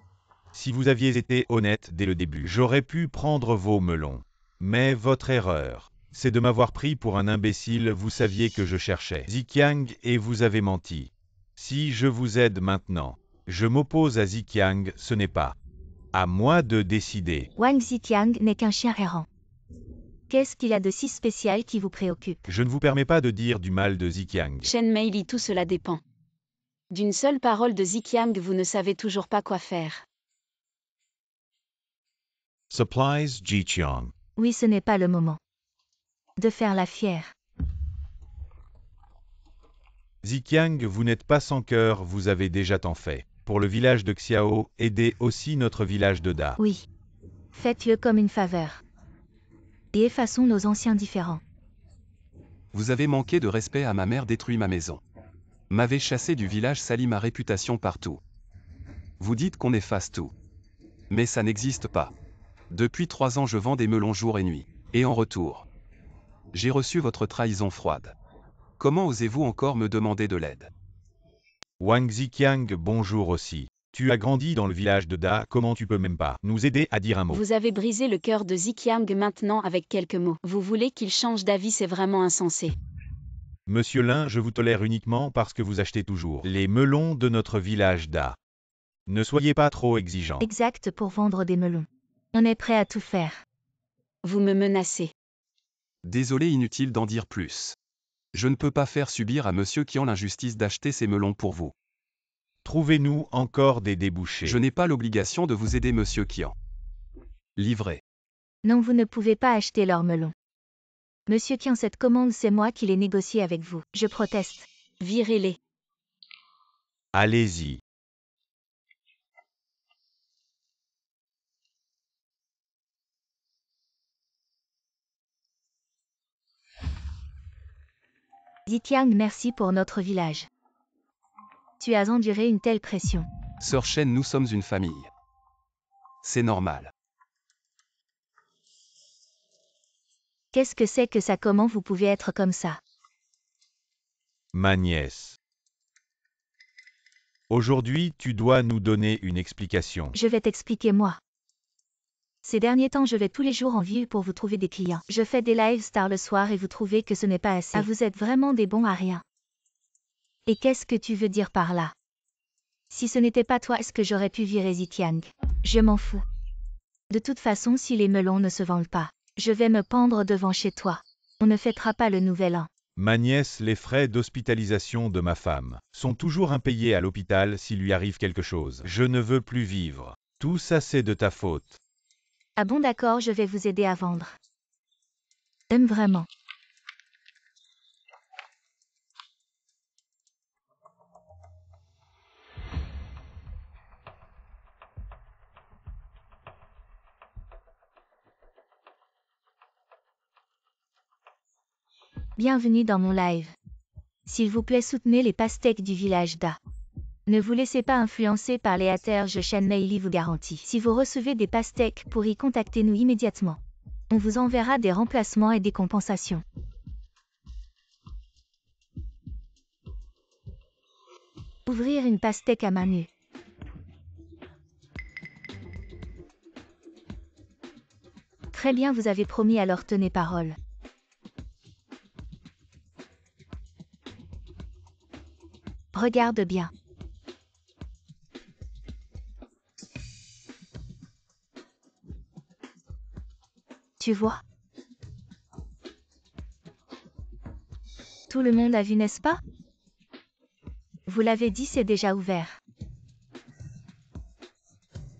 Si vous aviez été honnête dès le début, j'aurais pu prendre vos melons. Mais votre erreur, c'est de m'avoir pris pour un imbécile, vous saviez que je cherchais Jiqian et vous avez menti. Si je vous aide maintenant, je m'oppose à Jiqian, ce n'est pas à moi de décider. Wang Jiqian n'est qu'un chien errant. Qu'est-ce qu'il y a de si spécial qui vous préoccupe? Je ne vous permets pas de dire du mal de Jiqian. Shen Meili, tout cela dépend. D'une seule parole de Jiqian, vous ne savez toujours pas quoi faire. Supplies Jiqian. Oui, ce n'est pas le moment de faire la fière. Jiqian, vous n'êtes pas sans cœur, vous avez déjà tant fait. Pour le village de Xiao, aidez aussi notre village de Da. Oui. Faites-le comme une faveur. Et effaçons nos anciens différends. Vous avez manqué de respect à ma mère, détruit ma maison. M'avez chassé du village, sali ma réputation partout. Vous dites qu'on efface tout. Mais ça n'existe pas. Depuis 3 ans je vends des melons jour et nuit. Et en retour, j'ai reçu votre trahison froide. Comment osez-vous encore me demander de l'aide? Wang Ziqiang, bonjour aussi. Tu as grandi dans le village de Da, comment tu peux même pas nous aider à dire un mot? Vous avez brisé le cœur de Ziqiang maintenant avec quelques mots. Vous voulez qu'il change d'avis, c'est vraiment insensé. Monsieur Lin, je vous tolère uniquement parce que vous achetez toujours les melons de notre village Da. Ne soyez pas trop exigeant. Exact, pour vendre des melons. On est prêt à tout faire. Vous me menacez. Désolé, inutile d'en dire plus. Je ne peux pas faire subir à Monsieur Qian l'injustice d'acheter ces melons pour vous. Trouvez-nous encore des débouchés. Je n'ai pas l'obligation de vous aider, Monsieur Qian. Livré. Non, vous ne pouvez pas acheter leurs melons. Monsieur Qian, cette commande, c'est moi qui l'ai négociée avec vous. Je proteste. Virez-les. Allez-y. Ziqiang, merci pour notre village. Tu as enduré une telle pression. Sœur Shen, nous sommes une famille. C'est normal. Qu'est-ce que c'est que ça? Comment vous pouvez être comme ça? Ma nièce. Aujourd'hui, tu dois nous donner une explication. Je vais t'expliquer moi. Ces derniers temps, je vais tous les jours en ville pour vous trouver des clients. Je fais des lives tard le soir et vous trouvez que ce n'est pas assez. Ah, vous êtes vraiment des bons à rien. Et qu'est-ce que tu veux dire par là? Si ce n'était pas toi, est-ce que j'aurais pu virer Ziqiang? Je m'en fous. De toute façon, si les melons ne se vendent pas, je vais me pendre devant chez toi. On ne fêtera pas le nouvel an. Ma nièce, les frais d'hospitalisation de ma femme sont toujours impayés à l'hôpital s'il lui arrive quelque chose. Je ne veux plus vivre. Tout ça, c'est de ta faute. Ah bon, d'accord, je vais vous aider à vendre. Vraiment. Bienvenue dans mon live. S'il vous plaît, soutenez les pastèques du village Da. Ne vous laissez pas influencer par les haters, je Shen Meili vous garantit. Si vous recevez des pastèques pourries, contactez-nous immédiatement. On vous enverra des remplacements et des compensations. Ouvrir une pastèque à main nue. Très bien, vous avez promis, alors tenez parole. Regarde bien. Tu vois? Tout le monde a vu, n'est-ce pas? Vous l'avez dit, c'est déjà ouvert.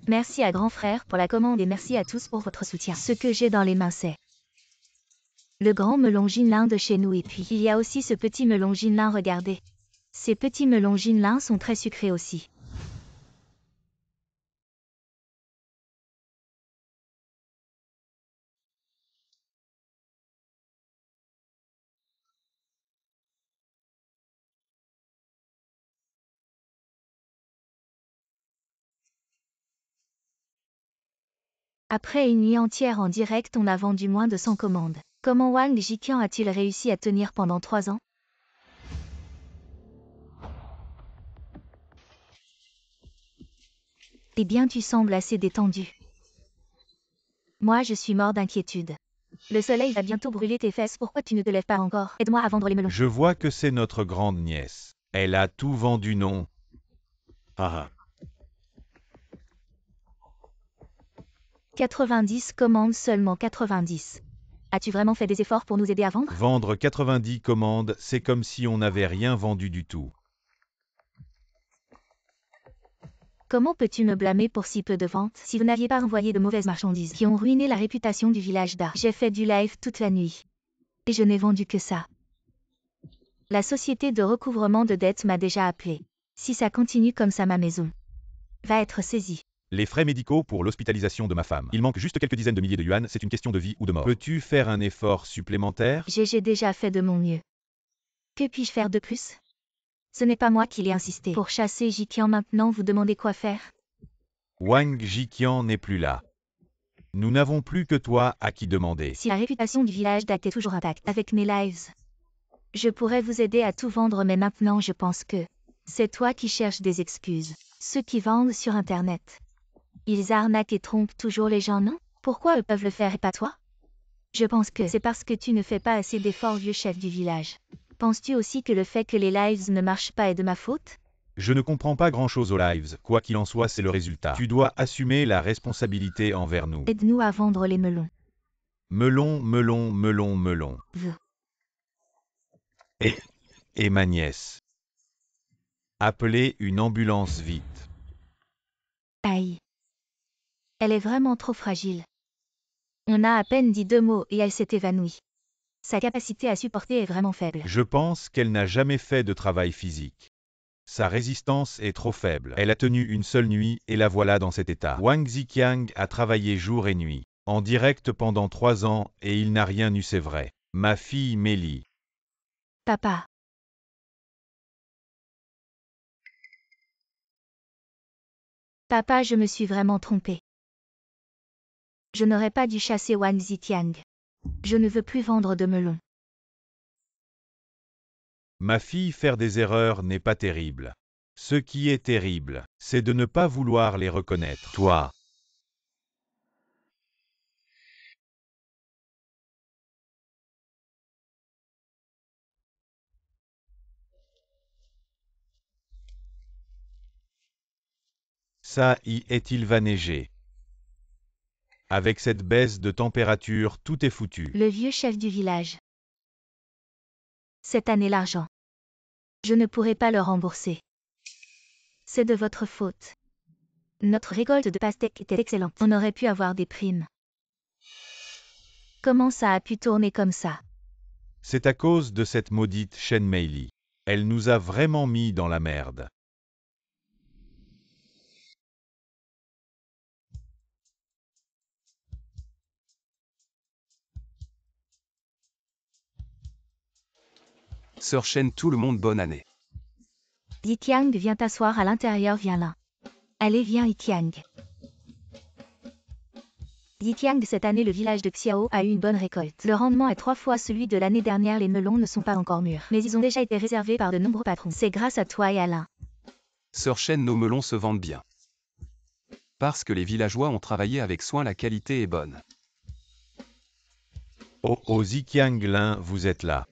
Merci à grand frère pour la commande et merci à tous pour votre soutien. Ce que j'ai dans les mains, c'est le grand melon Jinlin de chez nous, et puis il y a aussi ce petit melon Jinlin, regardez. Ces petits melons Jinlin sont très sucrés aussi. Après une nuit entière en direct, on a vendu moins de 100 commandes. Comment Wang Ziqiang a-t-il réussi à tenir pendant 3 ans? Eh bien, tu sembles assez détendu. Moi, je suis mort d'inquiétude. Le soleil va bientôt brûler tes fesses, pourquoi tu ne te lèves pas encore? Aide-moi à vendre les melons. Je vois que c'est notre grande nièce. Elle a tout vendu, non? Ah. 90 commandes, seulement 90. As-tu vraiment fait des efforts pour nous aider à vendre? Vendre 90 commandes, c'est comme si on n'avait rien vendu du tout. Comment peux-tu me blâmer pour si peu de ventes si vous n'aviez pas envoyé de mauvaises marchandises qui ont ruiné la réputation du village Da? J'ai fait du live toute la nuit. Et je n'ai vendu que ça. La société de recouvrement de dettes m'a déjà appelé. Si ça continue comme ça, ma maison va être saisie. Les frais médicaux pour l'hospitalisation de ma femme. Il manque juste quelques dizaines de milliers de yuan, c'est une question de vie ou de mort. Peux-tu faire un effort supplémentaire? J'ai déjà fait de mon mieux. Que puis-je faire de plus? Ce n'est pas moi qui l'ai insisté. Pour chasser Jiqian maintenant, vous demandez quoi faire? Wang Jiqian n'est plus là. Nous n'avons plus que toi à qui demander. Si la réputation du village d'Act est toujours intacte avec mes lives, je pourrais vous aider à tout vendre, mais maintenant je pense que c'est toi qui cherches des excuses. Ceux qui vendent sur Internet, ils arnaquent et trompent toujours les gens, non? Pourquoi eux peuvent le faire et pas toi? Je pense que c'est parce que tu ne fais pas assez d'efforts, vieux chef du village. Penses-tu aussi que le fait que les lives ne marchent pas est de ma faute? Je ne comprends pas grand-chose aux lives, quoi qu'il en soit, c'est le résultat. Tu dois assumer la responsabilité envers nous. Aide-nous à vendre les melons. Melon, melon, melon, melon. Vous. Et ma nièce. Appelez une ambulance vite. Aïe. Elle est vraiment trop fragile. On a à peine dit 2 mots et elle s'est évanouie. Sa capacité à supporter est vraiment faible. Je pense qu'elle n'a jamais fait de travail physique. Sa résistance est trop faible. Elle a tenu une seule nuit et la voilà dans cet état. Wang Ziqiang a travaillé jour et nuit, en direct pendant 3 ans et il n'a rien eu, c'est vrai. Ma fille Mélie. Papa. Papa, je me suis vraiment trompée. Je n'aurais pas dû chasser Wang Zitiang. Je ne veux plus vendre de melons. Ma fille, faire des erreurs n'est pas terrible. Ce qui est terrible, c'est de ne pas vouloir les reconnaître. Toi. Ça y est, il va neiger. Avec cette baisse de température, tout est foutu. Le vieux chef du village. Cette année, l'argent. Je ne pourrai pas le rembourser. C'est de votre faute. Notre récolte de pastèques était excellente. On aurait pu avoir des primes. Comment ça a pu tourner comme ça? C'est à cause de cette maudite Shen Meili. Elle nous a vraiment mis dans la merde. Sœur Shen, tout le monde, bonne année. Yitiang, viens t'asseoir à l'intérieur, viens là. Allez, viens Yitiang. Yitiang, cette année le village de Xiao a eu une bonne récolte. Le rendement est 3 fois celui de l'année dernière, les melons ne sont pas encore mûrs, mais ils ont déjà été réservés par de nombreux patrons. C'est grâce à toi et Alain. Sœur Shen, nos melons se vendent bien. Parce que les villageois ont travaillé avec soin, la qualité est bonne. Oh Ziqiang Lin, vous êtes là.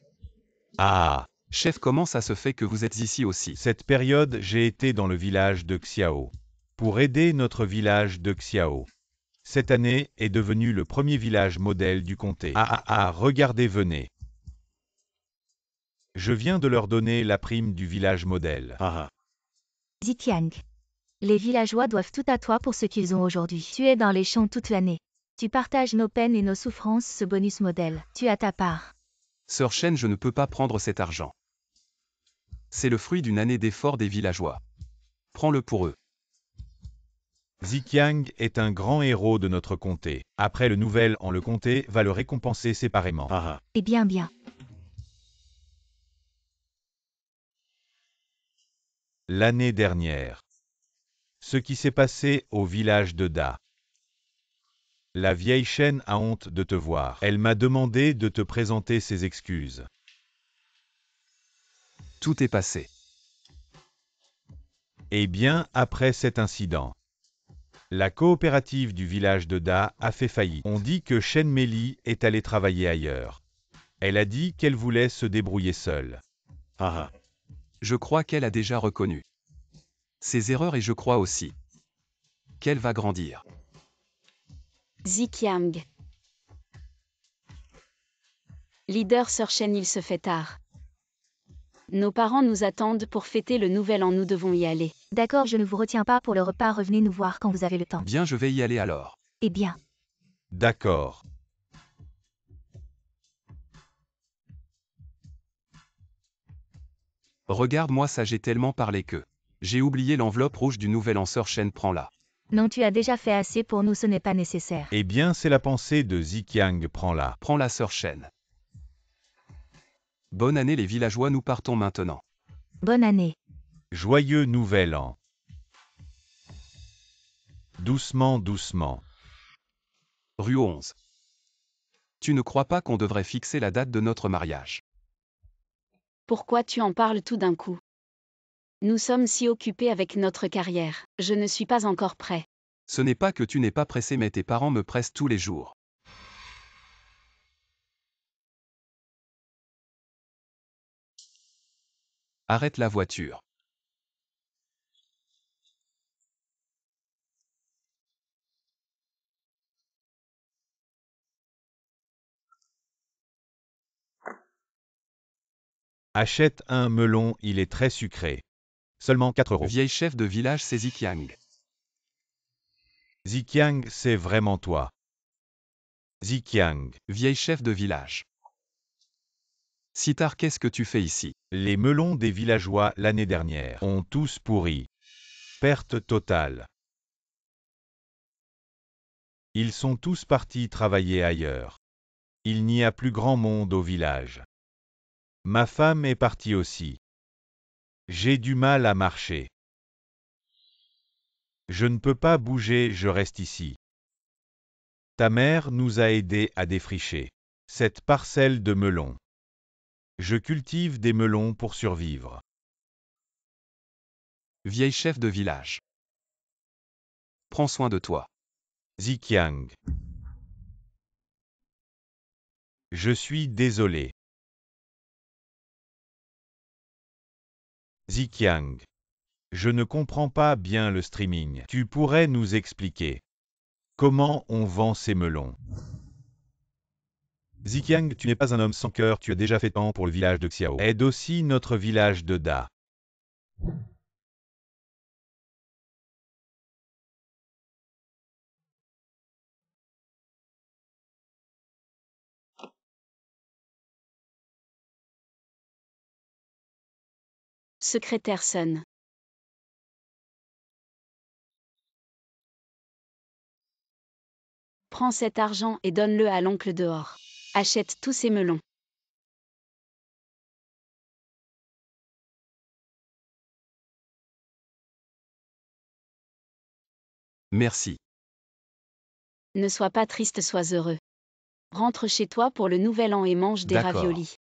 Ah. Chef, comment ça se fait que vous êtes ici aussi? Cette période, j'ai été dans le village de Xiao. Pour aider notre village de Xiao. Cette année est devenu le premier village modèle du comté. Regardez, venez. Je viens de leur donner la prime du village modèle. Zitiang. Les villageois doivent tout à toi pour ce qu'ils ont aujourd'hui. Tu es dans les champs toute l'année. Tu partages nos peines et nos souffrances, ce bonus modèle. Tu as ta part. Sœur Shen, je ne peux pas prendre cet argent. C'est le fruit d'une année d'efforts des villageois. Prends-le pour eux. Ziqiang est un grand héros de notre comté. Après le nouvel an, le comté va le récompenser séparément. Eh bien, bien. L'année dernière. Ce qui s'est passé au village de Da. La vieille Shen a honte de te voir. Elle m'a demandé de te présenter ses excuses. Tout est passé. Eh bien, après cet incident, la coopérative du village de Da a fait faillite. On dit que Shen Meili est allée travailler ailleurs. Elle a dit qu'elle voulait se débrouiller seule. Je crois qu'elle a déjà reconnu ses erreurs et je crois aussi qu'elle va grandir. Ziqiang. Leader Sœur Shen, il se fait tard. Nos parents nous attendent pour fêter le nouvel an, nous devons y aller. D'accord, je ne vous retiens pas pour le repas, revenez nous voir quand vous avez le temps. Bien, je vais y aller alors. Eh bien. D'accord. Regarde-moi ça, j'ai tellement parlé que j'ai oublié l'enveloppe rouge du nouvel an. Sœur Shen, prends-la. Non, tu as déjà fait assez pour nous, ce n'est pas nécessaire. Eh bien, c'est la pensée de Ziqiang, prends-la. Prends la sœur Shen. Bonne année les villageois, nous partons maintenant. Bonne année. Joyeux nouvel an. Doucement, doucement. Rue 11. Tu ne crois pas qu'on devrait fixer la date de notre mariage? Pourquoi tu en parles tout d'un coup? Nous sommes si occupés avec notre carrière, je ne suis pas encore prêt. Ce n'est pas que tu n'es pas pressé, mais tes parents me pressent tous les jours. Arrête la voiture. Achète un melon, il est très sucré. Seulement 4 €. Vieille chef de village, c'est Ziqiang. Ziqiang, c'est vraiment toi. Ziqiang, Vieille chef de village. Sitar, qu'est-ce que tu fais ici? les melons des villageois l'année dernière ont tous pourri. Perte totale. Ils sont tous partis travailler ailleurs. Il n'y a plus grand monde au village. Ma femme est partie aussi. J'ai du mal à marcher. Je ne peux pas bouger, je reste ici. Ta mère nous a aidés à défricher cette parcelle de melons. Je cultive des melons pour survivre. Vieille chef de village. Prends soin de toi. Ziqiang. Je suis désolé. Ziqiang. Je ne comprends pas bien le streaming. Tu pourrais nous expliquer comment on vend ces melons? Ziqiang, tu n'es pas un homme sans cœur, tu as déjà fait tant pour le village de Xiao. Aide aussi notre village de Da. Secrétaire Sun. Prends cet argent et donne-le à l'oncle dehors. Achète tous ces melons. Merci. Ne sois pas triste, sois heureux. Rentre chez toi pour le nouvel an et mange des D'accord. raviolis.